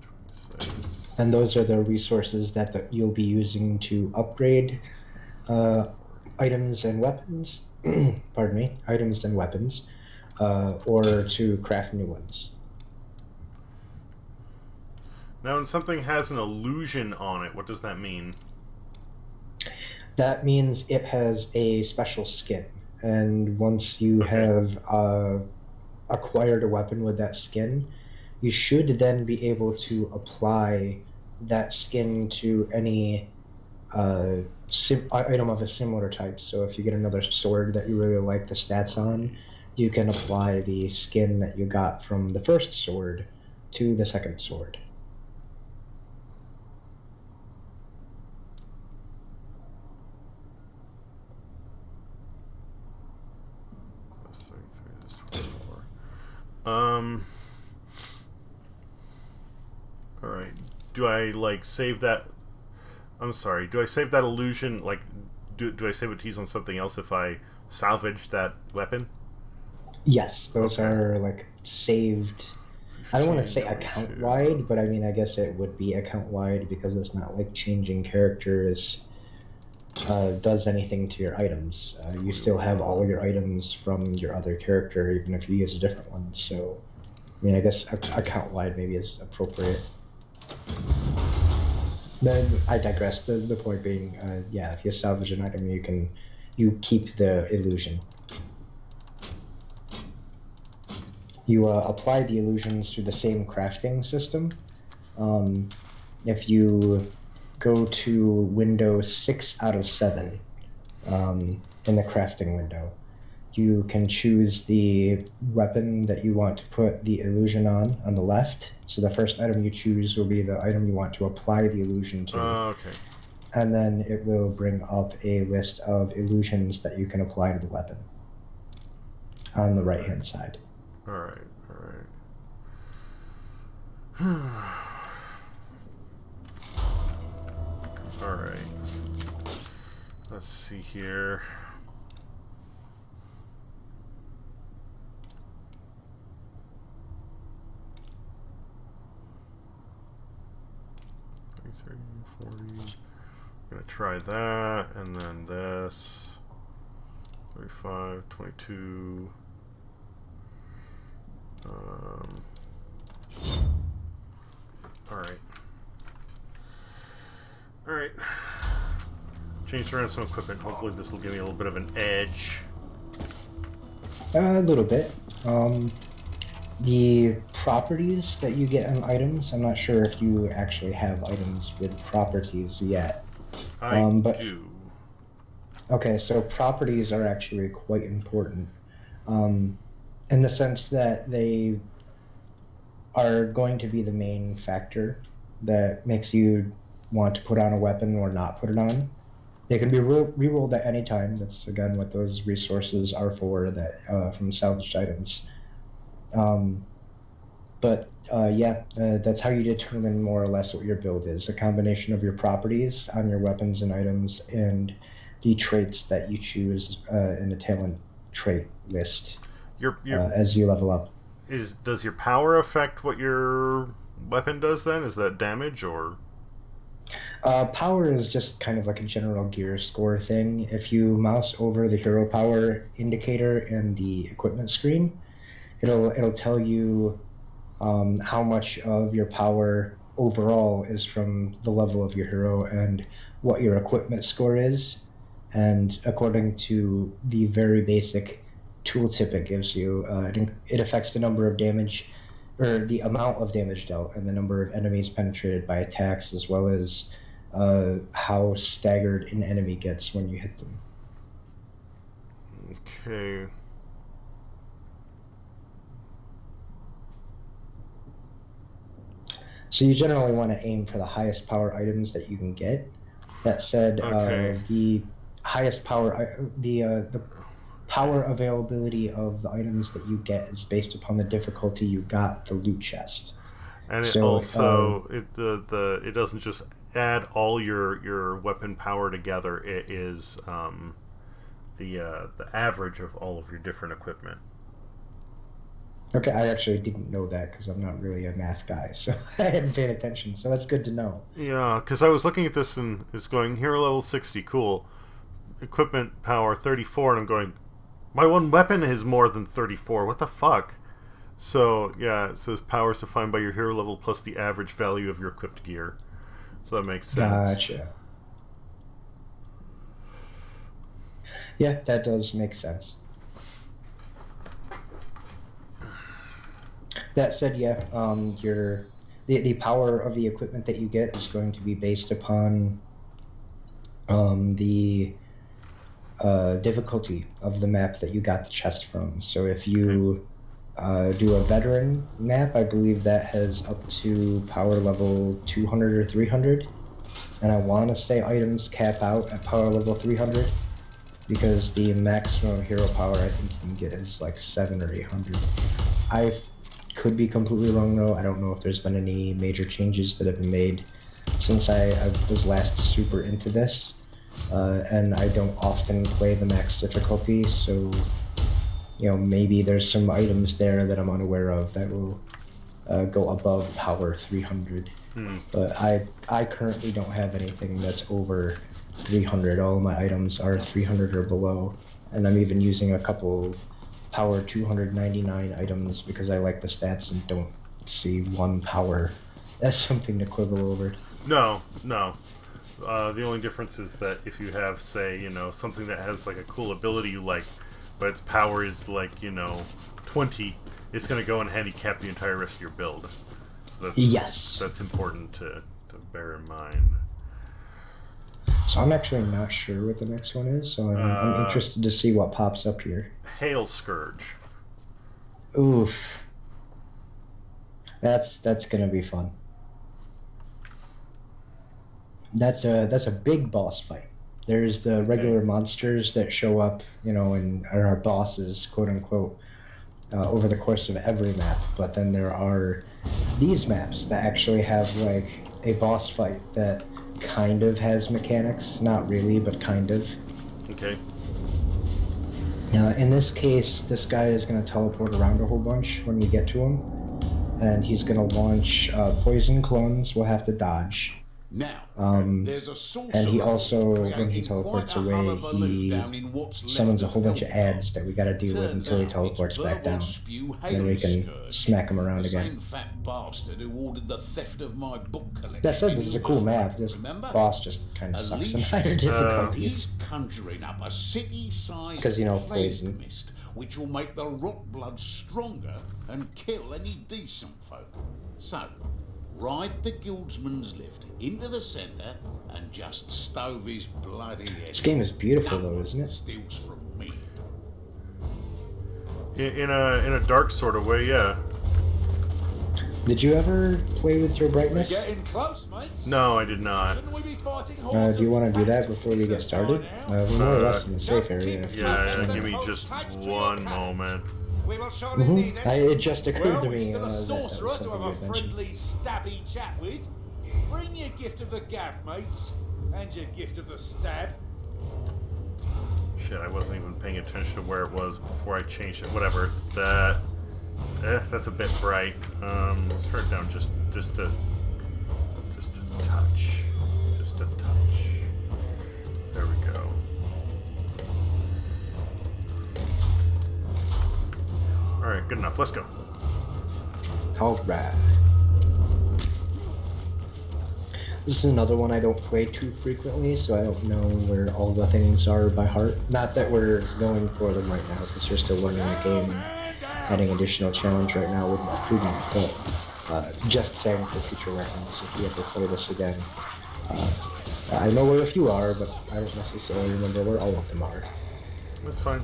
[SPEAKER 1] 26.
[SPEAKER 2] And those are the resources that you'll be using to upgrade items and weapons, pardon me, items and weapons, or to craft new ones.
[SPEAKER 1] Now, when something has an illusion on it, what does that mean?
[SPEAKER 2] That means it has a special skin, and once you have acquired a weapon with that skin, you should then be able to apply that skin to any item of a similar type. So if you get another sword that you really like the stats on, you can apply the skin that you got from the first sword to the second sword.
[SPEAKER 1] That's 33, that's 24. Alright. Do I, like, save that... I'm sorry. Do I save that illusion, like... Do I save it to use on something else if I salvage that weapon?
[SPEAKER 2] Yes, those are, like, saved... I don't want to say account-wide, but I mean, I guess it would be account-wide because it's not like changing characters does anything to your items. You still have all your items from your other character, even if you use a different one. So, I mean, I guess account-wide maybe is appropriate. Then I digress. The point being, yeah, if you salvage an item, you keep the illusion. You apply the illusions through the same crafting system. If you go to window 6 out of 7 in the crafting window, you can choose the weapon that you want to put the illusion on the left. So the first item you choose will be the item you want to apply the illusion to.
[SPEAKER 1] Okay.
[SPEAKER 2] And then it will bring up a list of illusions that you can apply to the weapon on the right-hand side.
[SPEAKER 1] Alright. Alright. Let's see here. I'm gonna try that, and then this. 35, 22. Alright. Alright. Changed around some equipment. Hopefully this will give me a little bit of an edge.
[SPEAKER 2] A little bit. The properties that you get on items, I'm not sure if you actually have items with properties yet.
[SPEAKER 1] I
[SPEAKER 2] but,
[SPEAKER 1] do.
[SPEAKER 2] Okay, so properties are actually quite important. In the sense that they are going to be the main factor that makes you want to put on a weapon or not put it on. They can be re-rolled at any time. That's, again, what those resources are for, that from salvaged items. That's how you determine more or less what your build is. A combination of your properties on your weapons and items and the traits that you choose in the talent trait list as you level up.
[SPEAKER 1] Does your power affect what your weapon does then? Is that damage or?
[SPEAKER 2] Power is just kind of like a general gear score thing. If you mouse over the hero power indicator in the equipment screen, it'll tell you how much of your power overall is from the level of your hero and what your equipment score is. And according to the very basic tooltip it gives you, it affects the number of damage, or the amount of damage dealt, and the number of enemies penetrated by attacks, as well as how staggered an enemy gets when you hit them.
[SPEAKER 1] Okay.
[SPEAKER 2] So you generally want to aim for the highest power items that you can get. That said, the highest power, the power availability of the items that you get is based upon the difficulty you got the loot chest.
[SPEAKER 1] And it also it doesn't just add all your weapon power together. It is the average of all of your different equipment.
[SPEAKER 2] Okay, I actually didn't know that because I'm not really a math guy, so I hadn't paid attention. So that's good to know.
[SPEAKER 1] Yeah, because I was looking at this and it's going hero level 60, cool. Equipment power 34, and I'm going, my one weapon is more than 34. What the fuck? So yeah, it says power is defined by your hero level plus the average value of your equipped gear. So that makes sense.
[SPEAKER 2] Gotcha. Yeah, that does make sense. That said, yeah, the power of the equipment that you get is going to be based upon the difficulty of the map that you got the chest from. So if you do a veteran map, I believe that has up to power level 200 or 300, and I want to say items cap out at power level 300 because the maximum hero power I think you can get is like 700 or 800. I could be completely wrong though. I don't know if there's been any major changes that have been made since I was last super into this, and I don't often play the max difficulty, so maybe there's some items there that I'm unaware of that will go above power 300. But I currently don't have anything that's over 300. All of my items are 300 or below, and I'm even using a couple power 299 items because I like the stats and don't see one power as something to quibble over.
[SPEAKER 1] No. The only difference is that if you have, say, something that has like a cool ability you like, but its power is like, 20, it's going to go and handicap the entire rest of your build. So that's important to bear in mind.
[SPEAKER 2] So I'm actually not sure what the next one is, so I'm interested to see what pops up here.
[SPEAKER 1] Hail Scourge.
[SPEAKER 2] Oof. That's gonna be fun. That's a big boss fight. There's the regular monsters that show up, and are our bosses, quote unquote, over the course of every map. But then there are these maps that actually have like a boss fight that kind of has mechanics, not really, but kind of.
[SPEAKER 1] Okay.
[SPEAKER 2] In this case, this guy is going to teleport around a whole bunch when we get to him, and he's going to launch poison clones we'll have to dodge.
[SPEAKER 4] Now, there's a sorcerer
[SPEAKER 2] and he also, when he
[SPEAKER 4] creating
[SPEAKER 2] teleports
[SPEAKER 4] quite a
[SPEAKER 2] away,
[SPEAKER 4] hullabaloo down in what's
[SPEAKER 2] he summons a
[SPEAKER 4] left
[SPEAKER 2] whole bunch of
[SPEAKER 4] Hellbound.
[SPEAKER 2] ads that we gotta deal with until he
[SPEAKER 4] Turns out
[SPEAKER 2] teleports
[SPEAKER 4] it's
[SPEAKER 2] back down.
[SPEAKER 4] Verbal Spew
[SPEAKER 2] Then we can
[SPEAKER 4] Scourge,
[SPEAKER 2] smack him around
[SPEAKER 4] the
[SPEAKER 2] again.
[SPEAKER 4] same fat bastard who ordered the theft of my book collection.
[SPEAKER 2] That said,
[SPEAKER 4] in
[SPEAKER 2] this is a cool
[SPEAKER 4] Ulverston,
[SPEAKER 2] map. This
[SPEAKER 4] remember?
[SPEAKER 2] boss just kind of sucks in higher
[SPEAKER 4] Alicia's
[SPEAKER 2] difficulty.
[SPEAKER 4] He's conjuring up a city-sized
[SPEAKER 2] 'Cause,
[SPEAKER 4] plague
[SPEAKER 2] poison.
[SPEAKER 4] mist, which will make the rot blood stronger and kill any decent folk. So, ride the guildsman's lift into the centre and just stove his bloody head.
[SPEAKER 2] This game is beautiful,
[SPEAKER 4] No
[SPEAKER 2] though,
[SPEAKER 4] one
[SPEAKER 2] isn't it?
[SPEAKER 4] steals from me.
[SPEAKER 1] In a dark sort of way, yeah.
[SPEAKER 2] Did you ever play with your brightness?
[SPEAKER 5] We're getting close, mates.
[SPEAKER 1] No, I did not.
[SPEAKER 5] Shouldn't we be fighting
[SPEAKER 2] Do you want to do that before we get started? We're more or less in the safe area.
[SPEAKER 1] Yeah, give me just one moment.
[SPEAKER 7] We will surely need it.
[SPEAKER 2] It just occurred to
[SPEAKER 5] Well,
[SPEAKER 2] me.
[SPEAKER 5] still a
[SPEAKER 2] that
[SPEAKER 5] sorcerer
[SPEAKER 2] was
[SPEAKER 5] to
[SPEAKER 2] something
[SPEAKER 5] have a
[SPEAKER 2] you mentioned.
[SPEAKER 5] friendly, stabby chat with. Bring your gift of the gab, mates, and your gift of the stab.
[SPEAKER 1] Shit, I wasn't even paying attention to where it was before I changed it. Whatever. That's a bit bright. Let's turn it down just a touch. Just a touch. There we go. Alright, good enough. Let's go.
[SPEAKER 2] Alright. This is another one I don't play too frequently, so I don't know where all the things are by heart. Not that we're going for them right now, because we're still learning the game and adding additional challenge right now with my prudent, but just saying for future reference, if we ever play this again. I know where a few are, but I don't necessarily remember where all of them are.
[SPEAKER 1] That's fine.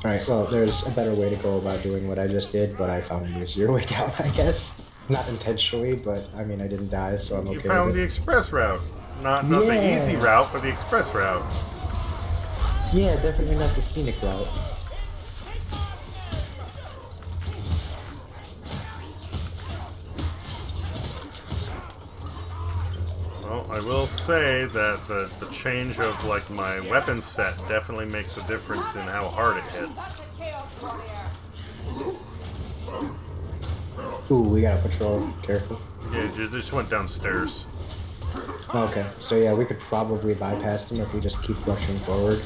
[SPEAKER 2] Alright, well, there's a better way to go about doing what I just did, but I found an easier way down, I guess. Not intentionally, but I mean, I didn't die, so I'm okay
[SPEAKER 1] You found
[SPEAKER 2] with
[SPEAKER 1] the
[SPEAKER 2] it.
[SPEAKER 1] express route. Not the easy route, but the express route.
[SPEAKER 2] Yeah, definitely not the scenic route.
[SPEAKER 1] Well, I will say that the change of like my weapon set definitely makes a difference in how hard it hits.
[SPEAKER 2] Ooh, we gotta patrol. Careful.
[SPEAKER 1] Yeah, it just went downstairs.
[SPEAKER 2] Okay, so yeah, we could probably bypass them if we just keep rushing forward.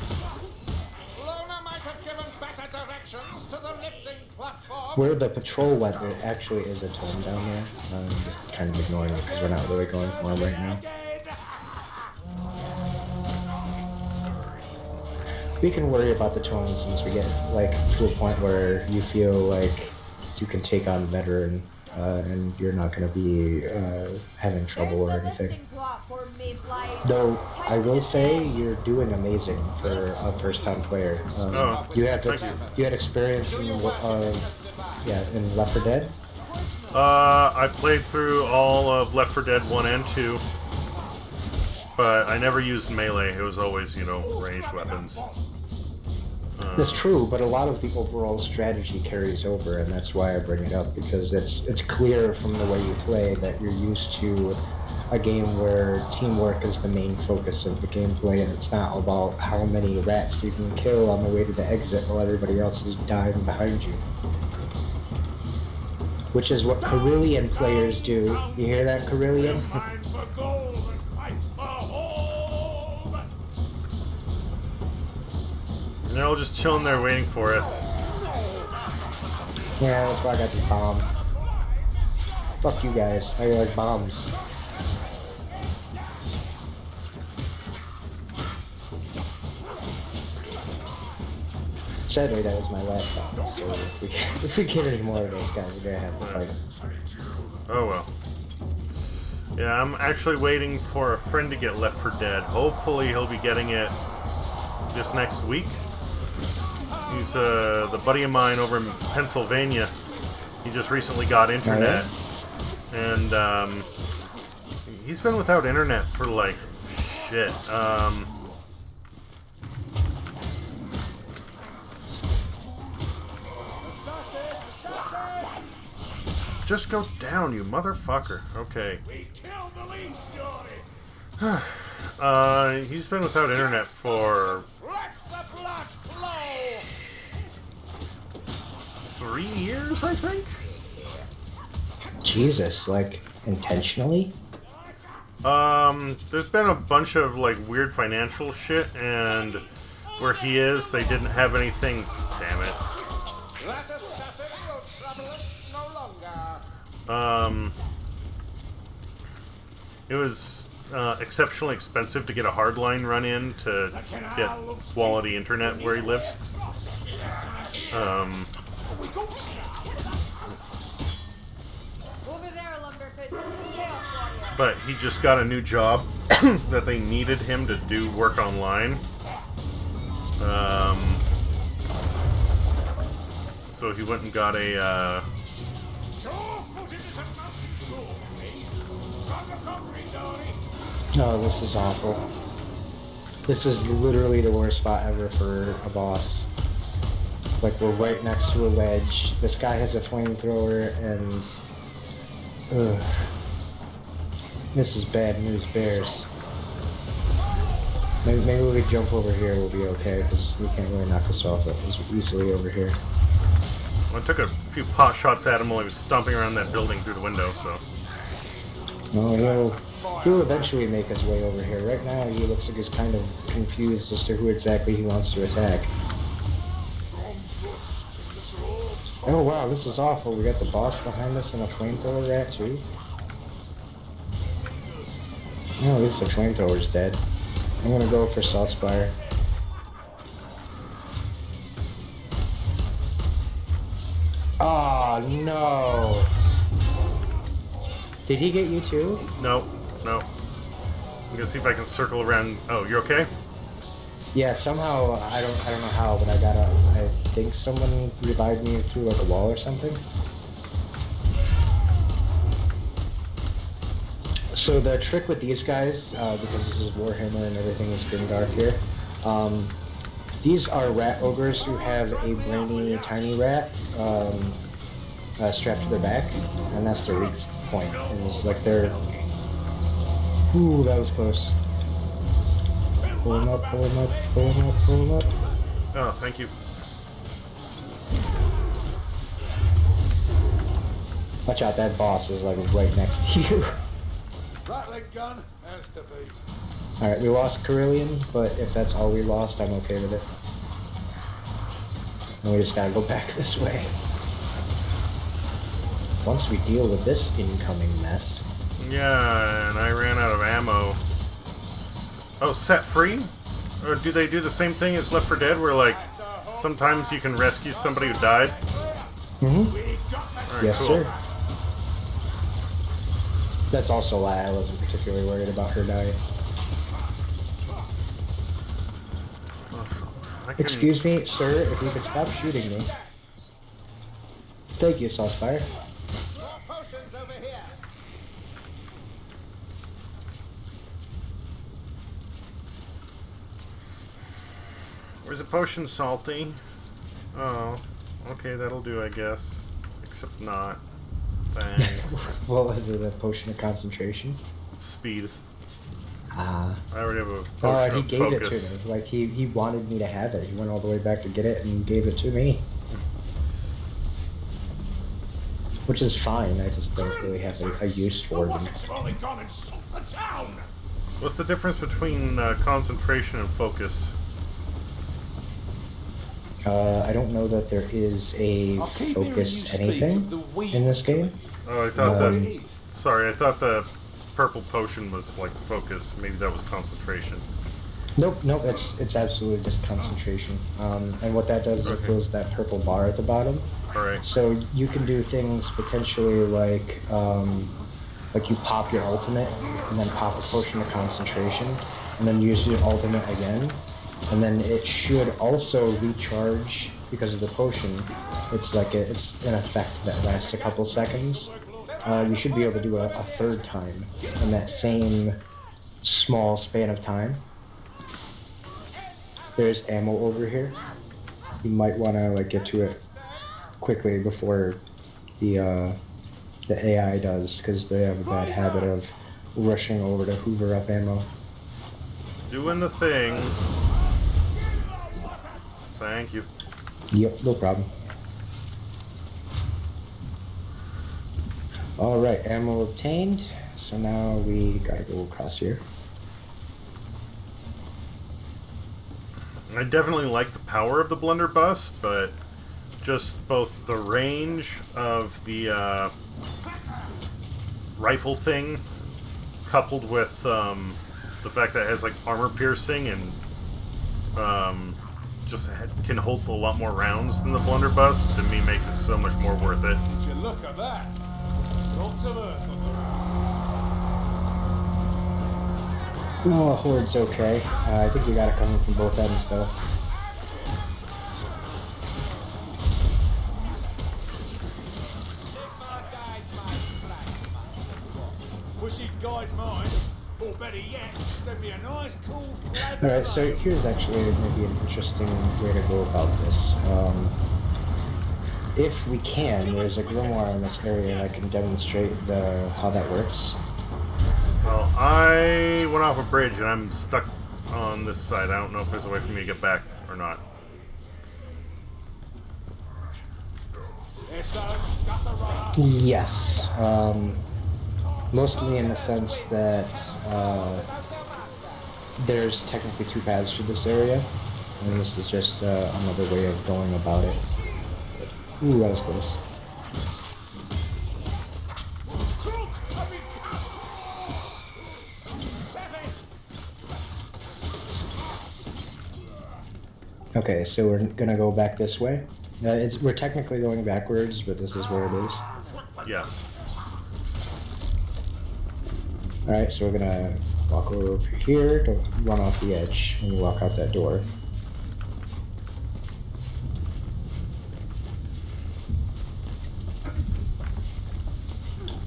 [SPEAKER 7] Lona might have given better directions to the lifting platform.
[SPEAKER 2] Where the patrol weapon actually is a tome down there. I'm just kind of ignoring it because we're not really going for them right now. We can worry about the tomes once we get like to a point where you feel like you can take on veteran and you're not going to be having trouble or anything. Though I will say you're doing amazing for a first-time player. You had experience in in Left 4 Dead.
[SPEAKER 1] I played through all of Left 4 Dead 1 and 2, but I never used melee. It was always, ranged weapons.
[SPEAKER 2] That's true, but a lot of the overall strategy carries over, and that's why I bring it up, because it's clear from the way you play that you're used to a game where teamwork is the main focus of the gameplay, and it's not about how many rats you can kill on the way to the exit while everybody else is dying behind you. Which is what Carillion players do. You hear that, Carillion?
[SPEAKER 1] And they're all just chilling there waiting for us.
[SPEAKER 2] Yeah, that's why I got this bomb. Fuck you guys. I like bombs. Sadly, that was my last bomb, so if we get any more of those guys, we're gonna have to fight them.
[SPEAKER 1] Oh well. Yeah, I'm actually waiting for a friend to get Left 4 Dead. Hopefully he'll be getting it this next week. He's the buddy of mine over in Pennsylvania. He just recently got internet. And he's been without internet for like shit. Just go down, you motherfucker. Okay.
[SPEAKER 5] We killed the leech, Johnny.
[SPEAKER 1] He's been without internet for
[SPEAKER 5] Let the blood flow.
[SPEAKER 1] 3 years, I think.
[SPEAKER 2] Jesus, like, intentionally?
[SPEAKER 1] There's been a bunch of like weird financial shit, and where he is, they didn't have anything. Damn it.
[SPEAKER 7] That assassin will trouble us no longer.
[SPEAKER 1] It was exceptionally expensive to get a hardline run in to get quality internet where he lives.
[SPEAKER 6] Over there, Lumberfits. Chaos Warrior.
[SPEAKER 1] But he just got a new job that they needed him to do work online. So he went and got a
[SPEAKER 2] Oh, this is awful. This is literally the worst spot ever for a boss. Like, we're right next to a ledge. This guy has a flamethrower, and... Ugh. This is bad news bears. Maybe we jump over here, we'll be okay, because we can't really knock this off as easily over here.
[SPEAKER 1] I took a few pot shots at him while he was stomping around that building through the window, so...
[SPEAKER 2] Oh, he'll eventually make his way over here. Right now, he looks like he's kind of confused as to who exactly he wants to attack. Oh wow, this is awful. We got the boss behind us and a flamethrower rat too. Oh, at least the flamethrower's dead. I'm gonna go for Saltspire. Oh no! Did he get you too?
[SPEAKER 1] No. I'm gonna see if I can circle around. Oh, you're okay?
[SPEAKER 2] Yeah, somehow I don't know how, but I think someone revived me through like a wall or something. So the trick with these guys, because this is Warhammer and everything is Grimdark here, these are rat ogres who have a brainy tiny rat strapped to their back, and that's their weak point. It's like they're... Ooh, that was close. Pull him up, pull him up, pull him up, pull him up.
[SPEAKER 1] Oh, thank you.
[SPEAKER 2] Watch out, that boss is like right next to you.
[SPEAKER 5] Rattling gun has to be.
[SPEAKER 2] Alright, we lost Carillion, but if that's all we lost, I'm okay with it. And we just gotta go back this way. Once we deal with this incoming mess.
[SPEAKER 1] Yeah, and I ran out of ammo. Oh, set free? Or do they do the same thing as Left 4 Dead, where like sometimes you can rescue somebody who died?
[SPEAKER 2] Mm-hmm.
[SPEAKER 1] Alright,
[SPEAKER 2] Yes,
[SPEAKER 1] cool.
[SPEAKER 2] sir. That's also why I wasn't particularly worried about her dying. Excuse me, sir, if you could stop shooting me. Thank you, Saltspire.
[SPEAKER 7] More potions over here.
[SPEAKER 1] Where's the potion, Salty? Oh, okay, that'll do, I guess. Except not. Thanks.
[SPEAKER 2] What was it, a potion of concentration?
[SPEAKER 1] Speed.
[SPEAKER 2] Ah.
[SPEAKER 1] I already have a
[SPEAKER 2] Oh,
[SPEAKER 1] potion
[SPEAKER 2] he
[SPEAKER 1] of
[SPEAKER 2] gave
[SPEAKER 1] focus.
[SPEAKER 2] it to me. Like, he wanted me to have it. He went all the way back to get it and gave it to me. Which is fine, I just don't really have a use for them.
[SPEAKER 5] Trolley gone and sunk the town.
[SPEAKER 1] What's the difference between concentration and focus?
[SPEAKER 2] I don't know that there is a
[SPEAKER 4] I keep hearing you
[SPEAKER 2] focus
[SPEAKER 4] speak
[SPEAKER 2] anything
[SPEAKER 4] of the wheel.
[SPEAKER 2] in this game.
[SPEAKER 1] Oh, I thought
[SPEAKER 2] Um,
[SPEAKER 1] that. Sorry, I thought the purple potion was like focus. Maybe that was concentration.
[SPEAKER 2] Nope, it's absolutely just concentration. And what that does is it
[SPEAKER 1] Okay.
[SPEAKER 2] fills that purple bar at the bottom.
[SPEAKER 1] Alright.
[SPEAKER 2] So you can do things potentially like you pop your ultimate and then pop a potion of concentration and then use your ultimate again. And then it should also recharge because of the potion. It's an effect that lasts a couple seconds. You should be able to do a third time in that same small span of time. There's ammo over here. You might want to get to it quickly before the AI does, because they have a bad habit of rushing over to hoover up ammo.
[SPEAKER 1] Doing the thing. Thank you.
[SPEAKER 2] Yep, no problem. Alright, ammo obtained. So now we gotta go across here.
[SPEAKER 1] I definitely like the power of the blunderbuss, but just both the range of the rifle thing, coupled with the fact that it has like armor piercing and just can hold a lot more rounds than the blunderbuss, to me makes it so much more worth it.
[SPEAKER 5] Would you look at that? Lots of earth on the ground.
[SPEAKER 2] No, a horde's okay. I think we got it coming from both ends, though.
[SPEAKER 5] Wish he'd guide mine, or better yet, send me a nice cool plaid.
[SPEAKER 2] Alright, so here's actually maybe an interesting way to go about this. If we can, there's a grimoire in this area that can demonstrate how that works.
[SPEAKER 1] Well, I went off a bridge and I'm stuck on this side. I don't know if there's a way for me to get back or not.
[SPEAKER 5] Yes, sir. Got the right.
[SPEAKER 2] Yes. Mostly in the sense that there's technically two paths to this area, and this is just another way of going about it. Ooh, that was close. Okay, so we're gonna go back this way. We're technically going backwards, but this is where it is.
[SPEAKER 1] Yeah.
[SPEAKER 2] Alright, so we're gonna walk over here to run off the edge and walk out that door.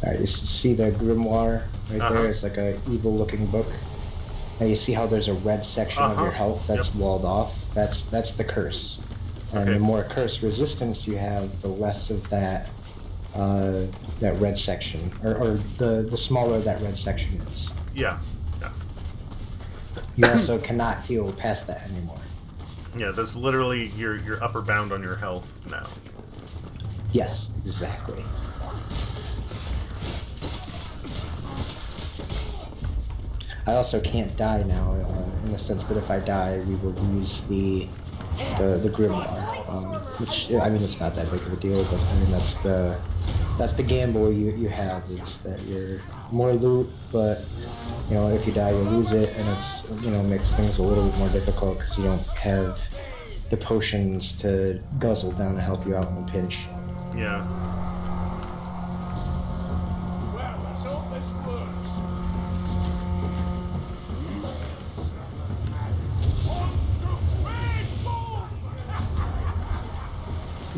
[SPEAKER 2] Alright, you see the grimoire right there? It's like a evil looking book. Now you see how there's a red section of your health that's walled off? That's the curse. And the more curse resistance you have, the less of that that red section, or the smaller that red section is.
[SPEAKER 1] Yeah. Yeah.
[SPEAKER 2] You also cannot heal past that anymore.
[SPEAKER 1] Yeah, that's literally your upper bound on your health now.
[SPEAKER 2] Yes, exactly. I also can't die now, in the sense that if I die, we will lose the grimoire, which, I mean, it's not that big of a deal, but I mean, that's the gamble you have, is that you're more loot, but, you know, if you die, you lose it, and it's, you know, makes things a little bit more difficult because you don't have the potions to guzzle down to help you out in a pinch.
[SPEAKER 1] Yeah.
[SPEAKER 5] Well, let's hope this works.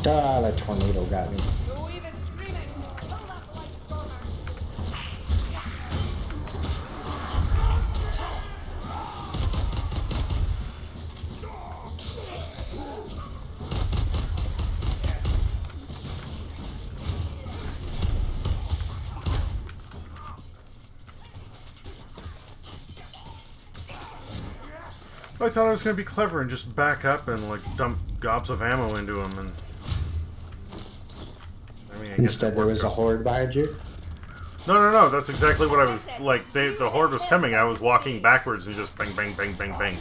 [SPEAKER 2] Ah, that tornado got me.
[SPEAKER 6] Who even screaming? Hold up like stoners.
[SPEAKER 1] I thought I was gonna be clever and just back up and like dump gobs of ammo into them, and I mean, I guess
[SPEAKER 2] Instead,
[SPEAKER 1] it
[SPEAKER 2] there
[SPEAKER 1] worked
[SPEAKER 2] was a
[SPEAKER 1] out.
[SPEAKER 2] horde behind you.
[SPEAKER 1] No. That's exactly what I was like. The horde was coming. I was walking backwards and just bang, bang, bang, bang, bang.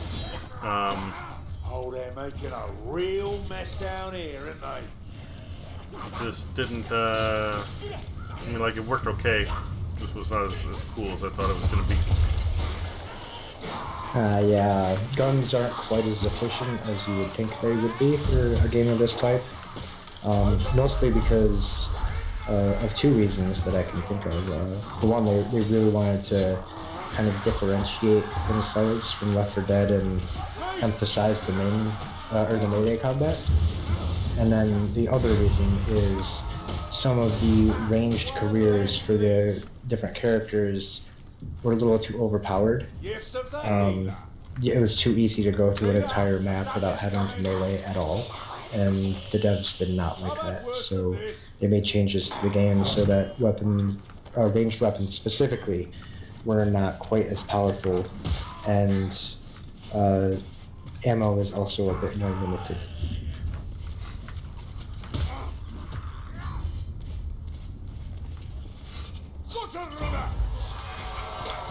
[SPEAKER 5] Oh, they're making a real mess down here, aren't they?
[SPEAKER 1] Just didn't, I mean, like, it worked okay. Just was not as cool as I thought it was going to be.
[SPEAKER 2] Yeah, guns aren't quite as efficient as you would think they would be for a game of this type. Mostly because of two reasons that I can think of. The one, they really wanted to kind of differentiate themselves from Left 4 Dead and emphasize the main, or the melee combat. And then the other reason is some of the ranged careers for the different characters were a little too overpowered. It was too easy to go through an entire map without having to melee at all, and the devs did not like that, so they made changes to the game so that weapons, ranged weapons specifically, were not quite as powerful, and ammo is also a bit more limited.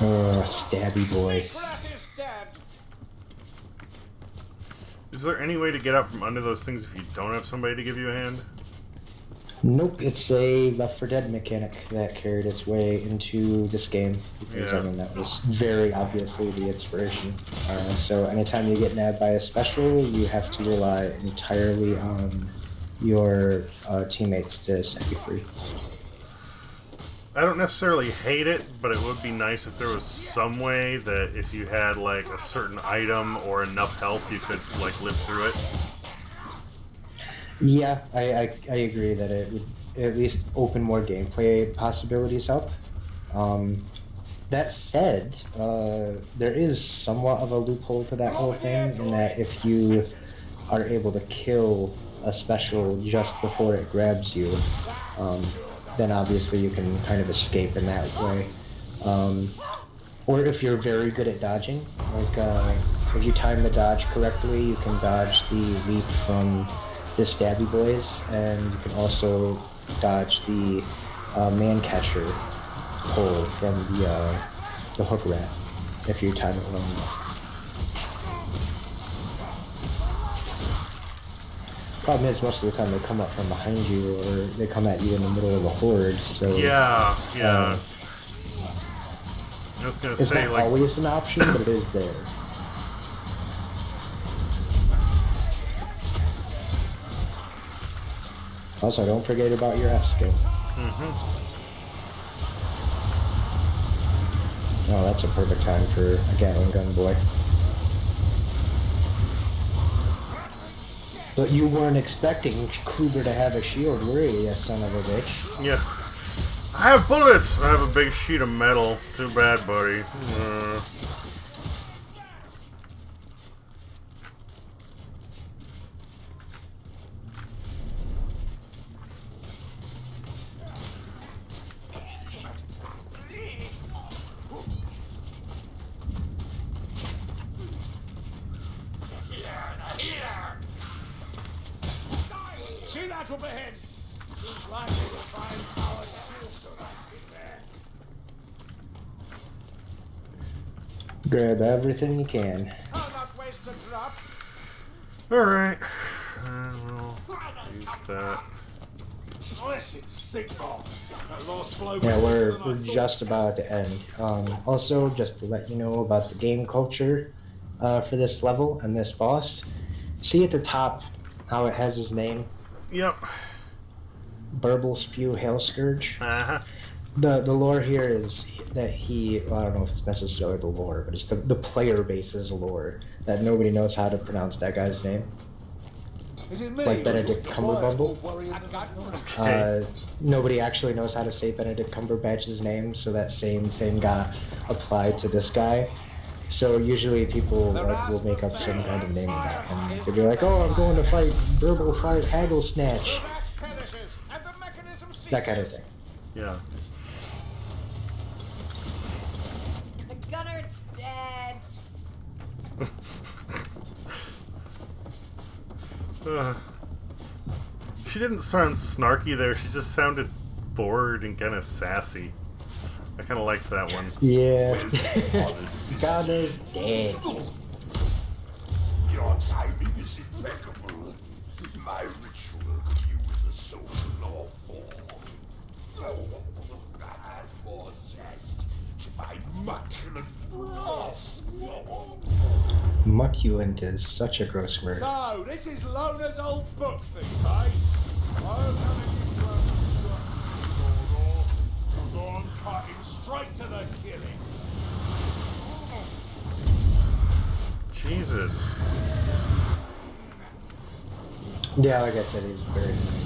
[SPEAKER 2] Oh, stabby boy.
[SPEAKER 1] Is there any way to get out from under those things if you don't have somebody to give you a hand?
[SPEAKER 2] Nope, it's a Left 4 Dead mechanic that carried its way into this game, because I mean that was very obviously the inspiration. So anytime you get nabbed by a special, you have to rely entirely on your teammates to set you free.
[SPEAKER 1] I don't necessarily hate it, but it would be nice if there was some way that if you had like a certain item or enough health, you could like live through it.
[SPEAKER 2] Yeah, I agree that it would at least open more gameplay possibilities up. That said, there is somewhat of a loophole to that whole thing, in that if you are able to kill a special just before it grabs you, then obviously you can kind of escape in that way. Or if you're very good at dodging, like if you time the dodge correctly, you can dodge the leap from the stabby boys, and you can also dodge the man catcher pull from the hook rat if you time it well enough. Problem is, most of the time they come up from behind you, or they come at you in the middle of a horde, so...
[SPEAKER 1] Yeah. I was gonna
[SPEAKER 2] it's
[SPEAKER 1] say,
[SPEAKER 2] not
[SPEAKER 1] like...
[SPEAKER 2] always an option, but it is there. Also, don't forget about your F skill. Oh, that's a perfect time for a Gatling gun, boy. But you weren't expecting Kruger to have a shield, were you, you son of a bitch?
[SPEAKER 1] Yeah. I have bullets! I have a big sheet of metal. Too bad, buddy.
[SPEAKER 5] See that up ahead? Seems like there's a fine power silver in there.
[SPEAKER 2] Grab everything you can.
[SPEAKER 5] I'll not waste the drop.
[SPEAKER 1] Alright. We'll use that.
[SPEAKER 5] Blessed signal. That last blow.
[SPEAKER 2] Yeah, we're just about to end. Also, just to let you know about the game culture for this level and this boss. See at the top how it has his name?
[SPEAKER 1] Yep.
[SPEAKER 2] Burble Spew Hail Scourge.
[SPEAKER 1] Uh-huh.
[SPEAKER 2] The lore here is that he, well, I don't know if it's necessarily the lore, but it's the player base's lore, that nobody knows how to pronounce that guy's name.
[SPEAKER 5] Is it me?
[SPEAKER 2] Like Benedict Cumberbumble.
[SPEAKER 1] Okay.
[SPEAKER 2] Nobody actually knows how to say Benedict Cumberbatch's name, so that same thing got applied to this guy. So usually people like, will make up some kind of name of that, and they'll be like, "Oh, I'm going to fight Burble Fight Haggle Snatch," that kind of thing.
[SPEAKER 1] Yeah.
[SPEAKER 6] The gunner's dead.
[SPEAKER 1] She didn't sound snarky there. She just sounded bored and kind of sassy. I kind of liked that one.
[SPEAKER 2] Yeah. Gunner's dead.
[SPEAKER 5] Your timing is impeccable. My ritual could use a soul law and more zest to my maculent wrath.
[SPEAKER 2] Mucculent is such a gross word.
[SPEAKER 7] So, this is Lona's old book thief, eh? I'll come in because I'm cutting straight to the killing.
[SPEAKER 1] Jesus.
[SPEAKER 2] Yeah, like I said, he's very annoying.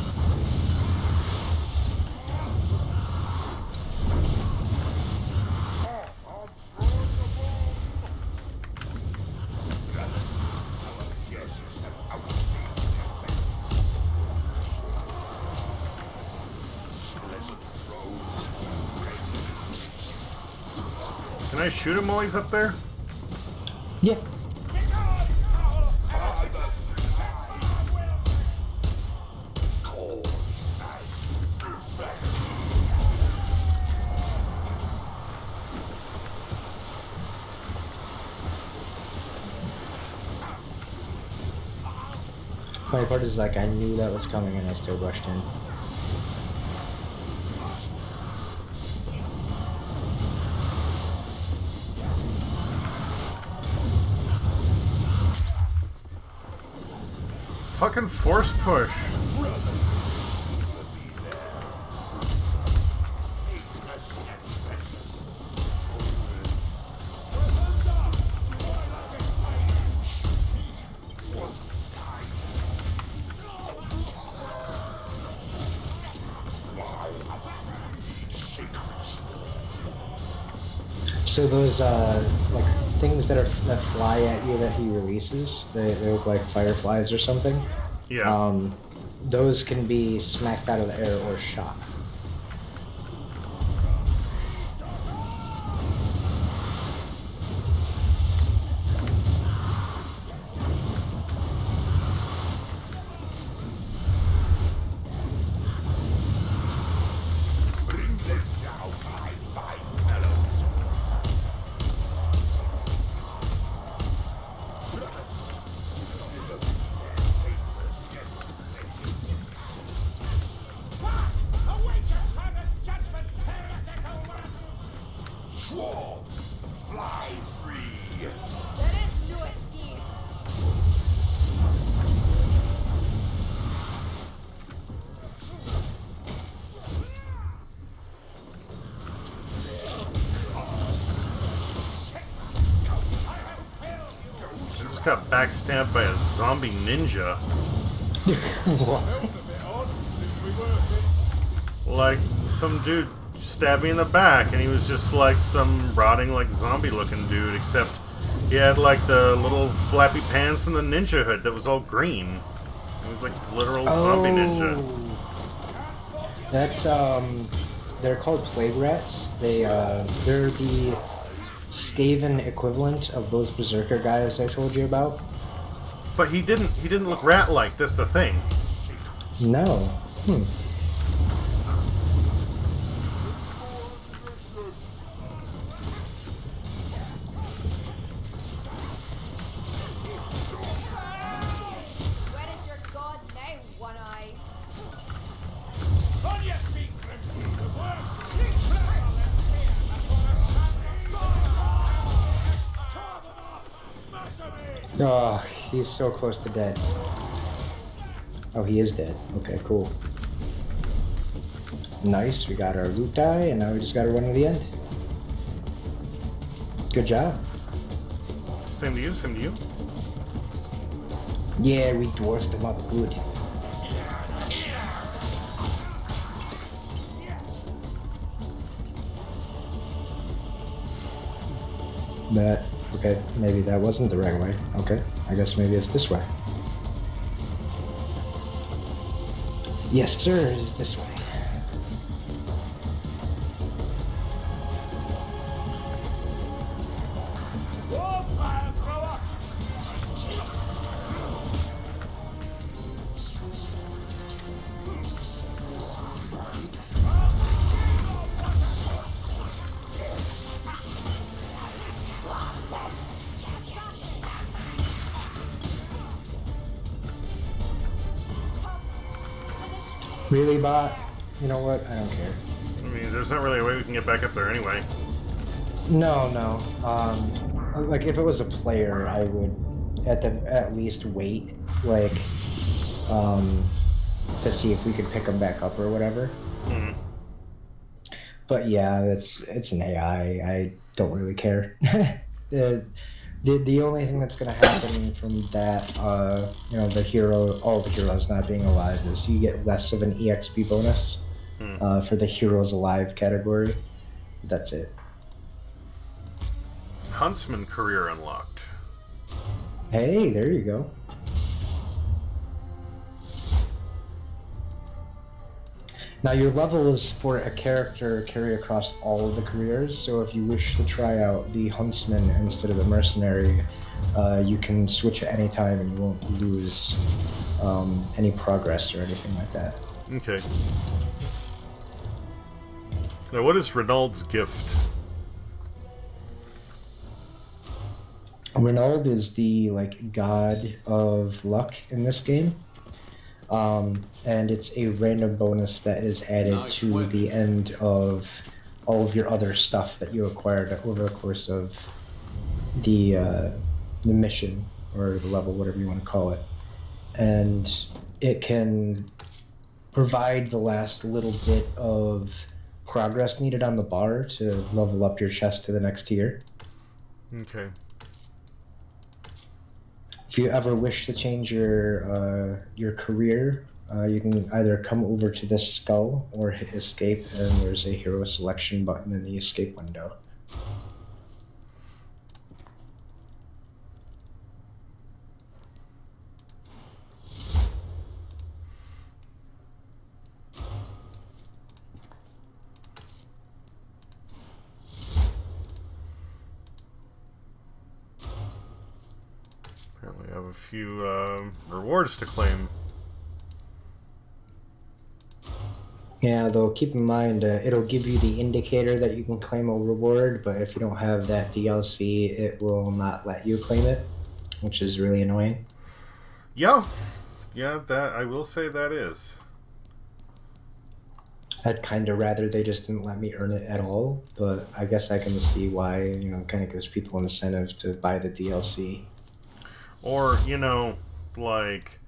[SPEAKER 1] Can I shoot him while he's up there?
[SPEAKER 2] Yeah. Funny part is like I knew that was coming and I still rushed in.
[SPEAKER 1] Fucking force push.
[SPEAKER 2] So those like things that fly at you that he releases, they look like fireflies or something.
[SPEAKER 1] Yeah.
[SPEAKER 2] Those can be smacked out of the air or shot.
[SPEAKER 5] Fly free!
[SPEAKER 6] There is no escape.
[SPEAKER 1] I just got backstabbed by a zombie ninja.
[SPEAKER 2] What?
[SPEAKER 1] Like, some dude stabbed me in the back, and he was just like some rotting, like, zombie-looking dude, except he had, like, the little flappy pants and the ninja hood that was all green. It was like literal zombie ninja.
[SPEAKER 2] That's they're called plague rats. They're the Skaven equivalent of those berserker guys I told you about.
[SPEAKER 1] But he didn't look rat-like, that's the thing.
[SPEAKER 2] No.
[SPEAKER 6] Where is your god now, One Eye?
[SPEAKER 7] On your feet, Grimsby. The work.
[SPEAKER 2] Oh, he's so close to dead. Oh, he is dead. Okay, cool. Nice, we got our loot die, and now we just gotta run to the end. Good job.
[SPEAKER 1] Same to you, same to you.
[SPEAKER 2] Yeah, we dwarfed him up good. But, okay, maybe that wasn't the right way. Okay, I guess maybe it's this way. Yes, sir, it is this way. Really, bot? You know what? I don't care.
[SPEAKER 1] I mean, there's not really a way we can get back up there anyway.
[SPEAKER 2] No, no. Like if it was a player, I would at least wait, like, to see if we could pick them back up or whatever.
[SPEAKER 1] Hmm.
[SPEAKER 2] But yeah, it's an AI. I don't really care. The only thing that's gonna happen from that, you know, all the heroes not being alive is you get less of an EXP bonus for the heroes alive category. That's it.
[SPEAKER 1] Huntsman career unlocked.
[SPEAKER 2] Hey, there you go. Now your levels for a character carry across all of the careers, so if you wish to try out the Huntsman instead of the Mercenary, you can switch at any time and you won't lose any progress or anything like that.
[SPEAKER 1] Okay. Now, what is Renault's gift?
[SPEAKER 2] Renault is the, like, god of luck in this game. And it's a random bonus that is added to the end of all of your other stuff that you acquired over the course of the mission, or the level, whatever you want to call it. And it can provide the last little bit of progress needed on the bar to level up your chest to the next tier.
[SPEAKER 1] Okay.
[SPEAKER 2] If you ever wish to change your career, you can either come over to this skull or hit escape, and there's a hero selection button in the escape window.
[SPEAKER 1] Apparently I have a few rewards to claim.
[SPEAKER 2] Yeah, though keep in mind, it'll give you the indicator that you can claim a reward, but if you don't have that DLC, it will not let you claim it, which is really annoying.
[SPEAKER 1] Yeah, that I will say that is.
[SPEAKER 2] I'd kind of rather they just didn't let me earn it at all, but I guess I can see why, you know, it kind of gives people incentive to buy the DLC.
[SPEAKER 1] Or, you know, like,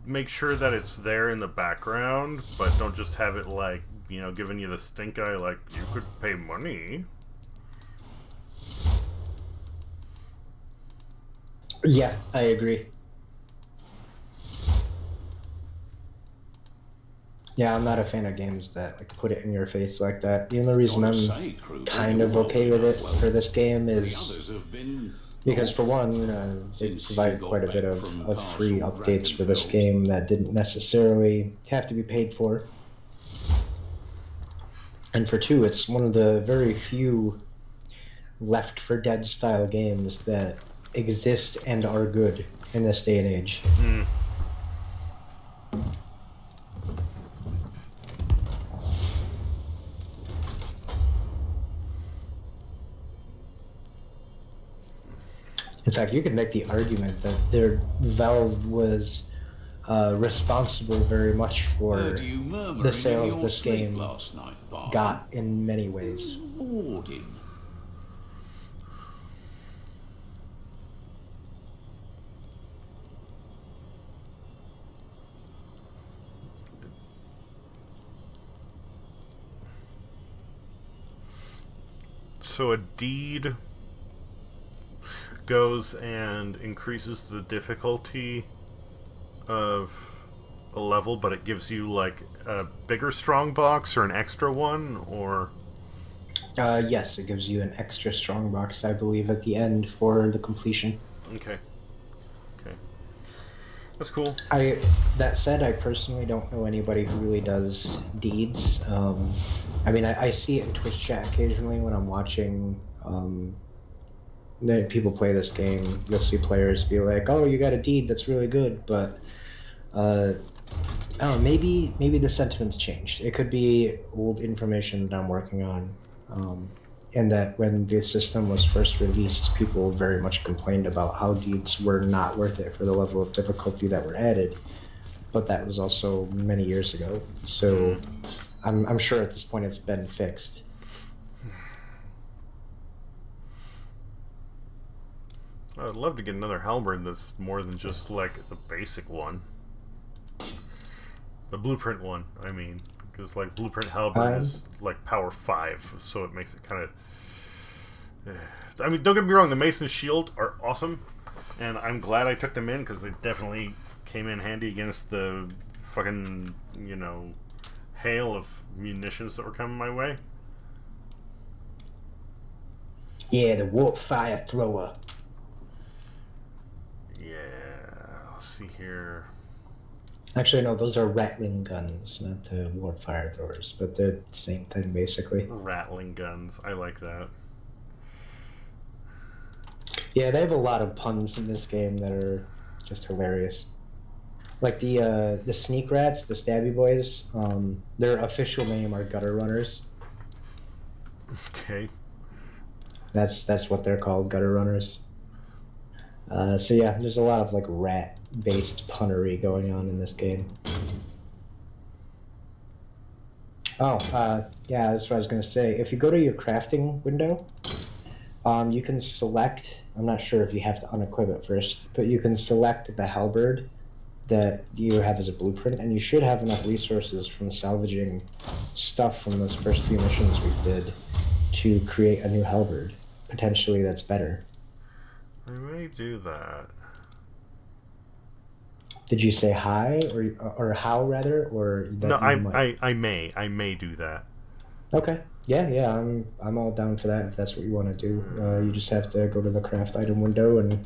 [SPEAKER 1] make sure that it's there in the background, but don't just have it, like, you know, giving you the stink eye, like, you could pay money.
[SPEAKER 2] Yeah, I agree. Yeah, I'm not a fan of games that, like, put it in your face like that. The only reason I'm kind of okay with it for this game is because, for one, they provided quite a bit of free updates for this game that didn't necessarily have to be paid for. And for two, it's one of the very few Left 4 Dead style games that exist and are good in this day and age. In fact, you could make the argument that Valve was responsible very much for the sales this game got in many ways.
[SPEAKER 1] So a deed goes and increases the difficulty of a level, but it gives you, like, a bigger strongbox or an extra one, or?
[SPEAKER 2] Yes, it gives you an extra strongbox, I believe, at the end for the completion.
[SPEAKER 1] Okay. That's cool.
[SPEAKER 2] That said, I personally don't know anybody who really does deeds. I mean, I see it in Twitch chat occasionally when I'm watching people play this game. You'll see players be like, "Oh, you got a deed, that's really good," but I don't know, maybe the sentiment's changed. It could be old information that I'm working on, and that when the system was first released, people very much complained about how deeds were not worth it for the level of difficulty that were added. but that was also many years ago. So I'm sure at this point it's been fixed.
[SPEAKER 1] I'd love to get another halberd that's more than just like the basic one. The blueprint one, I mean. Because like blueprint halberd is like power 5, so it makes it kind of... I mean, don't get me wrong, the Mason's shield are awesome, and I'm glad I took them in because they definitely came in handy against the fucking, you know, hail of munitions that were coming my way.
[SPEAKER 2] Yeah, the warp fire thrower.
[SPEAKER 1] Yeah, let's see here.
[SPEAKER 2] Actually, no, those are rattling guns, not the warp fire throwers, but they're the same thing, basically.
[SPEAKER 1] Rattling guns, I like that. Yeah,
[SPEAKER 2] they have a lot of puns in this game that are just hilarious. Like the sneak rats, the stabby boys, their official name are gutter runners.
[SPEAKER 1] Okay.
[SPEAKER 2] That's what they're called, gutter runners. So yeah, there's a lot of like rat-based punnery going on in this game. Oh, yeah, that's what I was gonna say. If you go to your crafting window, you can select, I'm not sure if you have to unequip it first, but you can select the halberd that you have as a blueprint, and you should have enough resources from salvaging stuff from those first few missions we did to create a new halberd. Potentially that's better.
[SPEAKER 1] I may do that.
[SPEAKER 2] Did you say hi, or how rather, or that
[SPEAKER 1] no? I may do that.
[SPEAKER 2] Okay. Yeah. I'm all down for that if that's what you want to do. You just have to go to the craft item window and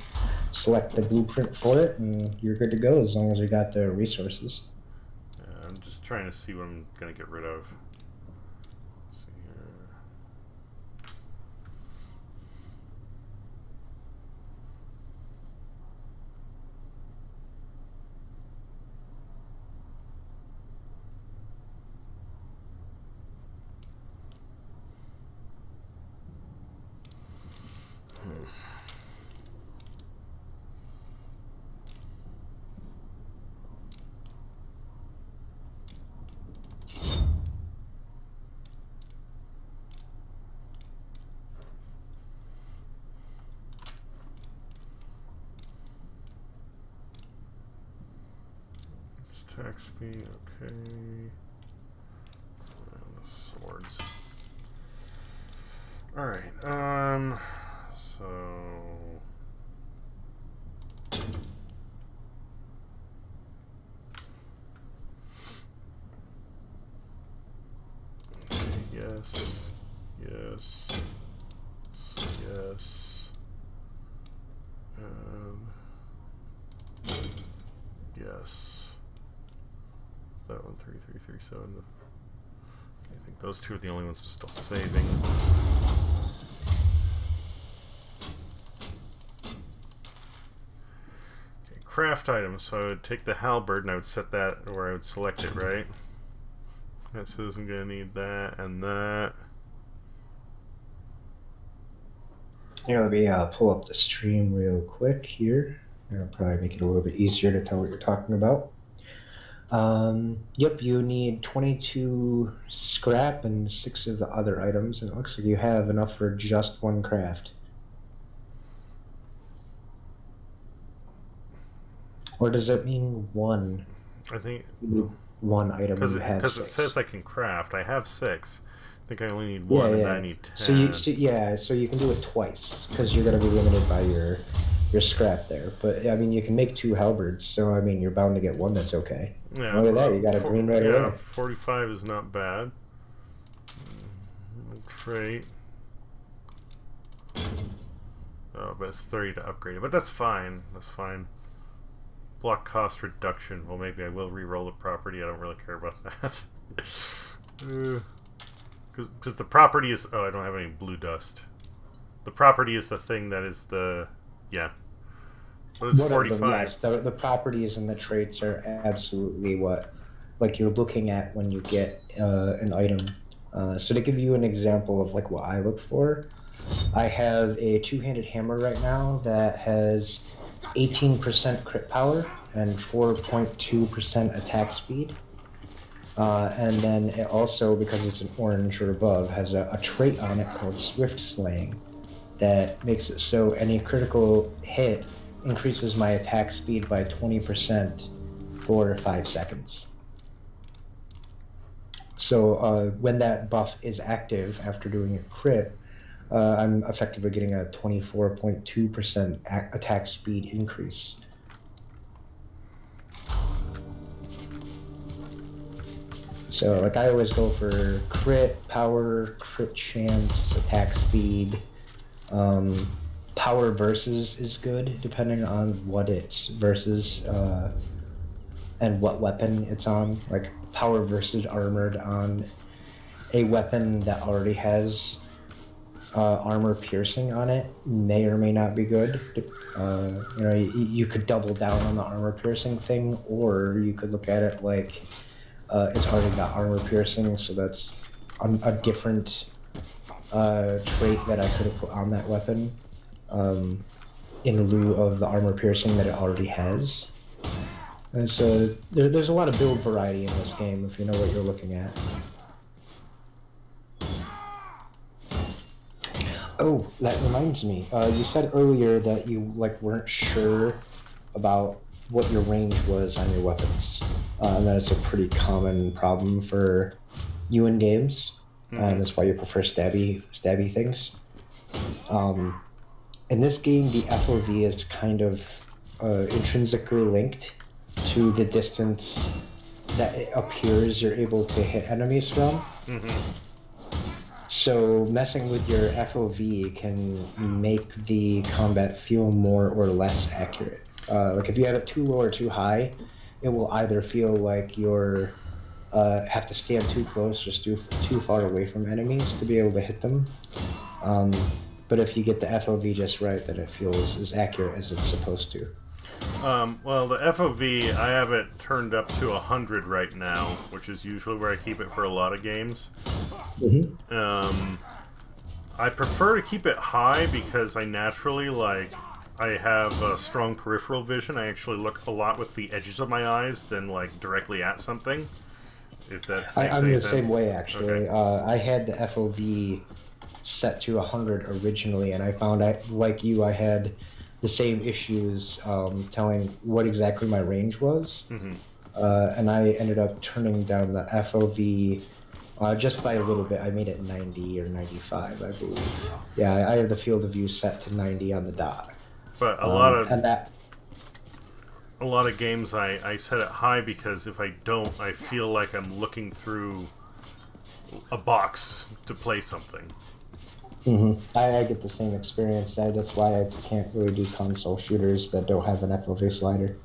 [SPEAKER 2] select the blueprint for it, and you're good to go as long as you got the resources.
[SPEAKER 1] I'm just trying to see what I'm gonna get rid of. Let's see here. Attack speed, okay. And the swords. Alright, so... Okay, yes. Yes. That one, 3337. I think those two are the only ones we're still saving. Okay, craft items. So I would take the halberd and I would set that where I would select it, right? That says I'm gonna need that and that.
[SPEAKER 2] Here, let me pull up the stream real quick here. That'll probably make it a little bit easier to tell what you're talking about. Yep, you need 22 scrap and 6 of the other items, and it looks like you have enough for just one craft. Or does that mean one?
[SPEAKER 1] I think
[SPEAKER 2] one item.
[SPEAKER 1] Because it says I can craft. I have 6. I think I only need 1, and I need 10.
[SPEAKER 2] So you can do it twice because you're going to be limited by your scrap there. But I mean, you can make 2 halberds, so I mean, you're bound to get one that's okay.
[SPEAKER 1] Yeah,
[SPEAKER 2] look at that, you got a green right away.
[SPEAKER 1] 45 is not bad. Freight. Oh, but it's 30 to upgrade it. But that's fine. That's fine. Block cost reduction. Well, maybe I will re-roll the property. I don't really care about that. Because the property is... Oh, I don't have any blue dust. The property is the thing that is the... Yeah. But it's 45.
[SPEAKER 2] Yes, the properties and the traits are absolutely what like you're looking at when you get an item. So to give you an example of like what I look for, I have a 2-handed hammer right now that has 18% crit power and 4.2% attack speed. And then it also, because it's an orange or above, has a trait on it called Swift Slaying that makes it so any critical hit increases my attack speed by 20% for 5 seconds. So when that buff is active after doing a crit, I'm effectively getting a 24.2% attack speed increase. So, like, I always go for crit, power, crit chance, attack speed. Power versus is good, depending on what it's versus, and what weapon it's on. Like, power versus armored on a weapon that already has armor piercing on it may or may not be good. You know, you could double down on the armor piercing thing, or you could look at it like it's already got armor piercing, so that's a different trait that I could have put on that weapon in lieu of the armor piercing that it already has. And so there's a lot of build variety in this game if you know what you're looking at. Oh, that reminds me. You said earlier that you weren't sure about what your range was on your weapons, and that it's a pretty common problem for you in games, and that's why you prefer stabby things. In this game, the FOV is kind of intrinsically linked to the distance that it appears you're able to hit enemies from. So messing with your FOV can make the combat feel more or less accurate. Like if you have it too low or too high, it will either feel like you're have to stand too close, just too far away from enemies to be able to hit them. But if you get the FOV just right, then it feels as accurate as it's supposed to.
[SPEAKER 1] Well, the FOV, I have it turned up to 100 right now, which is usually where I keep it for a lot of games. I prefer to keep it high because I naturally, I have a strong peripheral vision. I actually look a lot with the edges of my eyes than, directly at something. If that makes
[SPEAKER 2] I'm
[SPEAKER 1] any
[SPEAKER 2] the
[SPEAKER 1] sense.
[SPEAKER 2] same way, actually.
[SPEAKER 1] Okay.
[SPEAKER 2] I had the FOV set to 100 originally, and I found like you, I had the same issues telling what exactly my range was. And I ended up turning down the FOV just by a little bit. I made it 90 or 95, I believe. Yeah, I have the field of view set to 90 on the dot.
[SPEAKER 1] But a lot of games I set it high because if I don't, I feel like I'm looking through a box to play something.
[SPEAKER 2] I get the same experience. That's why I can't really do console shooters that don't have an FOV slider.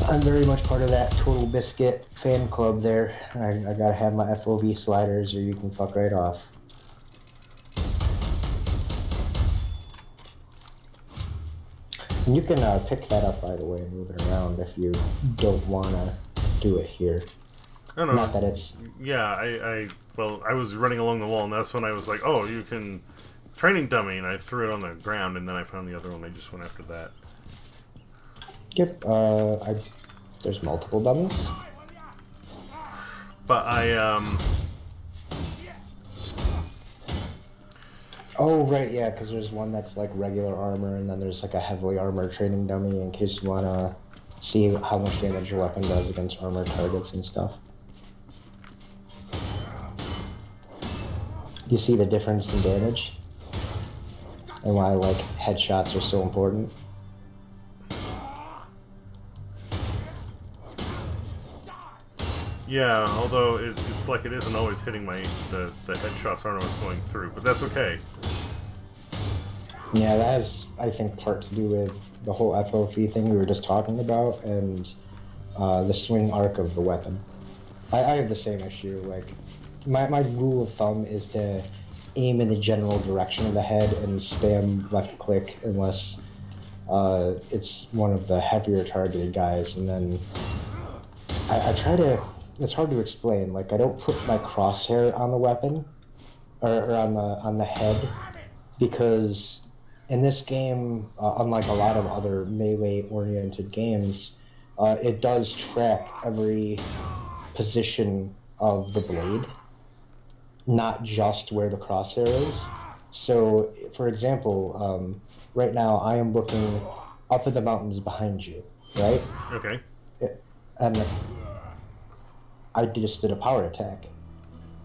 [SPEAKER 2] I'm very much part of that Total Biscuit fan club there. I gotta have my FOV sliders or you can fuck right off. And you can pick that up, by the way, and move it around if you don't want to do it here.
[SPEAKER 1] No.
[SPEAKER 2] Not that it's...
[SPEAKER 1] Yeah, well, I was running along the wall, and that's when I was like, oh, you can... Training dummy, and I threw it on the ground, and then I found the other one. I just went after that.
[SPEAKER 2] Yep, there's multiple dummies.
[SPEAKER 1] But
[SPEAKER 2] Oh, right, yeah, because there's one that's regular armor, and then there's a heavily armored training dummy in case you want to see how much damage your weapon does against armored targets and stuff. You see the difference in damage? And why, headshots are so important?
[SPEAKER 1] yeah, although it's it isn't always hitting the headshots aren't always going through, but that's okay.
[SPEAKER 2] Yeah, that has, I think, part to do with the whole FOV thing we were just talking about, and the swing arc of the weapon. I have the same issue. My rule of thumb is to aim in the general direction of the head and spam left click unless it's one of the heavier targeted guys, and then I try to... It's hard to explain. I don't put my crosshair on the weapon, or on the head, because in this game, unlike a lot of other melee-oriented games, it does track every position of the blade, not just where the crosshair is. So, for example, right now I am looking up at the mountains behind you, right?
[SPEAKER 1] Okay.
[SPEAKER 2] And I just did a power attack.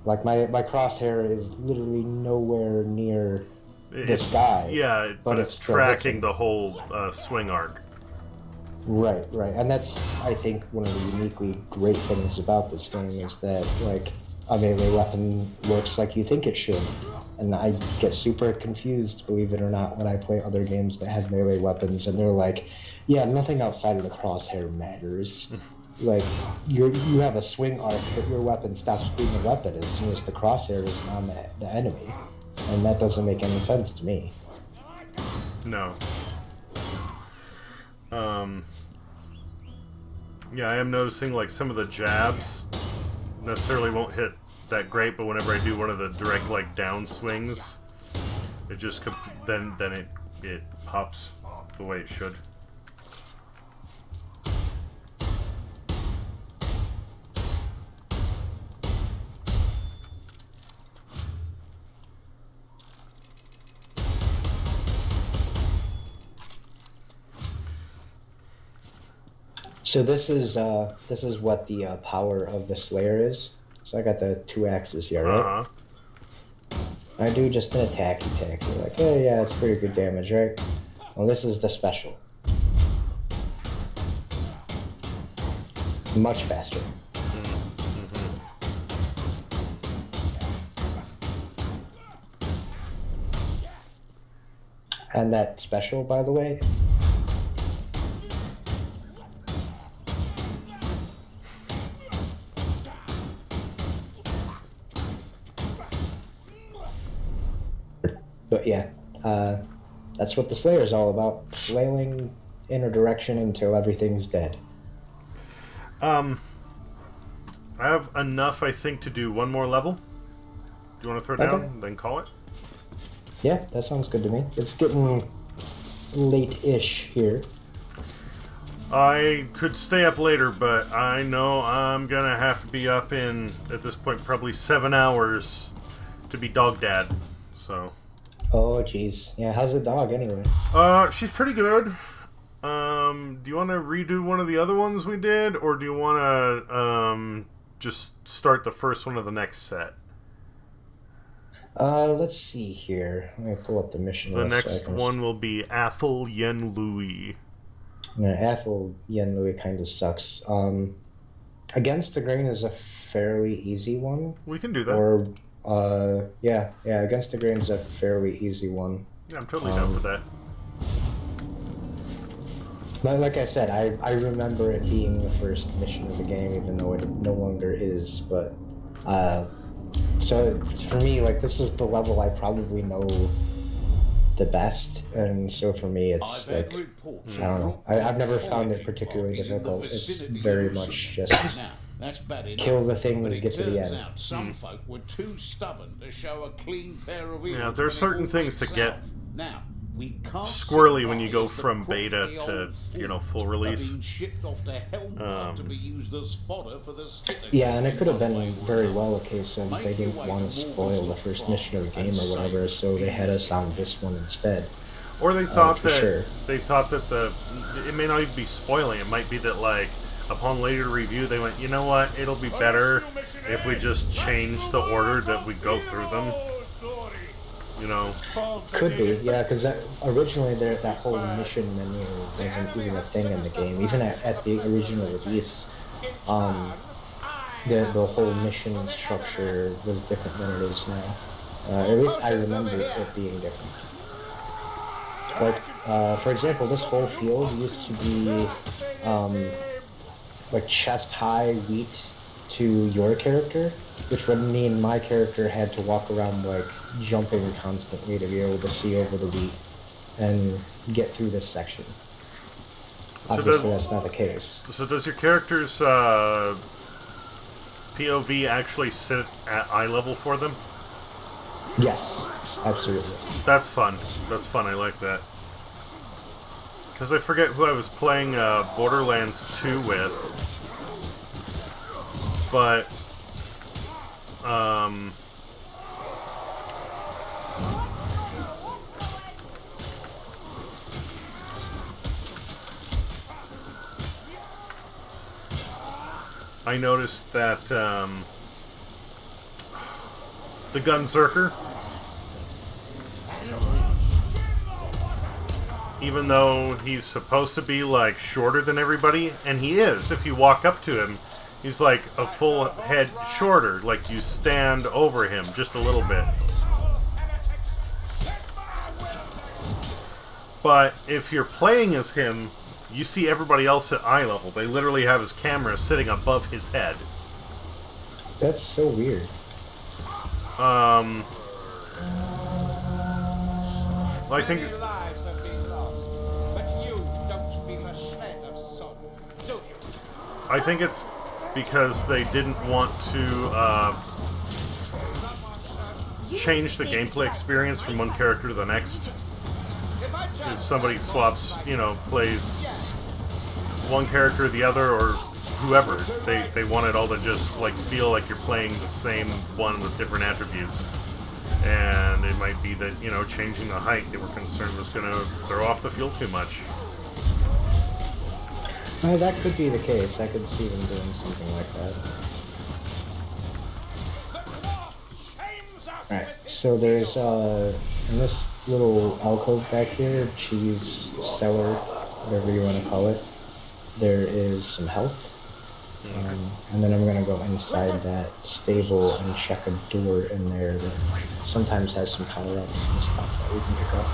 [SPEAKER 2] Like, my crosshair is literally nowhere near the sky.
[SPEAKER 1] Yeah, but it's tracking the whole swing arc.
[SPEAKER 2] Right, right. And that's, I think, one of the uniquely great things about this game is that, like, a melee weapon works like you think it should. And I get super confused, believe it or not, when I play other games that have melee weapons, and they're like, yeah, nothing outside of the crosshair matters. Like, you have a swing arc, but your weapon stops being a weapon as soon as the crosshair is on the enemy. And that doesn't make any sense to me.
[SPEAKER 1] No. Yeah, I am noticing, like, some of the jabs necessarily won't hit that great, but whenever I do one of the direct, like, down swings, it just, then it pops the way it should.
[SPEAKER 2] So this is what the power of the Slayer is. So I got the 2 axes here, right? I do just an attack. You're like, oh yeah, it's pretty good damage, right? Well, this is the special. Much faster. And that special, by the way, but yeah, that's what the Slayer is all about. Flailing in a direction until everything's dead.
[SPEAKER 1] I have enough, I think, to do one more level. Do you want to throw down and then call it?
[SPEAKER 2] Yeah, that sounds good to me. It's getting late-ish here.
[SPEAKER 1] I could stay up later, but I know I'm gonna have to be up in, at this point, probably 7 hours to be dog dad, so...
[SPEAKER 2] Oh, jeez. Yeah, how's the dog, anyway?
[SPEAKER 1] She's pretty good. Do you want to redo one of the other ones we did, or do you want to, just start the first one of the next set?
[SPEAKER 2] Let's see here. Let me pull up the mission
[SPEAKER 1] The
[SPEAKER 2] list
[SPEAKER 1] next one will be Athel Yen Louis.
[SPEAKER 2] Yeah, Athel Yen Louis kind of sucks. Against the Grain is a fairly easy one.
[SPEAKER 1] We can do that.
[SPEAKER 2] Or, yeah, Against the Grain is a fairly easy one.
[SPEAKER 1] Yeah, I'm totally down for that.
[SPEAKER 2] But like I said, I remember it being the first mission of the game, even though it no longer is. But, so for me, like, this is the level I probably know the best, and so for me it's like, I don't know, I've never found it particularly difficult. It's very much just kill the things, get to the end.
[SPEAKER 4] Some folk were too stubborn to show a clean pair of ears.
[SPEAKER 1] Yeah, there are certain things to get
[SPEAKER 4] now, we can't
[SPEAKER 1] squirrely when you go from beta to, you know, full release.
[SPEAKER 2] Yeah, and it could have been very well a case of they didn't want to spoil the first mission of the game or whatever, so they had us on this one instead.
[SPEAKER 1] Or they thought that it may not even be spoiling. It might be that, like, upon later review, they went, you know what, it'll be better if we just change the order that we go through them. You know,
[SPEAKER 2] could be, yeah, because originally that whole mission menu wasn't even a thing in the game. Even at the original release, the whole mission structure was different than it is now. At least I remember it being different. Like, for example, this whole field used to be like chest-high wheat to your character, which would mean my character had to walk around like jumping constantly to be able to see over the wheat and get through this section. Obviously, that's not the case.
[SPEAKER 1] So does your character's POV actually sit at eye level for them?
[SPEAKER 2] Yes, absolutely.
[SPEAKER 1] That's fun. That's fun. I like that. Because I forget who I was playing Borderlands 2 with. But, I noticed that, the Gunzerker, even though he's supposed to be, like, shorter than everybody, and he is, if you walk up to him, he's like a full head shorter, like you stand over him just a little bit. But if you're playing as him, you see everybody else at eye level. They literally have his camera sitting above his head.
[SPEAKER 2] That's so weird.
[SPEAKER 1] Well, I think...
[SPEAKER 7] Many lives have been lost, but you don't feel a shred of sorrow, do you?
[SPEAKER 1] I think it's because they didn't want to change the gameplay experience from one character to the next. If somebody swaps, you know, plays one character or the other, or whoever, they want it all to just like feel like you're playing the same one with different attributes. And it might be that, you know, changing the height they were concerned was going to throw off the field too much.
[SPEAKER 2] That could be the case. I could see them doing something like that. Alright, so there's, in this little alcove back here, cheese cellar, whatever you want to call it, there is some health. And then I'm going to go inside that stable and check a door in there that sometimes has some power-ups and stuff that we can pick up.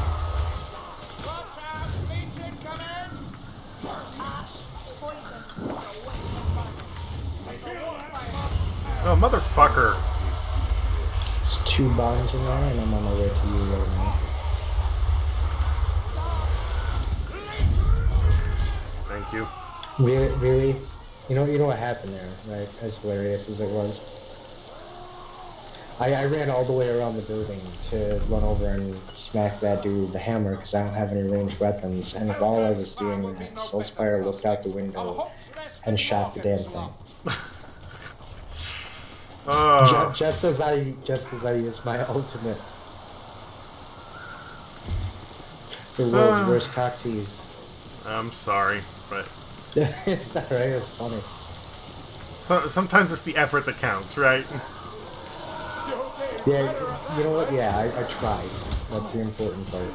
[SPEAKER 1] Oh, motherfucker!
[SPEAKER 2] There's 2 bombs in there, and I'm on my way to you right now.
[SPEAKER 1] Thank you.
[SPEAKER 2] Really? You know what happened there, right? As hilarious as it was. I ran all the way around the building to run over and smack that dude with the hammer because I don't have any ranged weapons. And while I was doing that, Soulspire looked out the window and shot the damn thing. Just as I used my ultimate. The world's worst cock tease.
[SPEAKER 1] I'm sorry, but...
[SPEAKER 2] It's alright, it's funny.
[SPEAKER 1] Sometimes it's the effort that counts, right?
[SPEAKER 2] Yeah, you know what? Yeah, I tried. That's the important part.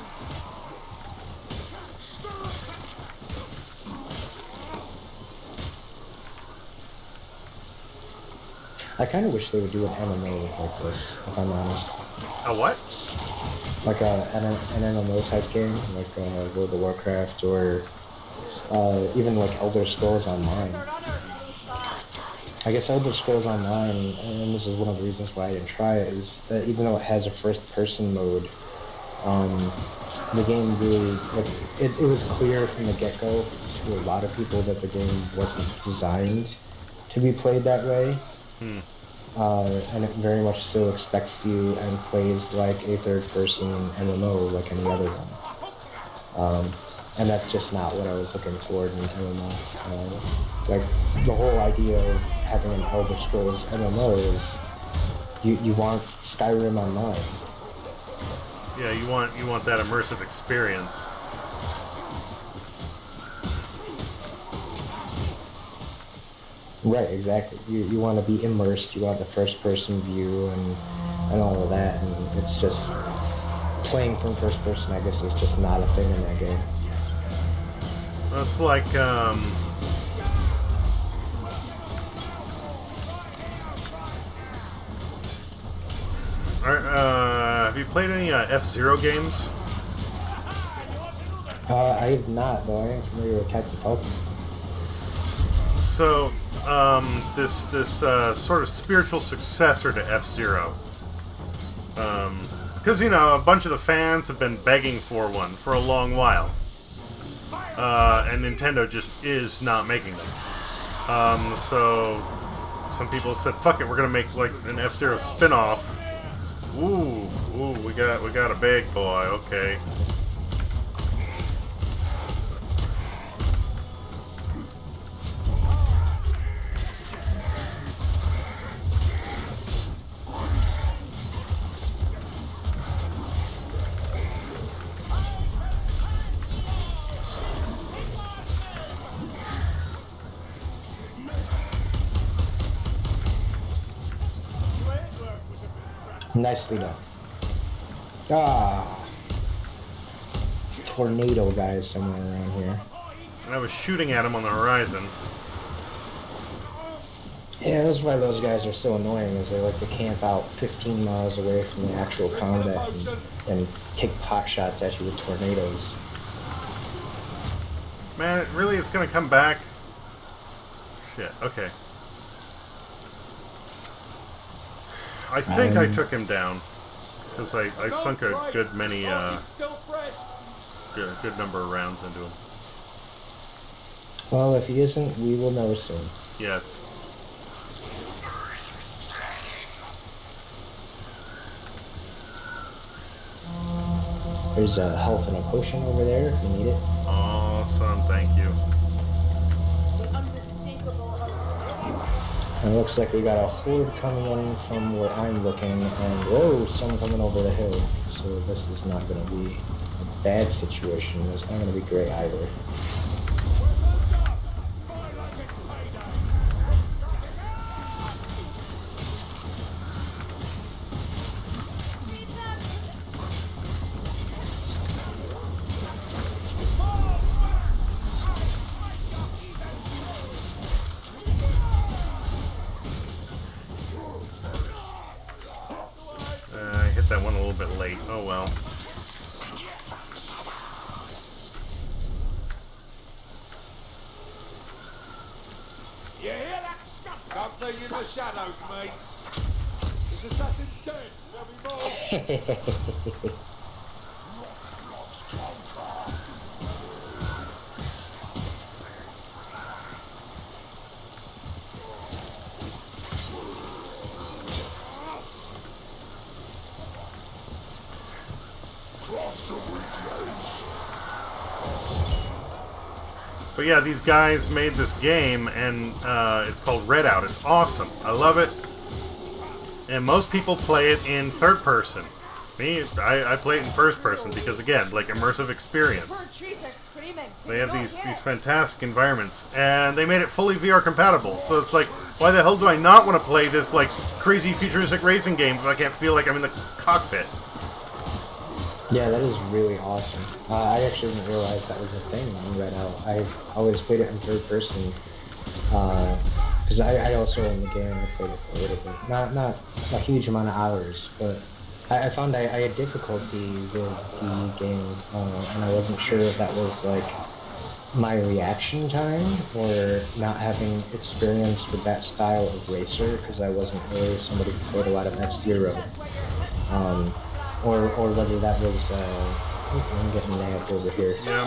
[SPEAKER 2] I kind of wish they would do an MMO like this, if I'm honest.
[SPEAKER 1] A what?
[SPEAKER 2] Like an MMO type game, like World of Warcraft, or even like Elder Scrolls Online. I guess Elder Scrolls Online, and this is one of the reasons why I didn't try it, is that even though it has a first-person mode, the game really, like, it was clear from the get-go to a lot of people that the game wasn't designed to be played that way. And it very much still expects you and plays like a third-person MMO like any other one. And that's just not what I was looking for in an MMO. Like, the whole idea of having an Elder Scrolls MMO is you want Skyrim Online.
[SPEAKER 1] Yeah, you want that immersive experience.
[SPEAKER 2] Right, exactly. You want to be immersed, you want the first-person view and all of that, and it's just... Playing from first person, I guess, is just not a thing in that game.
[SPEAKER 1] That's like, have you played any F-Zero games?
[SPEAKER 2] I have not, though I am familiar with Tactical Falcon.
[SPEAKER 1] So, this sort of spiritual successor to F-Zero. Because, you know, a bunch of the fans have been begging for one for a long while. And Nintendo just is not making them. So, some people said, fuck it, we're gonna make, like, an F-Zero spin-off Ooh, we got a big boy. Okay.
[SPEAKER 2] Nicely done. Ah, tornado guys somewhere around here.
[SPEAKER 1] I was shooting at him on the horizon.
[SPEAKER 2] Yeah, that's why those guys are so annoying, is they like to camp out 15 miles away from the actual combat and take pot shots at you with tornadoes.
[SPEAKER 1] Man, it really is gonna come back? Shit, okay. I think I took him down. Because I sunk a good many, good number of rounds into him.
[SPEAKER 2] Well, if he isn't, we will know soon.
[SPEAKER 1] Yes.
[SPEAKER 2] There's a health and a potion over there if you need it.
[SPEAKER 1] Awesome, thank you.
[SPEAKER 2] And it looks like we got a horde coming in from where I'm looking, and whoa, some coming over the hill. So this is not going to be a bad situation. It's not going to be great either.
[SPEAKER 1] I hit that one a little bit late. Oh well.
[SPEAKER 5] You hear that stuff? Something in the shadows, mates. This assassin dead. There'll be more.
[SPEAKER 1] But yeah, these guys made this game, and it's called Renault. It's awesome. I love it. And most people play it in third person. Me, I play it in first person because, again, like immersive experience. They have these fantastic environments, and they made it fully VR compatible. So it's like, why the hell do I not want to play this like crazy futuristic racing game if I can't feel like I'm in the cockpit?
[SPEAKER 2] Yeah, that is really awesome. I actually didn't realize that was a thing on Renault. I always played it in third person. Because I also own the game. I played it for a little bit. Not a huge amount of hours, but I found I had difficulty with the game, and I wasn't sure if that was like my reaction time or not having experience with that style of racer, because I wasn't really somebody who played a lot of F-Zero. Or whether that was, I'm getting nabbed over here.
[SPEAKER 1] Yeah,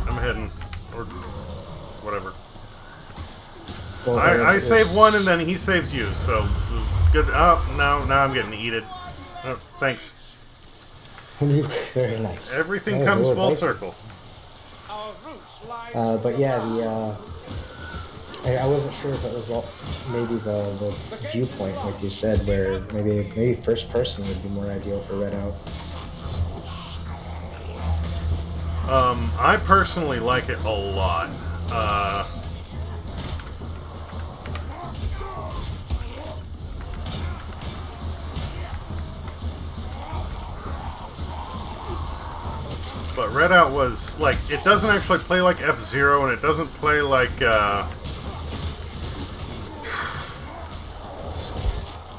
[SPEAKER 1] I'm heading, or whatever.
[SPEAKER 2] Well,
[SPEAKER 1] I save one and then he saves you, so good. Oh, now I'm getting eated. Oh, thanks.
[SPEAKER 2] Very nice.
[SPEAKER 1] Everything comes full circle.
[SPEAKER 2] But yeah, I wasn't sure if it was maybe the viewpoint, like you said, where maybe first person would be more ideal for Renault.
[SPEAKER 1] I personally like it a lot. But Renault was like, it doesn't actually play like F-Zero, and it doesn't play like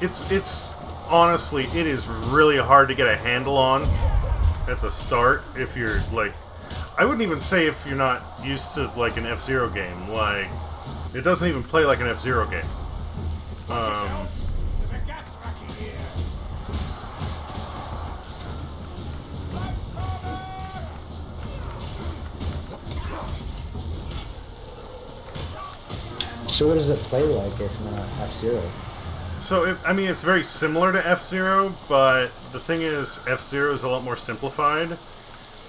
[SPEAKER 1] It's honestly, it is really hard to get a handle on at the start if you're like, I wouldn't even say if you're not used to like an F-Zero game. Like, it doesn't even play like an F-Zero game.
[SPEAKER 2] So what does it play like if not F-Zero?
[SPEAKER 1] So, I mean, it's very similar to F-Zero, but the thing is, F-Zero is a lot more simplified.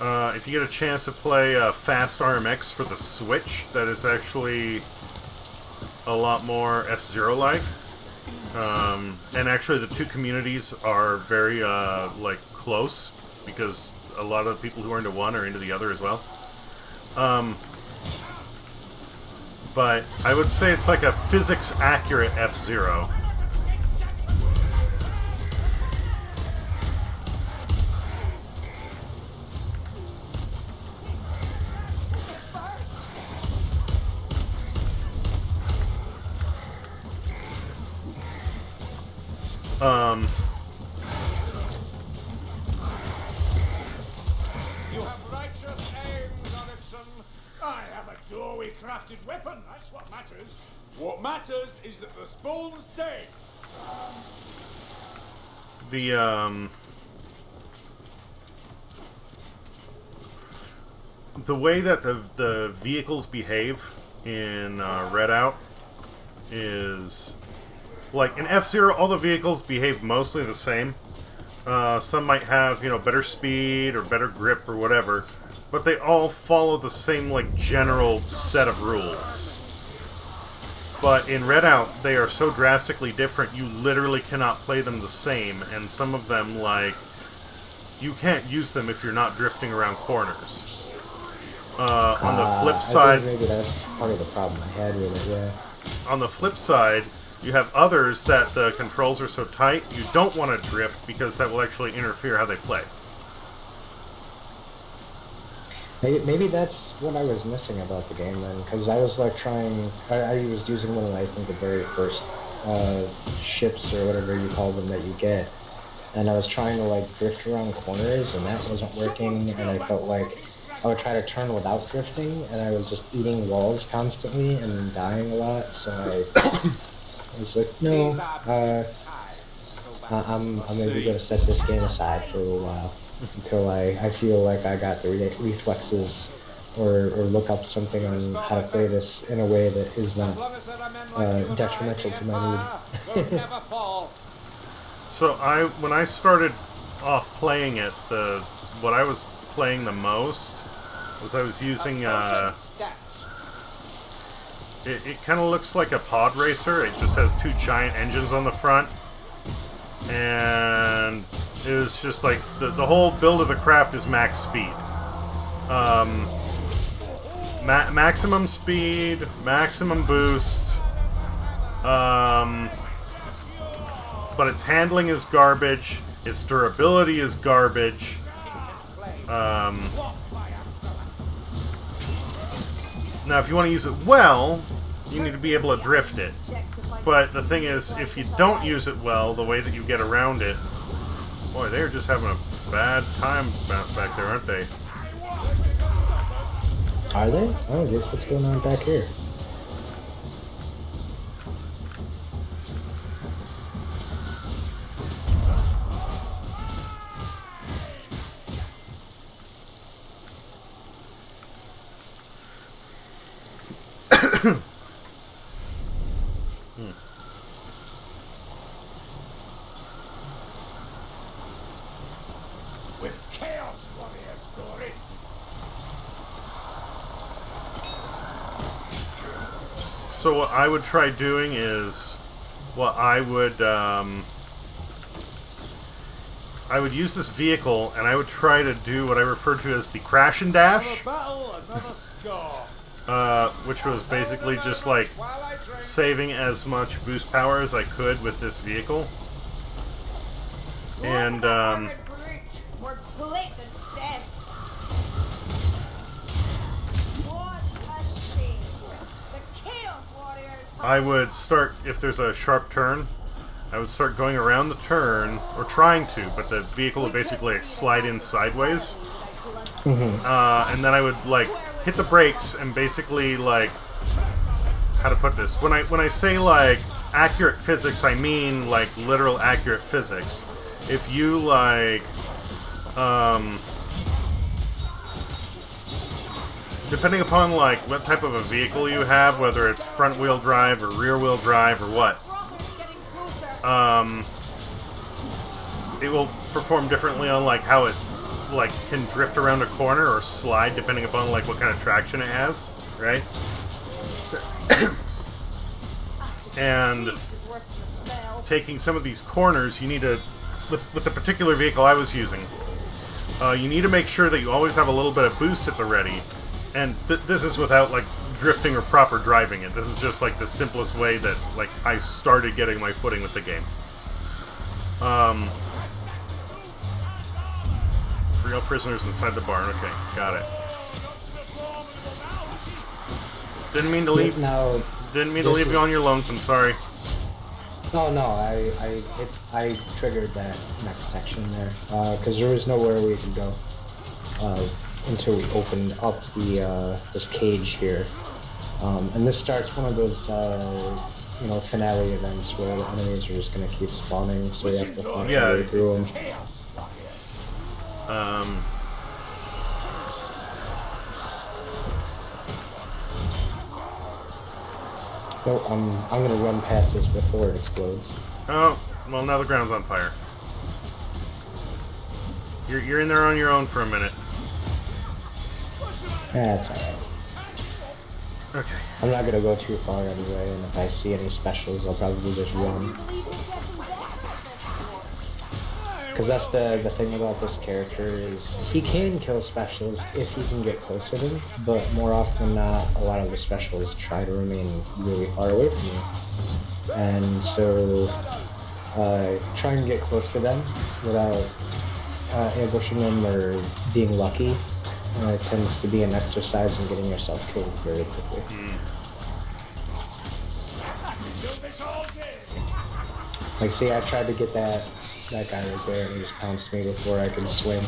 [SPEAKER 1] If you get a chance to play Fast RMX for the Switch, that is actually a lot more F-Zero-like. And actually, the two communities are very, like, close, because a lot of the people who are into one are into the other as well. But I would say it's like a physics-accurate F-Zero.
[SPEAKER 7] You have righteous aims, Onyxon. I have a doorway crafted weapon. That's what matters. What matters is that the spawn's dead.
[SPEAKER 1] The way that the vehicles behave in Redout is like in F-Zero. All the vehicles behave mostly the same. Some might have, you know, better speed or better grip or whatever, but they all follow the same, like, general set of rules. But in Redout, they are so drastically different, you literally cannot play them the same, and some of them, like, you can't use them if you're not drifting around corners. On the flip side...
[SPEAKER 2] I think maybe that's part of the problem I had with it, yeah.
[SPEAKER 1] On the flip side, you have others that the controls are so tight, you don't want to drift because that will actually interfere how they play.
[SPEAKER 2] Maybe that's what I was missing about the game then, because I was like trying, I was using one of, I think, the very first ships or whatever you call them that you get, and I was trying to like drift around corners and that wasn't working, and I felt like I would try to turn without drifting and I was just eating walls constantly and dying a lot, so I was like, no, I'm maybe going to set this game aside for a little while until I feel like I got the reflexes or look up something on how to play this in a way that is not detrimental to my mood.
[SPEAKER 1] So when I started off playing it, what I was playing the most was I was using it kind of looks like a pod racer. It just has two giant engines on the front, and it was just like the whole build of the craft is max speed, maximum speed, maximum boost, but its handling is garbage, its durability is garbage. Now, if you want to use it well, you need to be able to drift it. But the thing is, if you don't use it well, the way that you get around it... Boy, they're just having a bad time back there, aren't they?
[SPEAKER 2] Are they? Oh, guess what's going on back here?
[SPEAKER 7] With chaos warriors, Dory.
[SPEAKER 1] So what I would try doing is... Well, I would use this vehicle, and I would try to do what I refer to as the crash and dash. Which was basically just like saving as much boost power as I could with this vehicle. And I would start, if there's a sharp turn, I would start going around the turn, or trying to, but the vehicle would basically like slide in sideways. And then I would like hit the brakes and basically like, how to put this? When I say like accurate physics, I mean like literal accurate physics. If you like, depending upon like what type of a vehicle you have, whether it's front wheel drive or rear wheel drive or what, it will perform differently on like how it like can drift around a corner or slide depending upon like what kind of traction it has, right? And taking some of these corners, you need to, with the particular vehicle I was using, you need to make sure that you always have a little bit of boost at the ready. And this is without like drifting or proper driving it. This is just like the simplest way that like I started getting my footing with the game. Free all prisoners inside the barn. Okay, got it. Didn't mean to leave.
[SPEAKER 2] No,
[SPEAKER 1] Didn't mean to leave you on your lonesome. Sorry.
[SPEAKER 2] No, I triggered that next section there because there was nowhere we could go until we opened up the this cage here, and this starts one of those finale events where the enemies are just gonna keep spawning, so you have to find your way through them. So I'm gonna run past this before it explodes.
[SPEAKER 1] Oh, well now the ground's on fire. You're in there on your own for a minute.
[SPEAKER 2] That's alright.
[SPEAKER 1] Okay.
[SPEAKER 2] I'm not gonna go too far anyway, and if I see any specials, I'll probably just run. Because that's the thing about this character is he can kill specials if he can get close to them, but more often than not, a lot of the specials try to remain really far away from you. And so, trying to get close to them without ambushing them or being lucky tends to be an exercise in getting yourself killed very quickly. Like, see, I tried to get that guy right there, and he just pounced me before I could swing.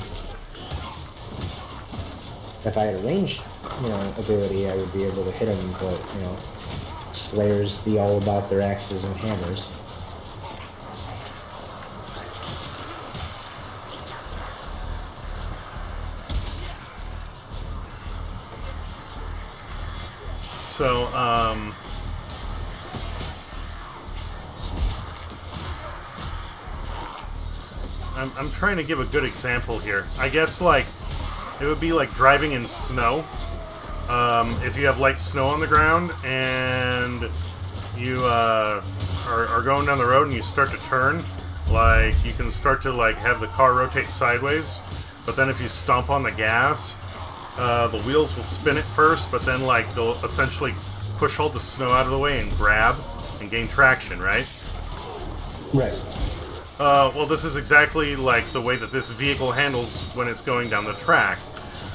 [SPEAKER 2] If I had a ranged, ability, I would be able to hit him, but, Slayers be all about their axes and hammers.
[SPEAKER 1] So, I'm trying to give a good example here. I guess, like, it would be like driving in snow. If you have light snow on the ground and you are going down the road and you start to turn, like, you can start to, like, have the car rotate sideways, but then if you stomp on the gas, the wheels will spin it first, but then, like, they'll essentially push all the snow out of the way and grab and gain traction, right?
[SPEAKER 2] Right.
[SPEAKER 1] Well, this is exactly like the way that this vehicle handles when it's going down the track.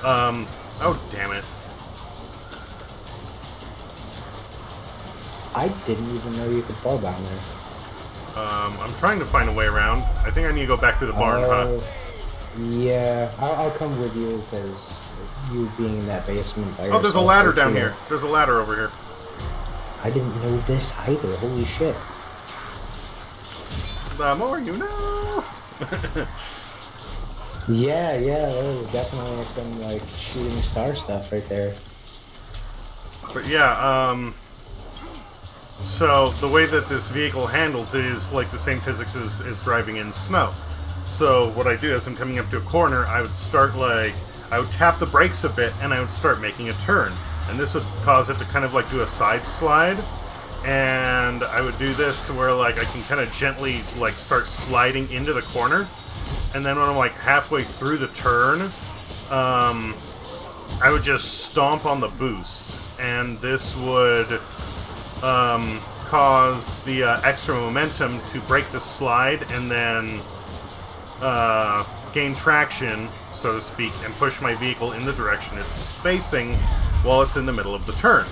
[SPEAKER 1] Oh, damn it.
[SPEAKER 2] I didn't even know you could fall down there.
[SPEAKER 1] I'm trying to find a way around. I think I need to go back to the barn, huh?
[SPEAKER 2] Yeah, I'll come with you, because you being in that basement by
[SPEAKER 1] Oh, there's a ladder down here. There's a ladder over here.
[SPEAKER 2] I didn't know this either, holy shit.
[SPEAKER 1] The more you know.
[SPEAKER 2] Yeah, there was definitely some, like, shooting star stuff right there.
[SPEAKER 1] But yeah, so the way that this vehicle handles it is like the same physics as driving in snow. So what I do as I'm coming up to a corner, I would start, like, I would tap the brakes a bit and I would start making a turn. And this would cause it to kind of like do a side slide. And I would do this to where, like, I can kind of gently, like, start sliding into the corner. And then when I'm, like, halfway through the turn, I would just stomp on the boost. And this would cause the extra momentum to break the slide and then gain traction, so to speak, and push my vehicle in the direction it's facing while it's in the middle of the turn.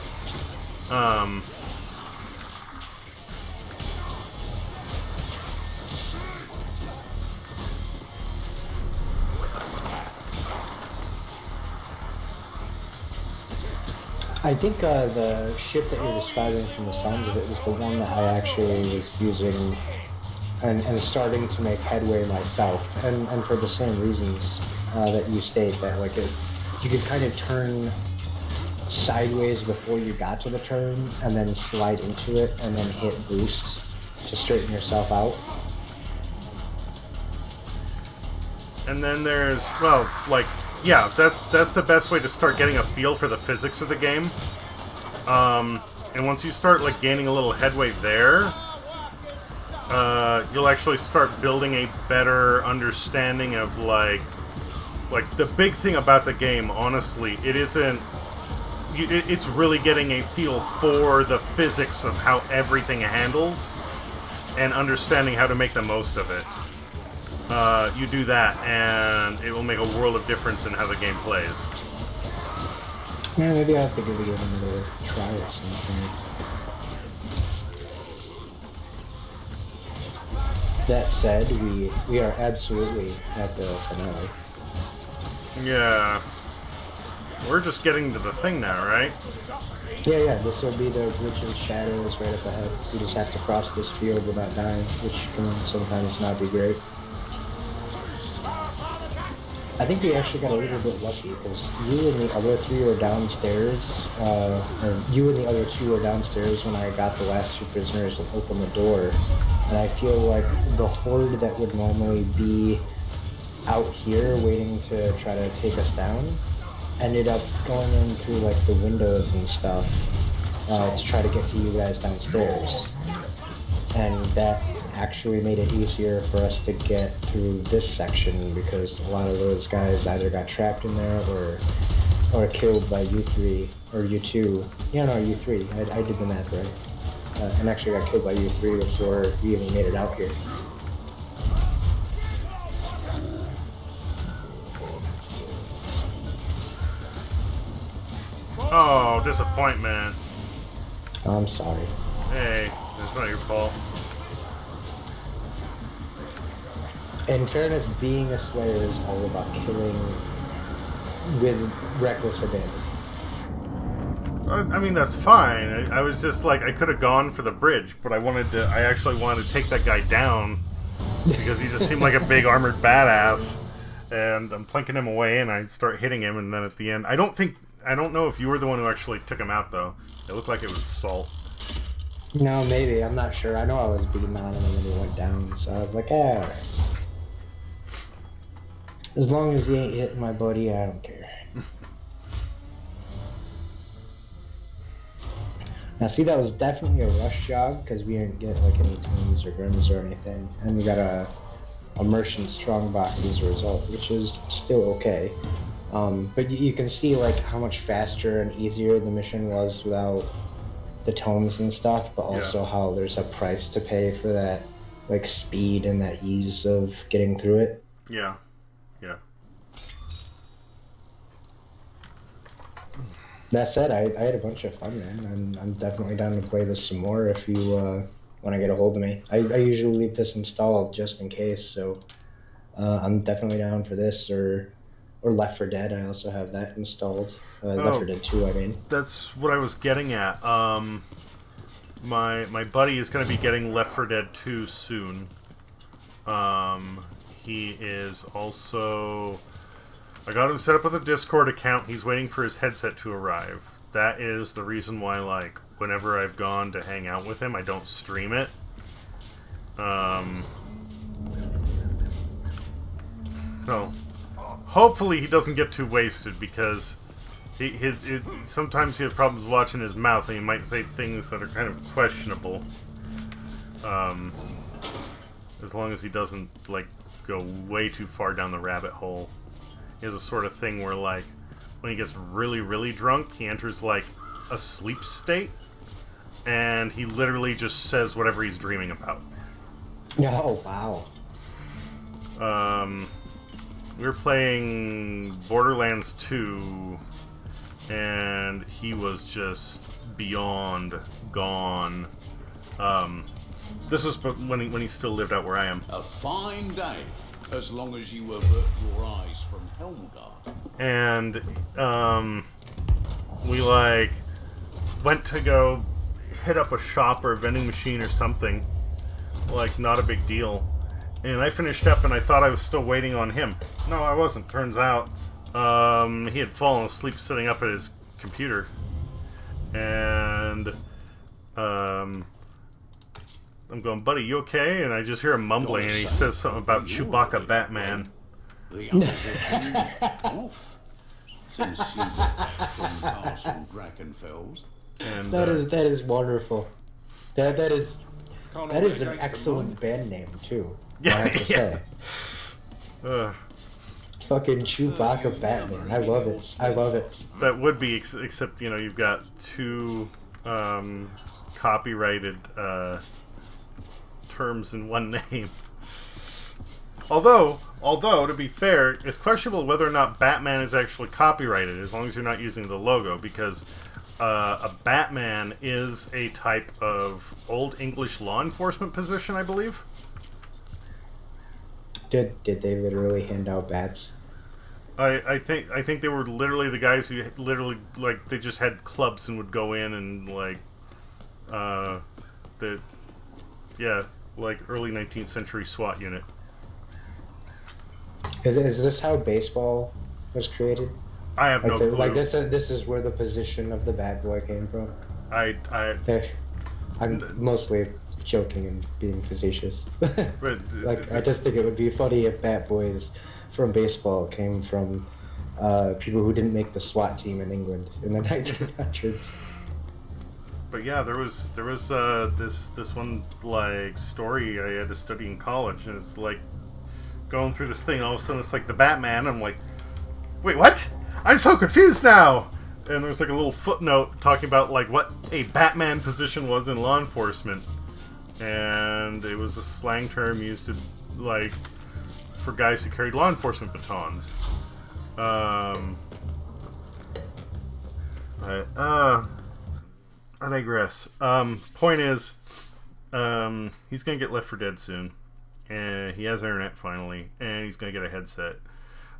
[SPEAKER 2] I think the ship that you're describing from the sounds of it was the one that I actually was using and starting to make headway myself, and for the same reasons that you state, that like you could kind of turn sideways before you got to the turn and then slide into it and then hit boost to straighten yourself out.
[SPEAKER 1] And then there's, well, like, yeah, that's the best way to start getting a feel for the physics of the game. And once you start, like, gaining a little headway there, you'll actually start building a better understanding of, like, the big thing about the game, honestly, it isn't, it's really getting a feel for the physics of how everything handles, and understanding how to make the most of it. You do that, and it will make a world of difference in how the game plays.
[SPEAKER 2] Yeah, maybe I have to give the game another try or something. That said, we are absolutely at the finale.
[SPEAKER 1] Yeah. We're just getting to the thing now, right?
[SPEAKER 2] Yeah, this will be the glitch and shadows right up ahead. We just have to cross this field without dying, which can sometimes not be great. I think we actually got a little bit lucky, because you and the other three were downstairs, or you and the other two were downstairs when I got the last two prisoners and opened the door. And I feel like the horde that would normally be out here waiting to try to take us down ended up going in through like the windows and stuff to try to get to you guys downstairs. And that actually made it easier for us to get through this section, because a lot of those guys either got trapped in there or killed by U3 or U2. Yeah, no, U3. I did the math right. And actually got killed by U3 before we even made it out here.
[SPEAKER 1] Oh, disappointment.
[SPEAKER 2] I'm sorry.
[SPEAKER 1] Hey, it's not your fault.
[SPEAKER 2] In fairness, being a Slayer is all about killing with reckless abandon.
[SPEAKER 1] I mean, that's fine. I was just like, I could have gone for the bridge, but I actually wanted to take that guy down, because he just seemed like a big armored badass, and I'm plinking him away, and I start hitting him, and then at the end, I don't know if you were the one who actually took him out, though. It looked like it was Salt.
[SPEAKER 2] No, maybe. I'm not sure. I know I was beating on him and then he went down, so I was like, alright. As long as he ain't hitting my buddy, I don't care. Now see, that was definitely a rush job, because we didn't get like any tomes or grims or anything. And we got a Merchant Strongbox as a result, which is still okay. But you can see like how much faster and easier the mission was without the tomes and stuff, but also how there's a price to pay for that like speed and that ease of getting through it.
[SPEAKER 1] Yeah.
[SPEAKER 2] That said, I had a bunch of fun, man. I'm definitely down to play this some more if you want to get a hold of me. I usually leave this installed just in case, so I'm definitely down for this, or Left 4 Dead. I also have that installed. Left 4 Dead 2, I mean.
[SPEAKER 1] That's what I was getting at. My buddy is going to be getting Left 4 Dead 2 soon. He is also... I got him set up with a Discord account. He's waiting for his headset to arrive. That is the reason why, like, whenever I've gone to hang out with him, I don't stream it. So, hopefully he doesn't get too wasted, because sometimes he has problems watching his mouth, and he might say things that are kind of questionable. As long as he doesn't, like, go way too far down the rabbit hole. He has a sort of thing where, like, when he gets really, really drunk, he enters, like, a sleep state, and he literally just says whatever he's dreaming about.
[SPEAKER 2] Oh, wow.
[SPEAKER 1] We were playing Borderlands 2, and he was just beyond gone. This was when he still lived out where I am.
[SPEAKER 4] A fine day, as long as you avert your eyes from Helmgard.
[SPEAKER 1] And we like went to go hit up a shop or a vending machine or something. Like, not a big deal. And I finished up, and I thought I was still waiting on him. No, I wasn't. Turns out he had fallen asleep sitting up at his computer. And I'm going, buddy, you okay? And I just hear him mumbling, and he says something about Chewbacca Batman.
[SPEAKER 4] The others have been off since you got back from Castle Drakenfels.
[SPEAKER 1] And
[SPEAKER 2] that is wonderful. That is
[SPEAKER 7] Can't
[SPEAKER 2] an
[SPEAKER 7] hold it against them,
[SPEAKER 2] excellent band name too. I
[SPEAKER 1] Yeah,
[SPEAKER 2] have to say. Fucking Chewbacca Batman. I love it. I love it.
[SPEAKER 1] that would be, except, you know, you've got two copyrighted terms in one name. Although, to be fair, it's questionable whether or not Batman is actually copyrighted, as long as you're not using the logo, because a Batman is a type of Old English law enforcement position, I believe.
[SPEAKER 2] Did they literally hand out bats?
[SPEAKER 1] I think they were literally the guys who literally, like, they just had clubs and would go in and, like, like early 19th century SWAT unit.
[SPEAKER 2] Is this how baseball was created?
[SPEAKER 1] I have no clue.
[SPEAKER 2] Like this is where the position of the bat boy came from. I'm mostly joking and being facetious. Like I just think it would be funny if bat boys from baseball came from people who didn't make the SWAT team in England in the 1900s.
[SPEAKER 1] But yeah, there was this one, like, story I had to study in college, and it's like going through this thing. All of a sudden, it's like the Batman. I'm like, wait, what? I'm so confused now. And there's like a little footnote talking about like what a Batman position was in law enforcement, and it was a slang term used to, like, for guys who carried law enforcement batons. I digress. Point is, he's gonna get left for dead soon, and he has internet finally, and he's gonna get a headset.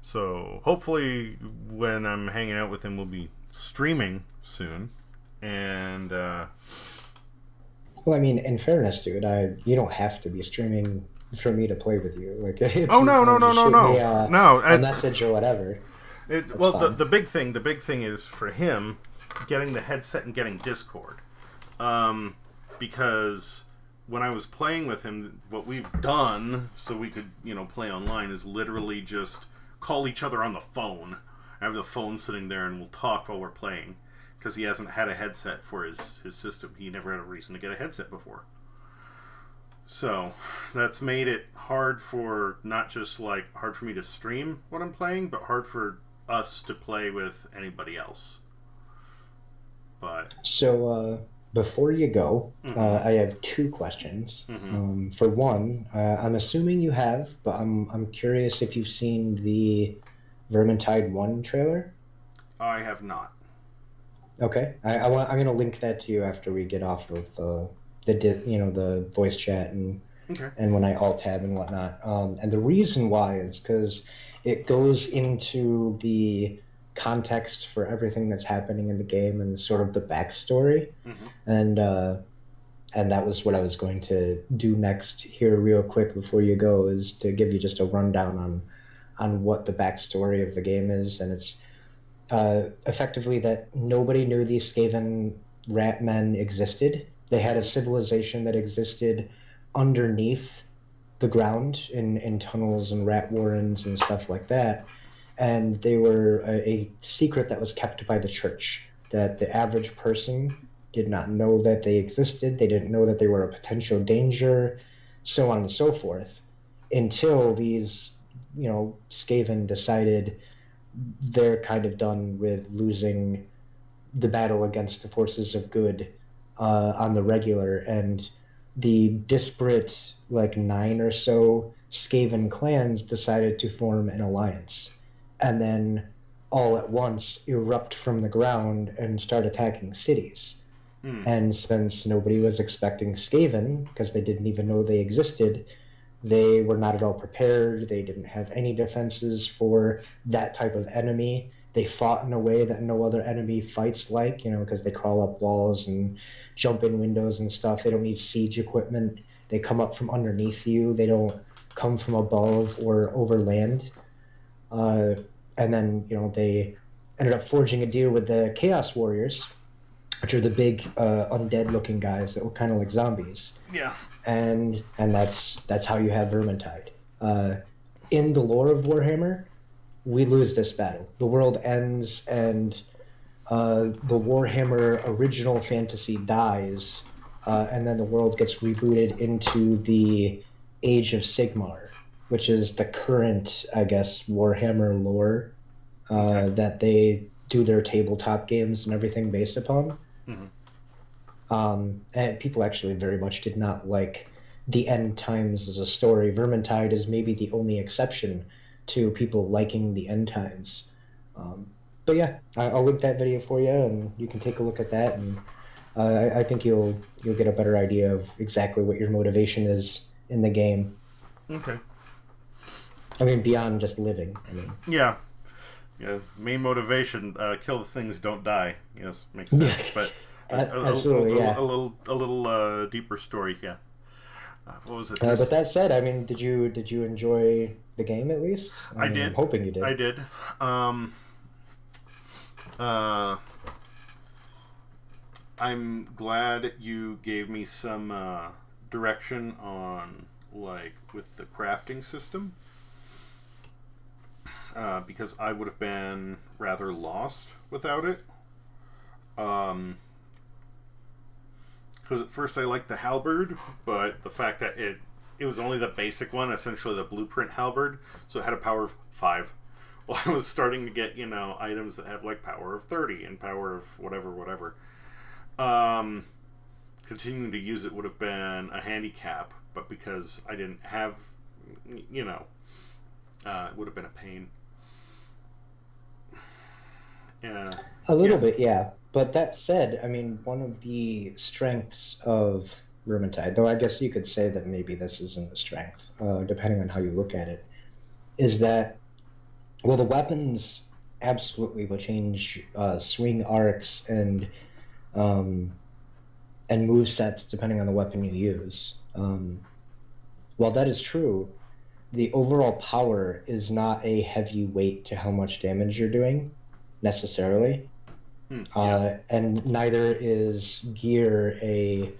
[SPEAKER 1] So hopefully, when I'm hanging out with him, we'll be streaming soon. And
[SPEAKER 2] well, I mean, in fairness, dude, you don't have to be streaming for me to play with you. Like,
[SPEAKER 1] oh no,
[SPEAKER 2] a message or whatever.
[SPEAKER 1] The big thing is for him getting the headset and getting Discord, because when I was playing with him, what we've done so we could, you know, play online is literally just call each other on the phone. I have the phone sitting there and we'll talk while we're playing, because he hasn't had a headset for his system. He never had a reason to get a headset before. So that's made it hard for, not just like hard for me to stream what I'm playing, but hard for us to play with anybody else. But
[SPEAKER 2] so before you go, I have two questions. For one, I'm assuming you have, but I'm curious if you've seen the Vermintide 1 trailer.
[SPEAKER 1] I have not.
[SPEAKER 2] Okay, I'm going to link that to you after we get off of the voice chat and when I alt tab and whatnot. And the reason why is because it goes into the context for everything that's happening in the game and sort of the backstory. And that was what I was going to do next here real quick before you go, is to give you just a rundown on what the backstory of the game is. And it's effectively that nobody knew these Skaven rat men existed. They had a civilization that existed underneath the ground in tunnels and rat warrens and stuff like that. And they were a secret that was kept by the church, that the average person did not know that they existed. They didn't know that they were a potential danger, so on and so forth, until these, you know, Skaven decided they're kind of done with losing the battle against the forces of good on the regular, and the disparate, like, 9 or so Skaven clans decided to form an alliance, and then all at once erupt from the ground and start attacking cities. And since nobody was expecting Skaven, because they didn't even know they existed, they were not at all prepared. They didn't have any defenses for that type of enemy. They fought in a way that no other enemy fights like, you know, because they crawl up walls and jump in windows and stuff. They don't need siege equipment. They come up from underneath you. They don't come from above or over land. And then, you know, they ended up forging a deal with the Chaos Warriors, which are the big undead-looking guys that look kind of like zombies.
[SPEAKER 1] Yeah.
[SPEAKER 2] And that's how you have Vermintide. In the lore of Warhammer, we lose this battle. The world ends, and the Warhammer original fantasy dies, and then the world gets rebooted into the Age of Sigmar, which is the current, I guess, Warhammer lore that they do their tabletop games and everything based upon. And people actually very much did not like the end times as a story. Vermintide is maybe the only exception to people liking the end times. But yeah, I'll link that video for you, and you can take a look at that, and I think you'll get a better idea of exactly what your motivation is in the game.
[SPEAKER 1] Okay.
[SPEAKER 2] I mean, beyond just living. I mean.
[SPEAKER 1] Yeah. Yeah. Main motivation: kill the things, don't die. Yes, makes sense. But
[SPEAKER 2] absolutely, yeah.
[SPEAKER 1] A little deeper story. Yeah. What was it?
[SPEAKER 2] But that said, I mean, did you enjoy the game at least?
[SPEAKER 1] I did.
[SPEAKER 2] I'm hoping you did.
[SPEAKER 1] I did. I'm glad you gave me some direction on, like, with the crafting system, because I would have been rather lost without it. Because at first I liked the halberd, but the fact that it was only the basic one, essentially the blueprint halberd, so it had a power of 5. Well, I was starting to get, items that have like power of 30 and power of whatever. Continuing to use it would have been a handicap, but because I didn't have, it would have been a pain. Yeah.
[SPEAKER 2] A little bit, yeah. But that said, I mean, one of the strengths of Vermintide, though I guess you could say that maybe this isn't a strength, depending on how you look at it, is that, well, the weapons absolutely will change swing arcs and move sets depending on the weapon you use. While that is true, the overall power is not a heavy weight to how much damage you're doing, necessarily. And neither is gear a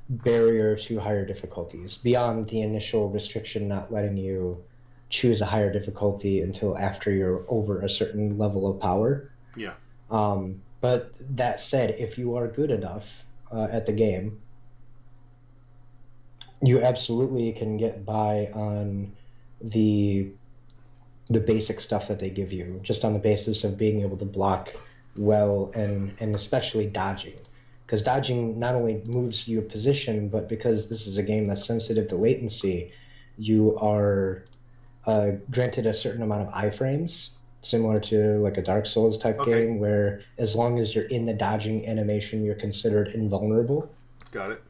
[SPEAKER 2] barrier to higher difficulties, beyond the initial restriction not letting you choose a higher difficulty until after you're over a certain level of power.
[SPEAKER 1] Yeah.
[SPEAKER 2] But that said, if you are good enough at the game, you absolutely can get by on the basic stuff that they give you, just on the basis of being able to block well and especially dodging. Because dodging not only moves your position, but because this is a game that's sensitive to latency, you are granted a certain amount of iframes, similar to like a Dark Souls type game, where as long as you're in the dodging animation, you're considered invulnerable.
[SPEAKER 1] Got it.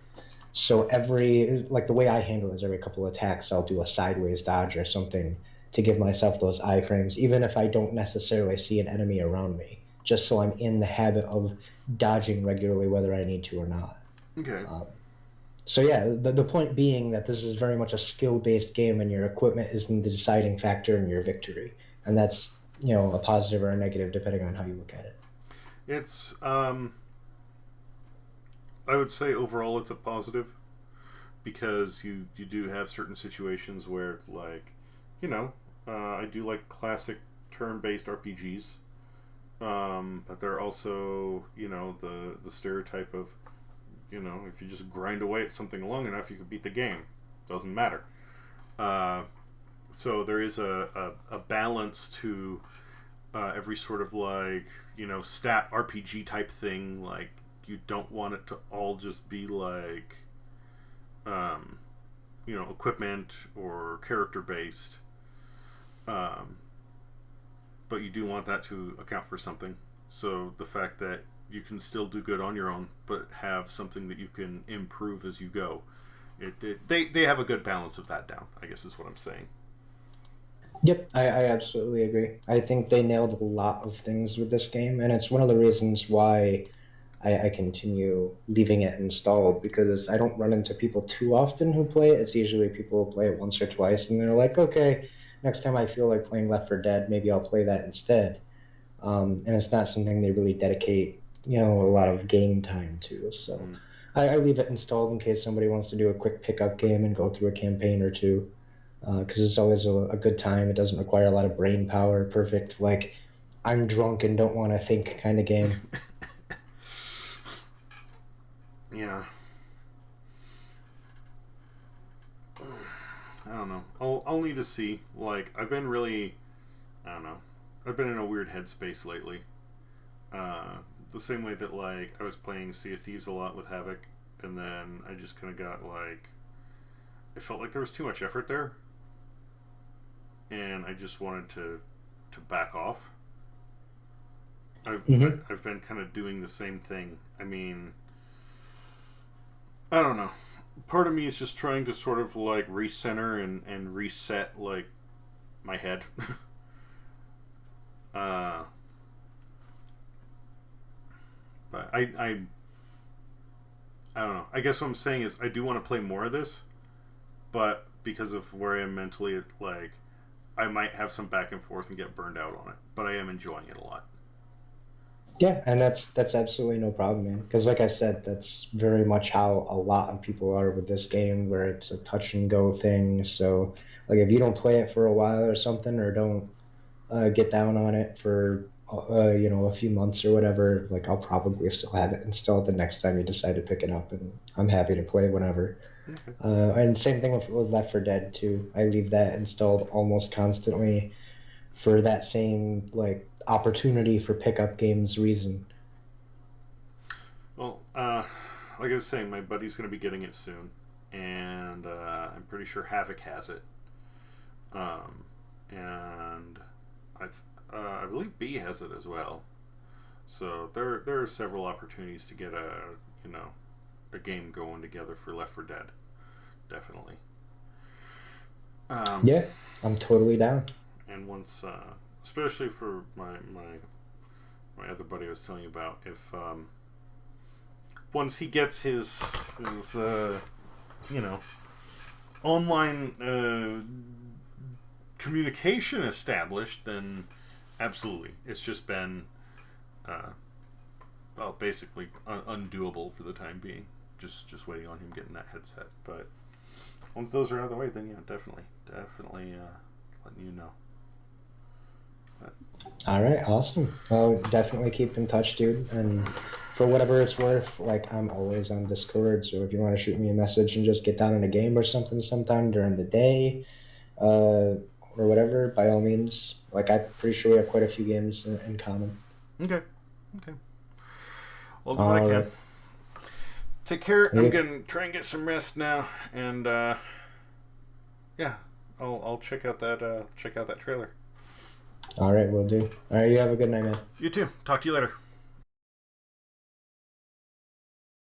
[SPEAKER 2] So the way I handle it is every couple of attacks, I'll do a sideways dodge or something to give myself those iframes, even if I don't necessarily see an enemy around me, just so I'm in the habit of dodging regularly, whether I need to or not.
[SPEAKER 1] Okay.
[SPEAKER 2] So yeah, the point being that this is very much a skill-based game, and your equipment is the deciding factor in your victory, and that's a positive or a negative depending on how you look at it.
[SPEAKER 1] It's I would say overall it's a positive, because you do have certain situations where, like, I do like classic turn-based RPGs, but they're also the stereotype of if you just grind away at something long enough, you can beat the game. Doesn't matter. So there is a balance to every sort of like stat RPG type thing. Like, you don't want it to all just be like equipment or character based, but you do want that to account for something. So the fact that you can still do good on your own, but have something that you can improve as you go, they have a good balance of that down, I guess is what I'm saying.
[SPEAKER 2] Yep, I absolutely agree. I think they nailed a lot of things with this game, and it's one of the reasons why I continue leaving it installed, because I don't run into people too often who play it. It's usually people who play it once or twice, and they're like, okay, next time I feel like playing Left 4 Dead, maybe I'll play that instead. And it's not something they really dedicate a lot of game time too. So I leave it installed in case somebody wants to do a quick pickup game and go through a campaign or two. Because it's always a good time. It doesn't require a lot of brain power. Perfect, like, I'm drunk and don't want to think kind of game.
[SPEAKER 1] Yeah. I don't know. I'll need to see. Like, I've been really... I don't know. I've been in a weird headspace lately. The same way that, like, I was playing Sea of Thieves a lot with Havoc, and then I just kind of got, like... It felt like there was too much effort there. And I just wanted to back off. I've been kind of doing the same thing. I mean... I don't know. Part of me is just trying to sort of, like, recenter and reset, like, my head. But I don't know. I guess what I'm saying is I do want to play more of this, but because of where I am mentally, like, I might have some back and forth and get burned out on it. But I am enjoying it a lot.
[SPEAKER 2] Yeah, and that's absolutely no problem, man. Because like I said, that's very much how a lot of people are with this game, where it's a touch and go thing. So, like, if you don't play it for a while or something, or don't get down on it for a few months or whatever, like, I'll probably still have it installed the next time you decide to pick it up, and I'm happy to play whenever.
[SPEAKER 1] Okay.
[SPEAKER 2] And same thing with Left 4 Dead too. I leave that installed almost constantly for that same, like, opportunity for pickup games reason.
[SPEAKER 1] Well, like I was saying, my buddy's going to be getting it soon, and I'm pretty sure Havoc has it. And I believe B has it as well. So there are several opportunities to get a game going together for Left 4 Dead. Definitely.
[SPEAKER 2] Yeah, I'm totally down.
[SPEAKER 1] And once, especially for my other buddy I was telling you about, if once he gets his online communication established, then absolutely, it's just been basically undoable for the time being. Just waiting on him getting that headset. But once those are out of the way, then yeah, definitely letting you know. But,
[SPEAKER 2] All right, awesome. Well, definitely keep in touch, dude. And for whatever it's worth, like, I'm always on Discord. So if you want to shoot me a message and just get down in a game or something sometime during the day, or whatever, by all means. Like, I'm pretty sure we have quite a few games in common.
[SPEAKER 1] Okay. I'll do what I can. Right. Take care. I'm gonna try and get some rest now, and yeah, I'll check out that trailer.
[SPEAKER 2] All right, will do. All right, you have a good night, man.
[SPEAKER 1] You too. Talk to you later.